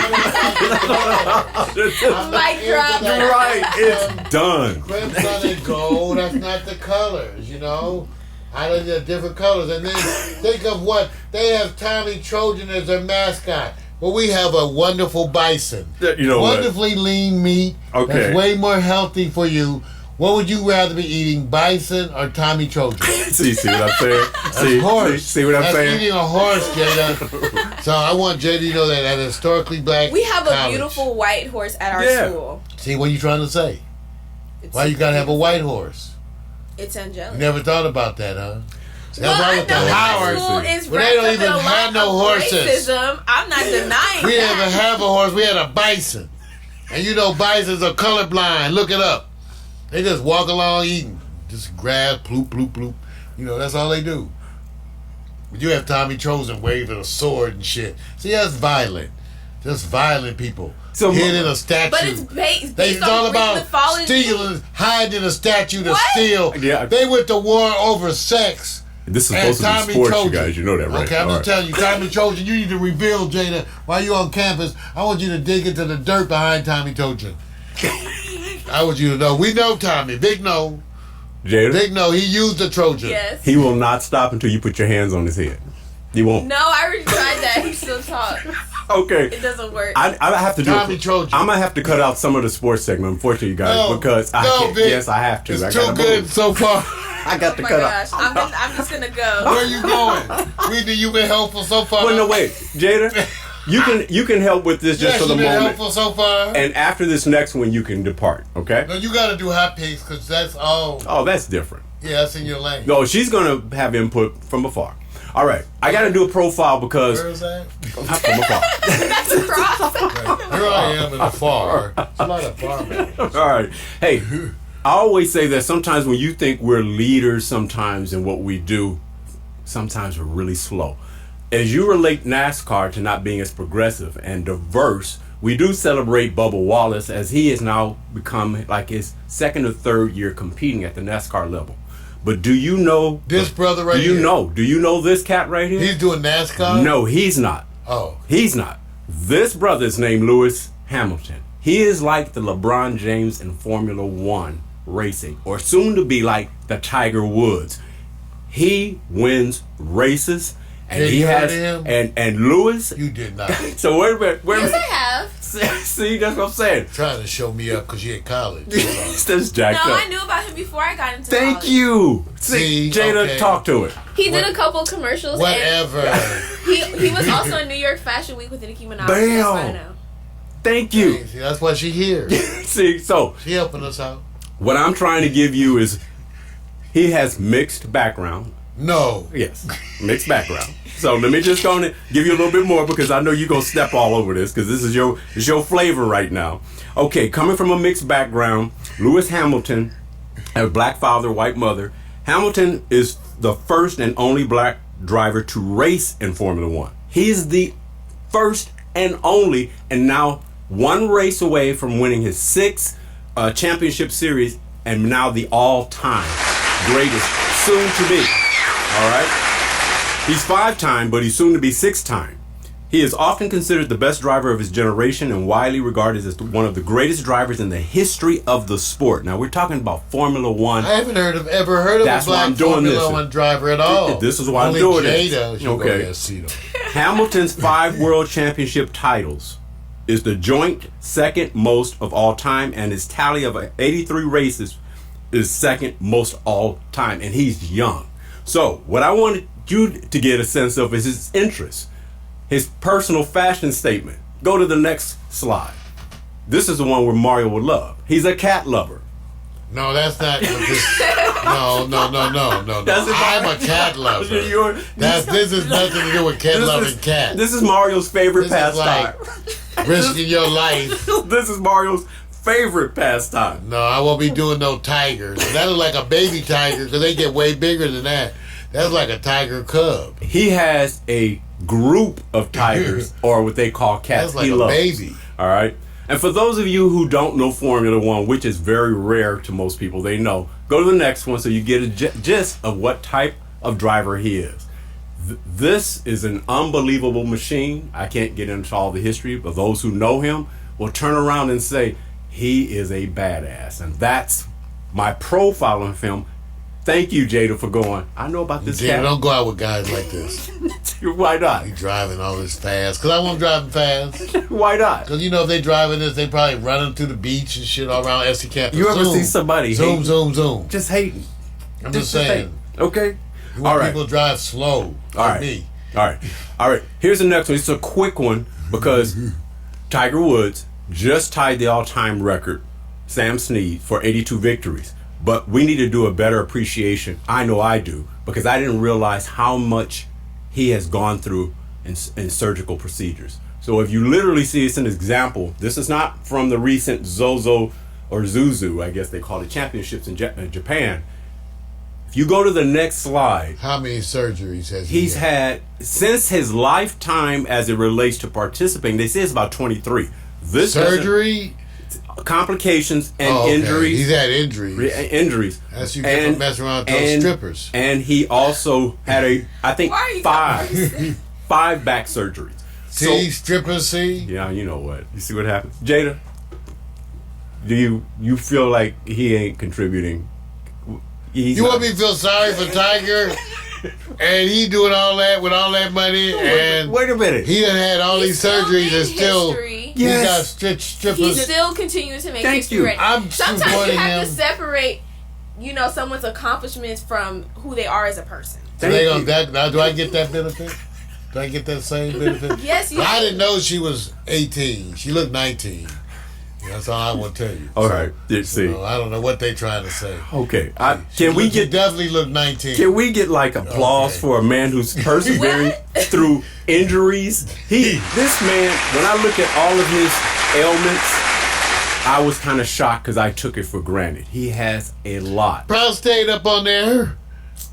Mic drop. You're right, it's done. Crimson and gold, that's not the colors, you know? I don't know different colors. And then think of what they have Tommy Trojan as their mascot. Well, we have a wonderful bison. You know wonderfully lean meat. Okay. That's way more healthy for you. What would you rather be eating, bison or Tommy Trojan? See what I'm saying? See what I'm That's saying? eating a horse, Jada. So I want Jada to know that at a historically black We have a college. beautiful white horse at our school. See, what are you trying to say? Why you gotta have a white horse? It's angelic. You never thought about that, huh? Well, I know my school is Well, they don't wrapped up even in a have lot no of horses. racism. I'm not denying We didn't even that. have a horse. We had a bison. And you know bisons are colorblind. Look it up. They just walk along eating. Just grass, ploop, ploop, ploop. You know, that's all they do. But you have Tommy Trojan waving a sword and shit. See, that's violent. Just violent people. So, Hitting a statue. But it's based It's on all Greek about mythology. stealing, hiding a statue to What? steal. Yeah. They went to war over sex. This is And supposed to Tommy be sports, Trojan. you guys. You know that, right? Okay, I'm All just telling you, Tommy Trojan, you need to reveal, Jada, while you're on campus, I want you to dig into the dirt behind Tommy Trojan. I want you to know. We know Tommy. Big no. Jada? Big no. He used the Trojan. Yes. He will not stop until you put your hands on his head. He won't. No, I already tried that. He still talks. Okay. It doesn't work. I have to do Tommy Trojan. I'm gonna have to cut out some of the sports segment, unfortunately, you guys, No, because I no, can't. Vic. Yes, I have to. It's I too gotta good move. so far. I got Oh to my cut gosh. out. I'm just gonna go. Where are you going? You've been helpful so far. Well, no, wait, Jada, you can help with this just Yes, for the you've been moment, helpful so far. and after this next one, you can depart. Okay? No, you got to do hot picks because that's all. Oh, that's different. Yeah, that's in your lane. No, she's gonna have input from afar. All right, I got to do a profile because Where is that? from afar. That's a cross. Here I am in the far. It's a lot of farming. All right. Hey, I always say that sometimes when you think we're leaders sometimes in what we do, sometimes we're really slow. As you relate NASCAR to not being as progressive and diverse, we do celebrate Bubba Wallace as he has now become like his second or third year competing at the NASCAR level. But do you know This brother right Do you here. know? Do you know this cat right here? He's doing NASCAR? No, he's not. Oh. He's not. This brother is named Lewis Hamilton. He is like the LeBron James in Formula One racing, or soon to be like the Tiger Woods. He wins races, and Did he you has hear him? and Lewis. You did not. So wait a minute. Yes, I have. See, that's what I'm saying. Trying to show me up because you at college. That's jacked No, up. I knew about him before I got into Thank college. you. See, Jada, okay. talk to it. He did a couple commercials. Whatever. And he was also in New York Fashion Week with Nicki Minaj. Bam. That's why I know. Thank you. See, that's why she here. See, so She helping us out. what I'm trying to give you is he has mixed background. No. Yes, mixed background. So let me just go and give you a little bit more because I know you're gonna step all over this because this is your flavor right now. Okay, coming from a mixed background, Lewis Hamilton, a black father, white mother. Hamilton is the first and only black driver to race in Formula One. He's the first and only, and now one race away from winning his sixth championship series, and now the all-time greatest, soon to be. All right. He's 5-time, but he's soon to be 6-time. He is often considered the best driver of his generation and widely regarded as one of the greatest drivers in the history of the sport. Now we're talking about Formula One. I haven't ever heard of That's a why black I'm doing Formula this. One driver at all. This is why Only I'm doing Jada this. should go Okay. there and see them. Hamilton's 5 world championship titles is the joint second most of all time, and his tally of 83 races is second most all time, and he's young. So what I wanted you to get a sense of is his interests, his personal fashion statement. Go to the next slide. This is the one where Mario would love. He's a cat lover. No, that's not. No. I'm a cat lover. This is nothing to do with cat loving cat. This is Mario's favorite pastime. Like risking your life. This is Mario's favorite pastime. No, I won't be doing no tigers. That is like a baby tiger because they get way bigger than that. That's like a tiger cub. He has a group of tigers, or what they call cats. That's like he a loves. baby. All right. And for those of you who don't know Formula One, which is very rare to most people, they know. Go to the next one so you get a gist of what type of driver he is. This is an unbelievable machine. I can't get into all the history, but those who know him will turn around and say he is a badass. And that's my profile on film. Thank you, Jada, for going. I know about this cat. Don't go out with guys like this. Why not? He driving all this fast. Because I want driving fast. Why not? Because, if they driving this, they probably running to the beach and shit all around SC campus. You ever see somebody zoom, zoom. Just hating. I'm just saying. Okay. You want people drive slow. All right. Me. All right. Here's the next one. It's a quick one because Tiger Woods just tied the all-time record, Sam Snead, for 82 victories. But we need to do a better appreciation. I know I do, because I didn't realize how much he has gone through in surgical procedures. So if you literally see it's an example, this is not from the recent Zozo or Zuzu, I guess they call it, championships in Japan. If you go to the next slide. How many surgeries has he's had? Since his lifetime as it relates to participating, they say it's about 23. This surgery? Complications and injuries. He's had injuries. That's you get from messing around with those strippers. And he also had five back surgeries. See, strippers, see? Yeah, you know what. You see what happens? Jada, do you feel like he ain't contributing? You want me to feel sorry for Tiger? And he doing all that with all that money, and wait a minute, he done had all these surgeries and still he got strippers. He's still continuing to make history. Right? Sometimes you have to separate, someone's accomplishments from who they are as a person. So do I get that benefit? Do I get that same benefit? Yes, you. I didn't know she was 18. She looked 19. That's all I want to tell you. All right. See. I don't know what they trying to say. Okay. She definitely look 19. Can we get applause for a man who's persevering through injuries? This man, when I look at all of his ailments, I was kind of shocked because I took it for granted. He has a lot. Prostate up on there.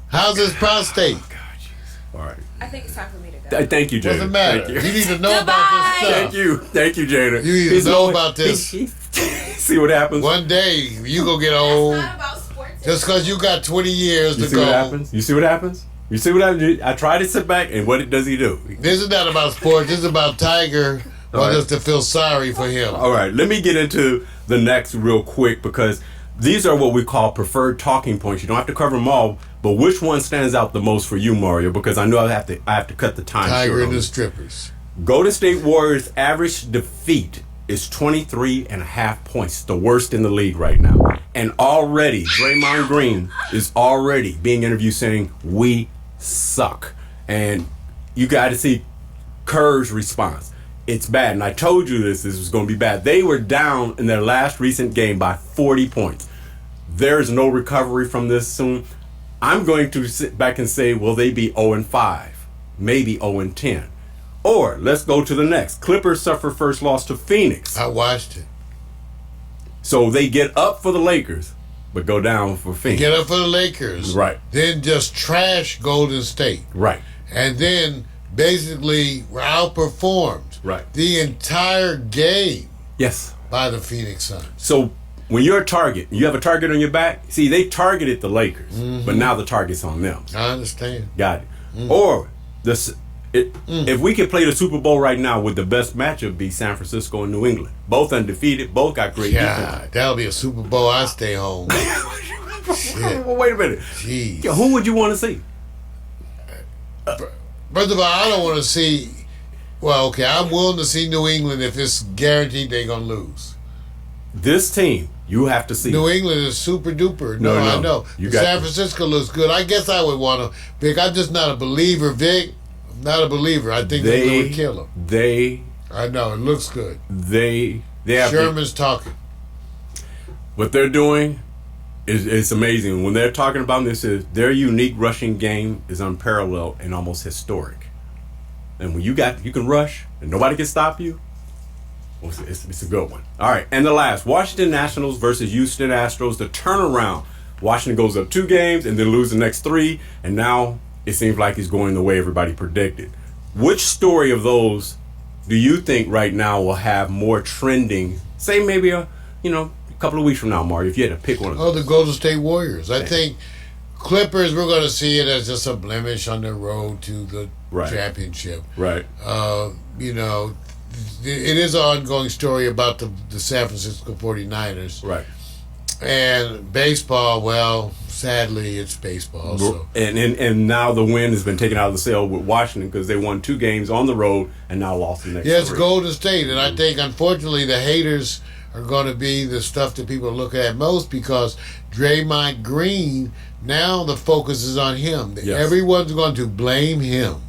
How's his prostate? Oh, God, jeez. All right. I think it's time for me to go. Thank you, Jada. Doesn't matter. You need to know about this stuff. Thank you, Jada. You need to know about this. See what happens. One day you gonna get old. It's not about sports. Just because you got 20 years to go. You see what happens? You see what happens? I try to sit back, and what does he do? This is not about sports. This is about Tiger. I want us to feel sorry for him. All right, let me get into the next real quick because these are what we call preferred talking points. You don't have to cover them all, but which one stands out the most for you, Mario? Because I know I have to cut the time short. Tiger and the strippers. Golden State Warriors' average defeat is 23.5 points, the worst in the league right now. And already, Draymond Green is already being interviewed saying, we suck. And you got to see Kerr's response. It's bad. And I told you this was going to be bad. They were down in their last recent game by 40 points. There's no recovery from this soon. I'm going to sit back and say, will they be 0-5? Maybe 0-10. Or let's go to the next. Clippers suffer first loss to Phoenix. I watched it. So they get up for the Lakers, but go down for Phoenix. Get up for the Lakers. Right. Then just trash Golden State. Right. And then basically were outperformed. Right. The entire game. Yes. By the Phoenix Suns. So when you're a target, you have a target on your back. See, they targeted the Lakers, but now the target's on them. I understand. Got it. Or if we could play the Super Bowl right now, would the best matchup be San Francisco and New England? Both undefeated, both got great defense. That'll be a Super Bowl. I stay home. Well, wait a minute. Jeez. Who would you want to see? First of all, I don't want to see. Well, okay, I'm willing to see New England if it's guaranteed they're gonna lose. This team, you have to see. New England is super duper. No, I know. San Francisco looks good. I guess I would want to pick. I'm just not a believer, Vic. I'm not a believer. I think they're going to kill them. I know, it looks good. They have Sherman's talking. What they're doing It's amazing when they're talking about this. Their unique rushing game is unparalleled and almost historic. And when you can rush and nobody can stop you, well, it's a good one. All right, and the last, Washington Nationals versus Houston Astros. The turnaround. Washington goes up 2 games and then lose the next 3, and now it seems like he's going the way everybody predicted. Which story of those do you think right now will have more trending? Say maybe a couple of weeks from now, Mario, if you had to pick one of them. Oh, the Golden State Warriors. I think Clippers, we're going to see it as just a blemish on the road to the championship. Right. It is an ongoing story about the San Francisco 49ers. Right. And baseball, well, sadly, it's baseball. So. And now the wind has been taken out of the sail with Washington because they won 2 games on the road and now lost the next 3. Yes, Golden State. And I think, unfortunately, the haters are going to be the stuff that people look at most because Draymond Green, now the focus is on him. Yes. Everyone's going to blame him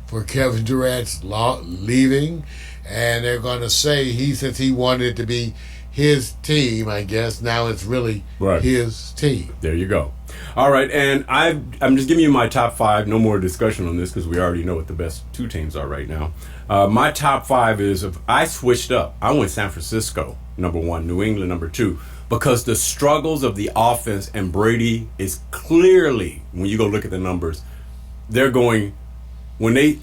for Kevin Durant's leaving, and they're going to say since he wanted it to be his team, I guess, now it's really his team. There you go. All right, and I'm just giving you my top 5. No more discussion on this because we already know what the best 2 teams are right now. My top 5 is, I switched up. I went San Francisco, number 1, New England, number 2, because the struggles of the offense and Brady is clearly, when you go look at the numbers, they're going, when they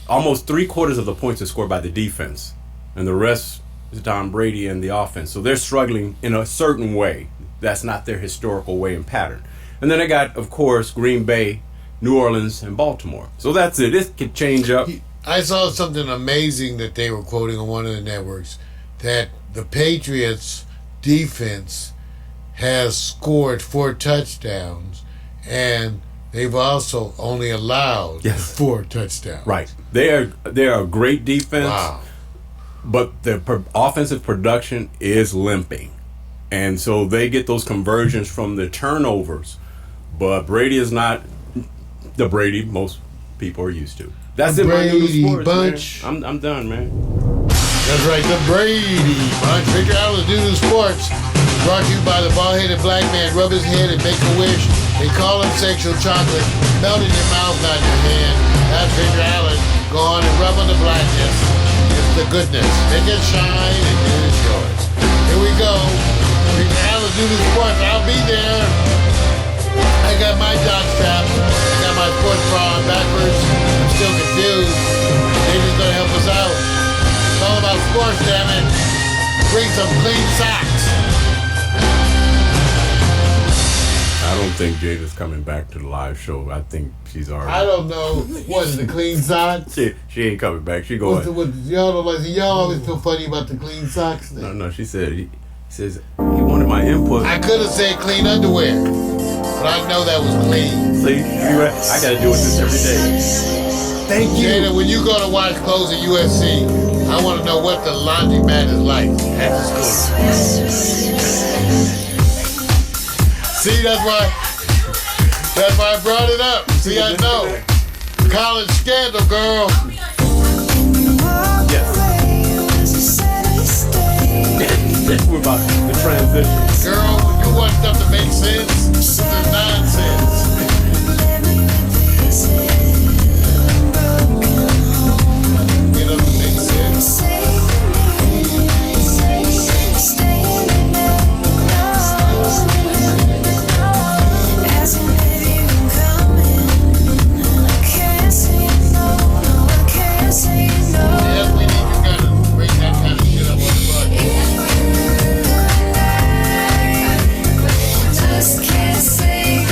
almost 3/4 of the points are scored by the defense, and the rest is Tom Brady and the offense. So they're struggling in a certain way. That's not their historical way and pattern. And then I got, of course, Green Bay, New Orleans, and Baltimore. So that's it. It could change up. I saw something amazing that they were quoting on one of the networks, that the Patriots defense has scored 4 touchdowns, and they've also only allowed 4 touchdowns. Right. They are a great defense. Wow. But the offensive production is limping. And so they get those conversions from the turnovers. But Brady is not the Brady most people are used to. That's it, Brady sports, bunch. Man. I'm done, man. That's right, the Brady bunch. Victor Allen, Doodoo Sports. Brought to you by the bald-headed black man. Rub his head and make a wish. They call him sexual chocolate. Melt in your mouth, not your hand. That's Victor Allen. Go on and rub on the blackness. It's the goodness. Make it shine and it is yours. Here we go. Victor Allen, Doodoo Sports. I'll be there. I got my jock strap. I got my sports bra on backwards. I'm still confused. David's gonna help us out. It's all about sports, damn it. Bring some clean socks. I don't think Jada's coming back to the live show. I think she's already. I don't know. What is the clean socks? She ain't coming back. She going. Y'all always feel funny about the clean socks thing. No. She said he says he wanted my input. I could have said clean underwear, but I know that was clean. See, I got to deal with this every day. Thank you. Jada, when you go to wash clothes at USC, I want to know what the laundromat is like at the school. See, that's why I brought it up. See, I know. College scandal, girl. Yes. We're about the transition. Girl, when you want stuff to make sense, this is nonsense. It doesn't make sense. Yes, we need to kind of bring that kind of shit up on the broadcast. Just can't say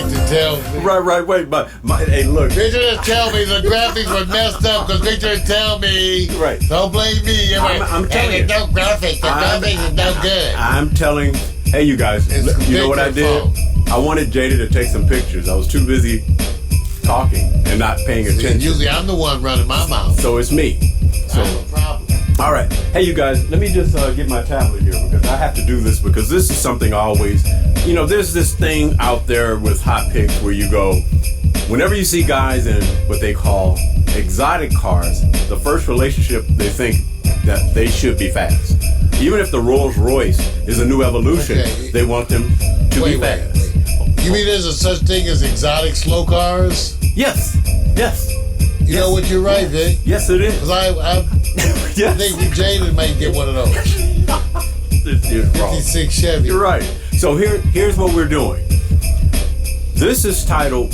like to tell me. Right. Wait, but hey, look. Victor just tell me the graphics were messed up because Victor tell me. Right. Don't blame me. I'm telling you. No graphics. The graphics is no good. I'm telling. Hey, you guys. You know what I did? I wanted Jada to take some pictures. I was too busy talking and not paying attention. Usually I'm the one running my mouth. So it's me. So no problem. All right. Hey, you guys, let me just get my tablet here because I have to do this because this is something I always, there's this thing out there with hot pics where you go, whenever you see guys in what they call exotic cars, the first relationship they think that they should be fast. Even if the Rolls Royce is a new evolution, they want them to be fast. You mean there's a such thing as exotic slow cars? Yes. You know what, you're right, Vic. Yes, it is. Because I think Jada might get one of those. 56 Chevy. You're right. So here's what we're doing. This is titled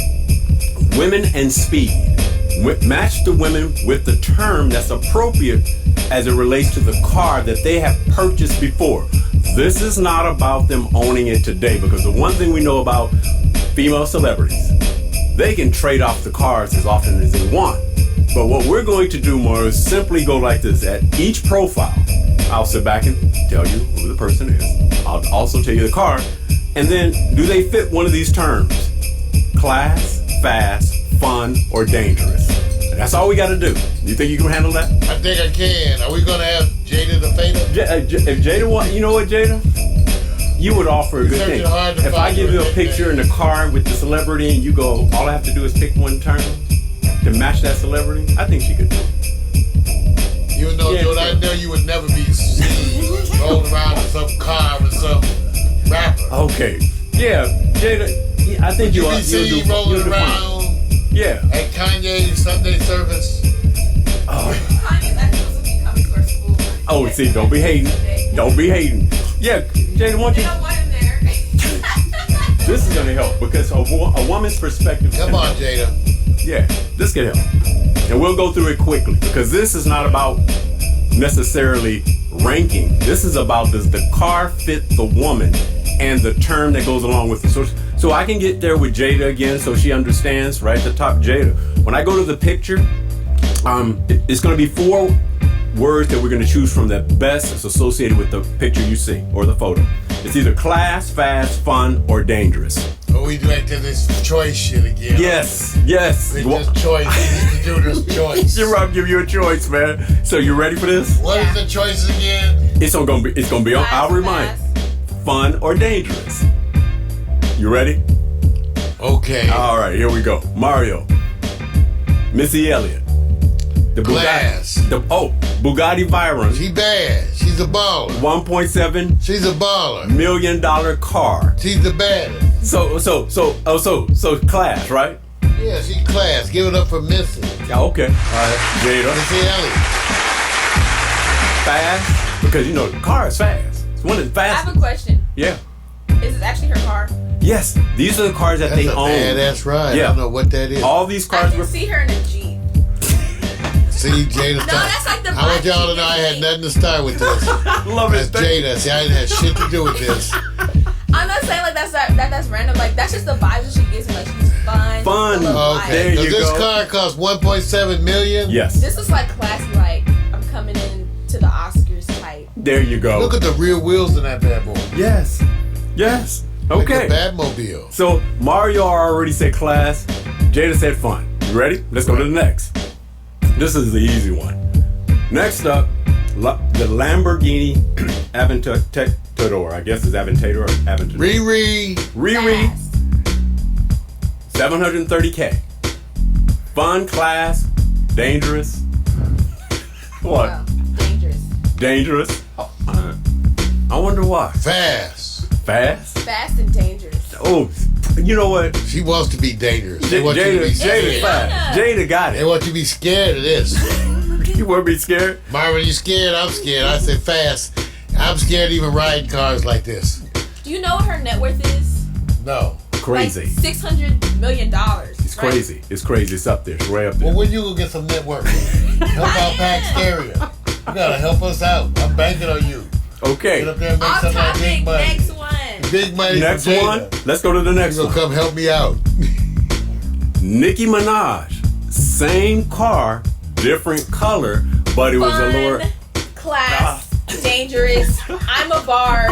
Women and Speed. Match the women with the term that's appropriate as it relates to the car that they have purchased before. This is not about them owning it today, because the one thing we know about female celebrities, they can trade off the cars as often as they want. But what we're going to do more is simply go like this. At each profile, I'll sit back and tell you who the person is. I'll also tell you the car. And then, do they fit one of these terms? Class, fast, fun, or dangerous? And that's all we got to do. You think you can handle that? I think I can. Are we going to have Jada the Fader? If Jada want, you know what, Jada? You would offer a good thing. If I give you a picture in the car with the celebrity and you go, all I have to do is pick one term to match that celebrity, I think she could do it. Even though, Jada, I know you would never be seen rolling around in some car with some rapper. Okay. Yeah, Jada, I think you'll be seen rolling around at Kanye's Sunday service. Kanye's actually supposed to be coming to our school. Oh, see, don't be hating. Don't be hating. Yeah, Jada, why don't you... They don't want him there. This is going to help because a woman's perspective... Come on, Jada. Yeah, this can help. And we'll go through it quickly because this is not about necessarily ranking. This is about, does the car fit the woman and the term that goes along with it. So I can get there with Jada again so she understands right at the top. Jada, when I go to the picture, it's going to be 4 words that we're going to choose from that best is associated with the picture you see or the photo. It's either class, fast, fun, or dangerous. Oh, we like to this choice shit again. Yes. This choice. We need to do this choice. You're right, I'll give you a choice, man. So you ready for this? What is the choice again? It's gonna be on. I'll remind. Fun or dangerous. You ready? Okay. All right, here we go. Mario. Missy Elliott. The Glass. Bugatti Veyron. She bad. She's a baller. 1.7. She's a baller. $1 million car. She's the baddest. So class, right? Yeah, she's class. Give it up for Missy. Yeah, okay. All right. Jada. Missy Elliott. Fast, because the car is fast. It's one of the fastest. I have a question. Yeah. Is this actually her car? Yes. These are the cars that they own. That's right. Yeah. I don't know what that is. All these cars. I can see her in a Jeep. See, Jada. That's like the. I want y'all to know I had nothing to start with this. Love it. That's Jada. See, I didn't have shit to do with this. I'm not saying like that's random. Like that's just the vibes that she gives me. Like she's fun. Fun. Okay. There you this go. car costs $1.7 million. Yes. This is like classy. Like I'm coming in to the Oscars type. There you go. Look at the rear wheels in that bad boy. Yes. Okay. Like a Batmobile. So Mario already said class. Jada said fun. You ready? Let's go to the next. This is the easy one. Next up, the Lamborghini Aventador. I guess it's Aventador or Aventador. Riri. 730K. Fun, class, dangerous. What? Wow. Dangerous. I wonder why. Fast and dangerous. Oh, you know what? She wants to be dangerous. They want you to be scared. Jada fast. Jada got They it. want you to be scared of this. You want to be scared? Marvin, you scared? I'm scared. I said fast. I'm scared even riding cars like this. Do you know what her net worth is? No. Crazy. Like $600 million. It's crazy. It's crazy. It's up there. It's way up there. Well, when you gonna get some network? Help out Pax Stereo. You gotta help us out. I'm banking on you. Okay. Get up there and make Off some of that topic, big money. next one. Big money. Next for Jada. one. Let's go to the next She's one. gonna come help me out. Nicki Minaj. Same car, different color, but it was a lower. Class, dangerous. I'm a bard.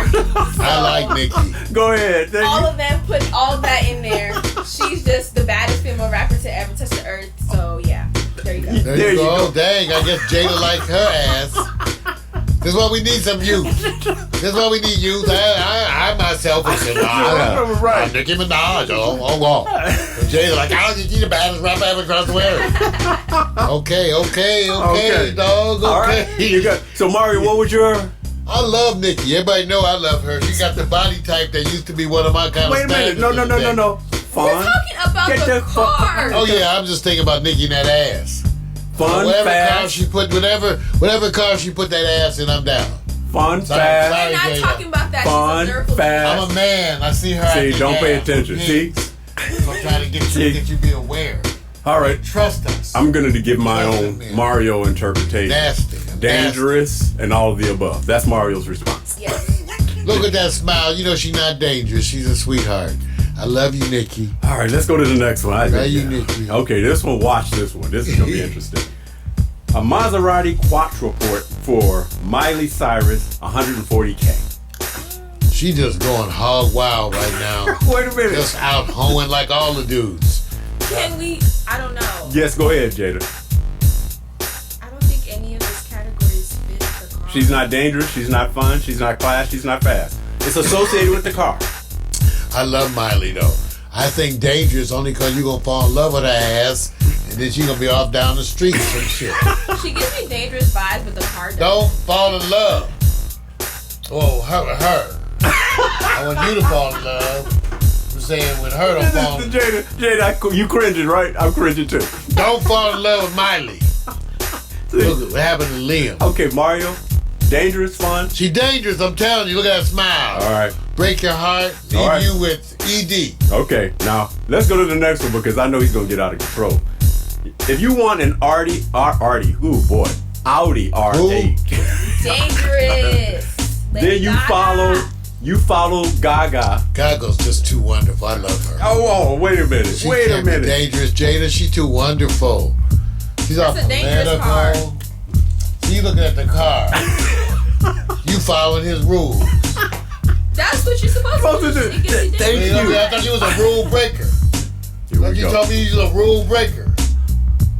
I like Nicki. Go ahead. All of them put all of that in there. She's just the baddest female rapper to ever touch the earth. So yeah, there you go. There you go. Dang, I guess Jada like her ass. This is why we need some youth. This is why we need youth. I myself is I'm Nicki Minaj. Oh. Jada like, I don't think the baddest rapper ever across the world. Okay, dog. Okay. All right. You got, so Mario, what was your? I love Nicki. Everybody know I love her. She got the body type that used to be one of my kind Wait of a minute. standards. No. We're Fun. talking about Get the the fuck- car. Oh yeah, I'm just thinking about Nicki and that ass. Fun, Whatever car fast. she put, whatever car she put that ass in, I'm down. Fun, Sorry, fast. sorry. We're not Jada. talking about that. Fun, She's a lyrical fast. I'm a man. I see her. See, acting don't pay ass. attention. See? So I'm trying to get you to be aware. All right. Trust us. I'm going to give my Trust own me. Mario interpretation. Nasty. Dangerous and all of the above. That's Mario's response. Yes. Look at that smile. You know she's not dangerous. She's a sweetheart. I love you, Nicki. All right, let's go to the next one. Love you, Nicki. Okay, this one. Watch this one. This is going to be interesting. A Maserati Quattraport for Miley Cyrus, $140K. She just going hog wild right now. Wait a minute. Just out hoeing like all the dudes. Can we? I don't know. Yes, go ahead, Jada. I don't think any of those categories fit the car. She's not dangerous. She's not fun. She's not class. She's not fast. It's associated with the car. I love Miley though. I think dangerous only because you're going to fall in love with her ass and then she's going to be off down the street or some shit. She gives me dangerous vibes with the car. Don't fall in love. Oh, her. I want you to fall in love. I'm saying with her don't fall in love. Jada, you cringing, right? I'm cringing too. Don't fall in love with Miley. Look what happened to Liam. Okay, Mario. Dangerous, fun. She dangerous, I'm telling you. Look at that smile. All right. Break your heart. Leave All right. you with ED. Okay, now let's go to the next one because I know he's gonna get out of control. If you want an Audi R8, Dangerous. then you follow Gaga. Gaga's just too wonderful. I love her. Oh, wait a minute. She Wait a can't be minute. dangerous, Jada. She's too wonderful. She's off a dangerous car. political. You looking at the car. You following his rules. That's what you're supposed to do. It gets you Thank dangerous. you. I thought you was a rule breaker. Here Like we you go. told me you was a rule breaker.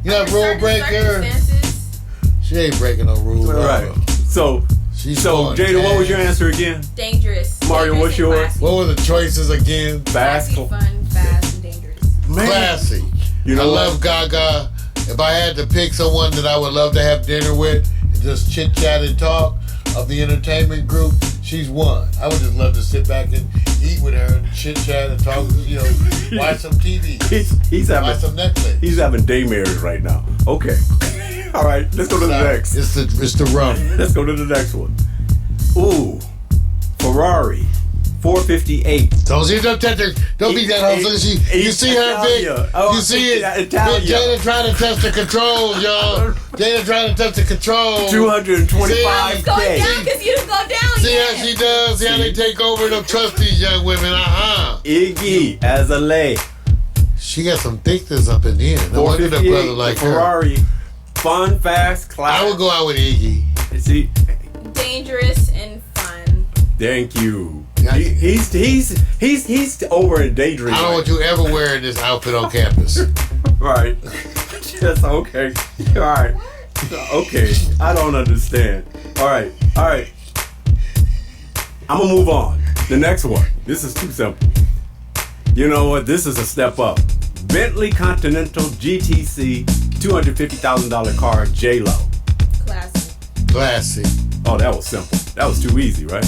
You not a rule Certain breaker. circumstances, She ain't breaking no rules. All right. So She's So, going Jada, what was fast. your answer again? dangerous. Mario, Dangerous what's and yours? classy. What were the choices again? Classy, fun, fast, and dangerous. Classy. You know I what? love Gaga. If I had to pick someone that I would love to have dinner with and just chit chat and talk of the entertainment group, she's one. I would just love to sit back and eat with her and chit chat and talk, watch some TV. He's Watch some having Netflix. he's having daymares right now. Okay. All right, let's go to the next. It's the rum. Let's go to the next one. Ooh, Ferrari 458. Don't be that hoe. You see her, Vic? Italia. Oh, You see it? Italia. Jada trying to touch the controls, y'all. Jada trying to touch the controls. 225K. It's going down because you didn't go down See yet. how she does? See how they take over and trust these young women? Iggy Azalea. She got some thickness up in here. No wonder the 458. brother like her. Ferrari. Fun, fast, class. I would go out with Iggy. See, Dangerous and fun. thank you. He's over in daydream. I don't want you ever wearing this outfit on campus. Right. Yes, okay. All right. Okay. I don't understand. All right. I'm going to move on. The next one. This is too simple. You know what? This is a step up. Bentley Continental GTC $250,000 car, J-Lo. Classy. Classy. Oh, that was simple. That was too easy, right?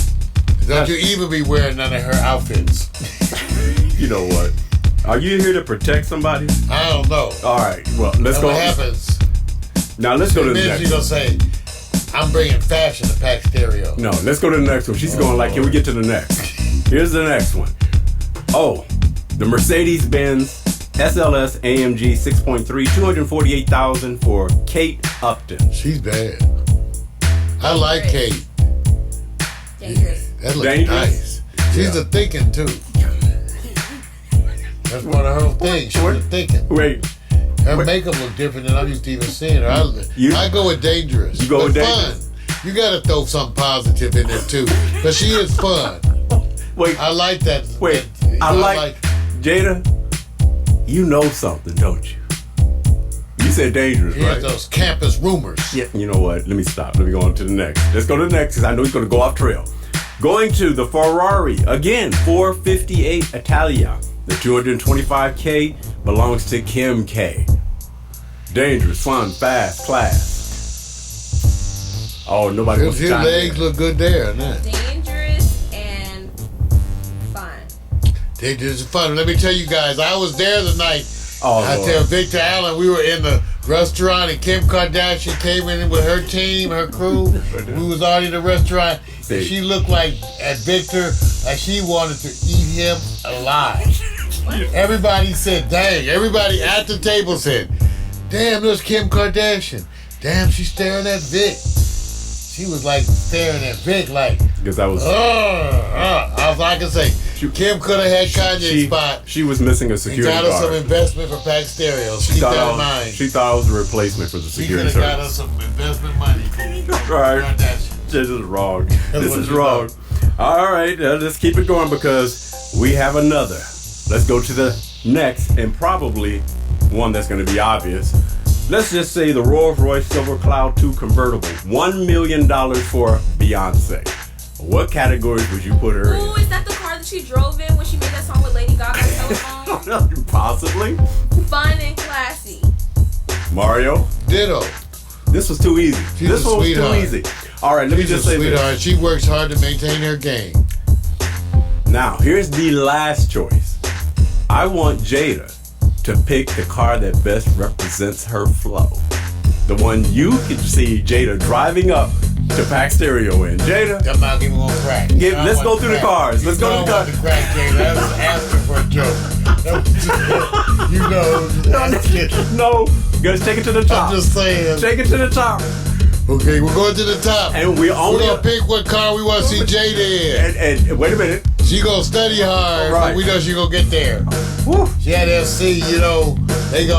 Don't you even be wearing none of her outfits. You know what? Are you here to protect somebody? I don't know. All right. Well, let's And go. what happens? Now, let's go to the Then next she's one. gonna say, I'm bringing fashion to Pax Stereo. No, let's go to the next one. She's going like, can we get to the next? Here's the next one. Oh, the Mercedes-Benz SLS AMG 6.3, $248,000 for Kate Upton. She's bad. I like Kate. Dangerous. That looks Dangerous? nice. She's a thinking too. That's one of her things. She's a thinking. Wait. Her makeup look different than I'm used to even seeing her. I go with dangerous. You go with dangerous? Fun. You gotta throw something positive in there too. But she is fun. Wait. I like that. Wait. I like Jada, you know something, don't you? You said dangerous, right? Those campus rumors. Yeah, you know what? Let me stop. Let me go on to the next. Let's go to the next because I know he's going to go off trail. Going to the Ferrari, again, 458 Italia. The 225K belongs to Kim K. Dangerous, fun, fast, class. Oh, nobody wants to chime in. His legs look good there, man. Dangerous and fun. Dangerous and fun. Let me tell you guys, I was there the night. I Lord. tell Victor Allen, we were in the restaurant and Kim Kardashian came in with her team, her crew. We was already in the restaurant. And she looked like, at Victor, like she wanted to eat him alive. Everybody said, dang. Everybody at the table said, damn, there's Kim Kardashian. Damn, she's staring at Vic. She was like staring at Vic like, because that was. I was like, I can say, Kim could have had Kanye's spot. She was missing a security guard. Got us some investment for Pax Stereo. Keep that in mind. She thought it was a replacement for the security service. She could have got us some investment money. Right. This is wrong. This is wrong. All right, let's keep it going because we have another. Let's go to the next and probably one that's going to be obvious. Let's just say the Rolls-Royce Silver Cloud 2 convertible. $1 million for Beyonce. What categories would you put her in? Ooh, is that the car that she drove in when she made that song with Lady Gaga's telephone? Possibly. Fun and classy. Mario? Ditto. This was too easy. This one was too easy. All right, let me just say this. She works hard to maintain her game. Now, here's the last choice. I want Jada to pick the car that best represents her flow. The one you can see Jada driving up to Pax Stereo in. Jada. I'm not even gonna crack. Let's go through the cars. Let's go through the cars. Crack, Jada. That was asking for a joke. You know. No. Guys, take it to the top. I'm just saying. Take it to the top. Okay, we're going to the top. And we're gonna pick what car we want to see Jada in. And wait a minute. She gonna study hard. Right. We know she gonna get there. Woo. She had FC, you know.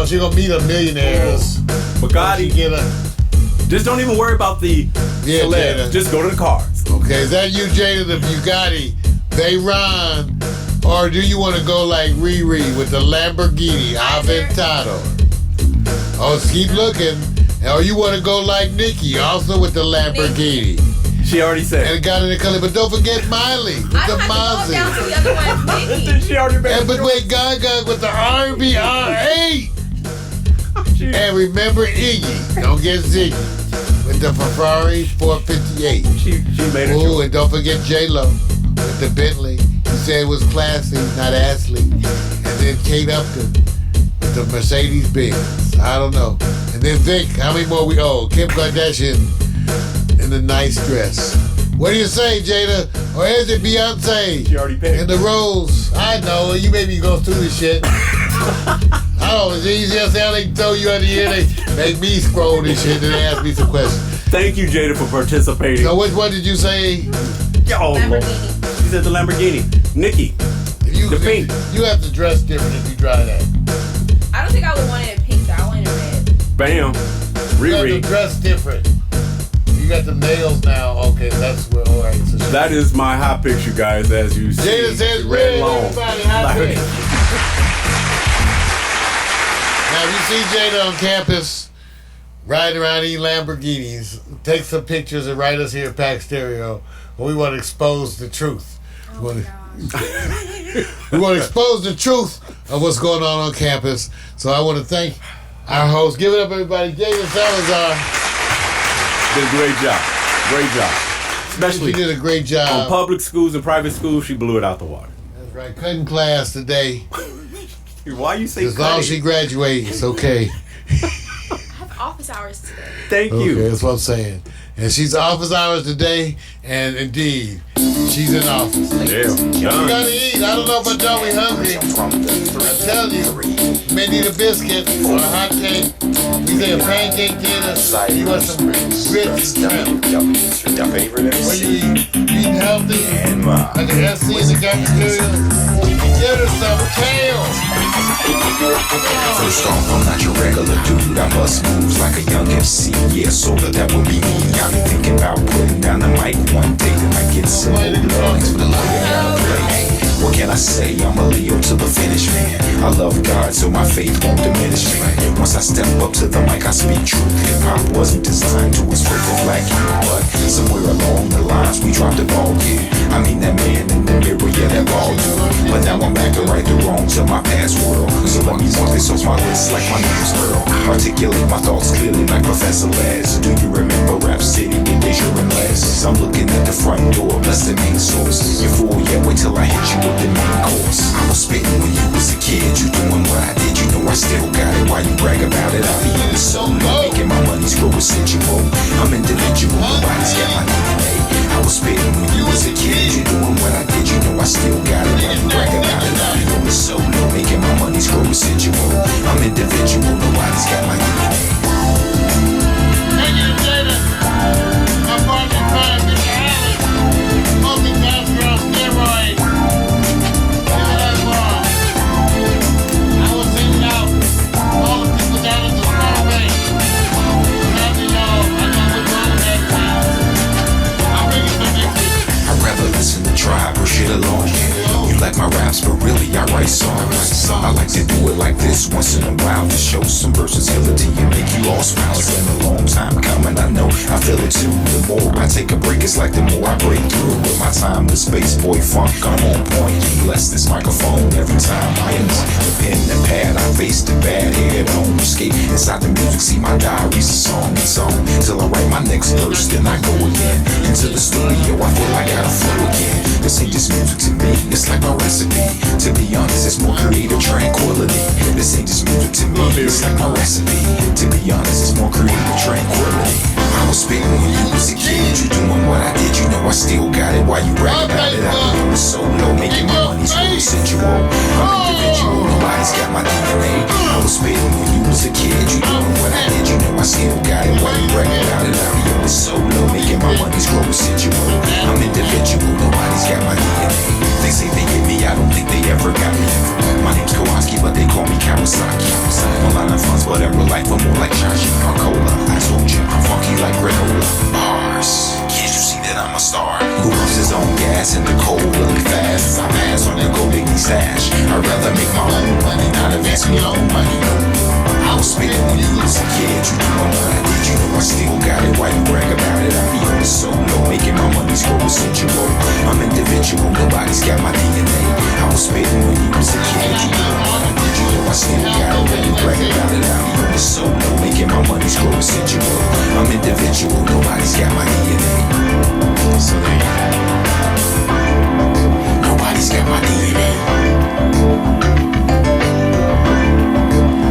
She gonna meet a millionaires. Bugatti. Just don't even worry about the celebs. Just go to the cars. Okay, is that you, Jada, the Bugatti, Veyron, or do you want to go like Riri with the Lamborghini Aventador? Oh, keep looking. Or you want to go like Nikki, also with the Lamborghini. She already said. And it got in the color, but don't forget Miley with the Mozzie. Down to the other one, Nikki. She already made. And but wait, Gaga with the R&B R8. And remember Iggy, don't get Ziggy, with the Ferrari 458. She made it. Ooh, and don't forget J-Lo with the Bentley. He said it was classy, not Ashley. And then Kate Upton with the Mercedes-Benz. I don't know. And then Vic, how many more we owe? Kim Kardashian in the nice dress. What do you say, Jada? Or is it Beyonce? She already picked. In the rose. I know. You made me go through this shit. I don't know. It's easier as hell. They throw you out the air. They make me scroll this shit and they ask me some questions. Thank you, Jada, for participating. So which one did you say? Lamborghini. She said the Lamborghini. Nikki. The pink. You have to dress different if you drive that. I don't think I would want it in pink though. I want it in red. Bam. You have to dress different. You got the nails now. Okay, that's where. All right. So that is my hot picture, guys. As you see, Jada says red. Everybody hot picture. Now, if you see Jada on campus riding around eating Lamborghinis, take some pictures and write us here at Pax Stereo. We want to expose the truth. We want to expose the truth of what's going on campus. So I want to thank our host. Give it up, everybody. Jada Salazar. Did a great job. Great job. Especially she did a great job. On public schools and private schools, she blew it out the water. That's right. Cutting class today. Why you say as long as she graduates, it's okay. I have office hours today. Thank you. Okay, that's what I'm saying. And she's office hours today, and indeed, she's in office. Yeah. You gotta eat. I don't know if y'all be hungry. I tell you may need a biscuit or a hot cake. We say a pancake dinner. You want some grits and shrimp. What you eat? You eating healthy, like an SC in the cafeteria, get her some kale. First off, I'm not your regular dude. I bust moves like a young MC. Yeah, sorta, that would be me. I be thinking about putting down the mic one day. Then I get some old lines for the love you gotta play. What can I say? I'm a Leo to the finish, man. I love God, so my faith won't diminish me. Once I step up to the mic, I speak truth. Hip-hop wasn't designed to exploit the black youth, but somewhere along the lines, we dropped the ball, yeah. I mean, that man in the mirror, yeah, that ball dude. But now I'm back to right the wrongs of my past world. So let me walk this off my list like my name's Earl. Articulate my thoughts clearly like Professor Laz. Do you remember Rap City with Deja and Les? I'm looking at the front door, that's the main source. You're full, yeah, wait till I hit you with the main course. I was spitting when you was a kid, you doing what I did, you know I still got it. Why you brag about it? I be in the solo, making my money's grow residual. I'm individual, nobody's got my DNA. I was spitting when you was a kid, you doing what I did, you know I still got it. Why you brag about it? I be in the solo, making my money's grow residual. I'm individual, nobody's got my DNA. Take it, Jada. My partner, crime, Mr. Allen. Smoking faster on steroids. Listen to Tribe or shit alone. You like my raps, but really I write songs. I like to do it like this once in a while to show some versatility and make you all smile. It's been a long time coming, I know, I feel it too. The more I take a break, it's like the more I break through. With my time, the space boy funk, I'm on point. Bless this microphone every time I enter. The pen and pad, I face the bad head on. Escape inside the music, see my diary's a song and song. Till I write my next verse, then I go again into the studio. I feel like I gotta flow again. This ain't just music to me, it's like my recipe. To be honest, it's more creative tranquility. This ain't just music to me, it's like my recipe. To be honest, it's more creative tranquility. I was spitting when you was a kid, you doing what I did, you know I still got it. Why you brag about it? I be on the solo, making my money's real residual. I'm individual, nobody's got my DNA. I was spitting when you was a kid, you doing what I did, you know I still got it. Why you brag about it? I be on the solo, making my money's real residual. I'm individual, nobody's got my DNA. They say they get me, I don't think they ever got me. My name's Kowalski, but they call me Kawasaki. A lot of funds, but in real life, I'm more like Chachi or Cola. I told you, I'm funky like granola. Bars, can't you see that I'm a star? Who loves his own gas in the cold really fast? I pass on the gold digging stash. I'd rather make my own money, not advance me own money. I was spitting when you was a kid, you doing what I did, you know I still got it. Why you brag about it? I be on the solo, making my money's grow residual. I'm individual, nobody's got my DNA. I was spitting when you was a kid, you doing what I did, you know I still got it. Why you brag about it? I be on the solo, making my money's grow residual. I'm individual, nobody's got my DNA. So there you go. Nobody's got my DNA.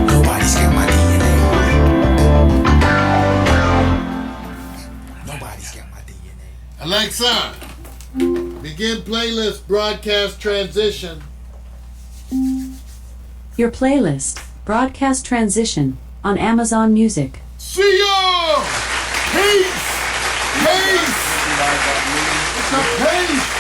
Nobody's got my DNA. Nobody's got my DNA. Alexa, begin playlist broadcast transition. Your playlist, Broadcast Transition, on Amazon Music. See ya! Peace! Peace! It's a peace!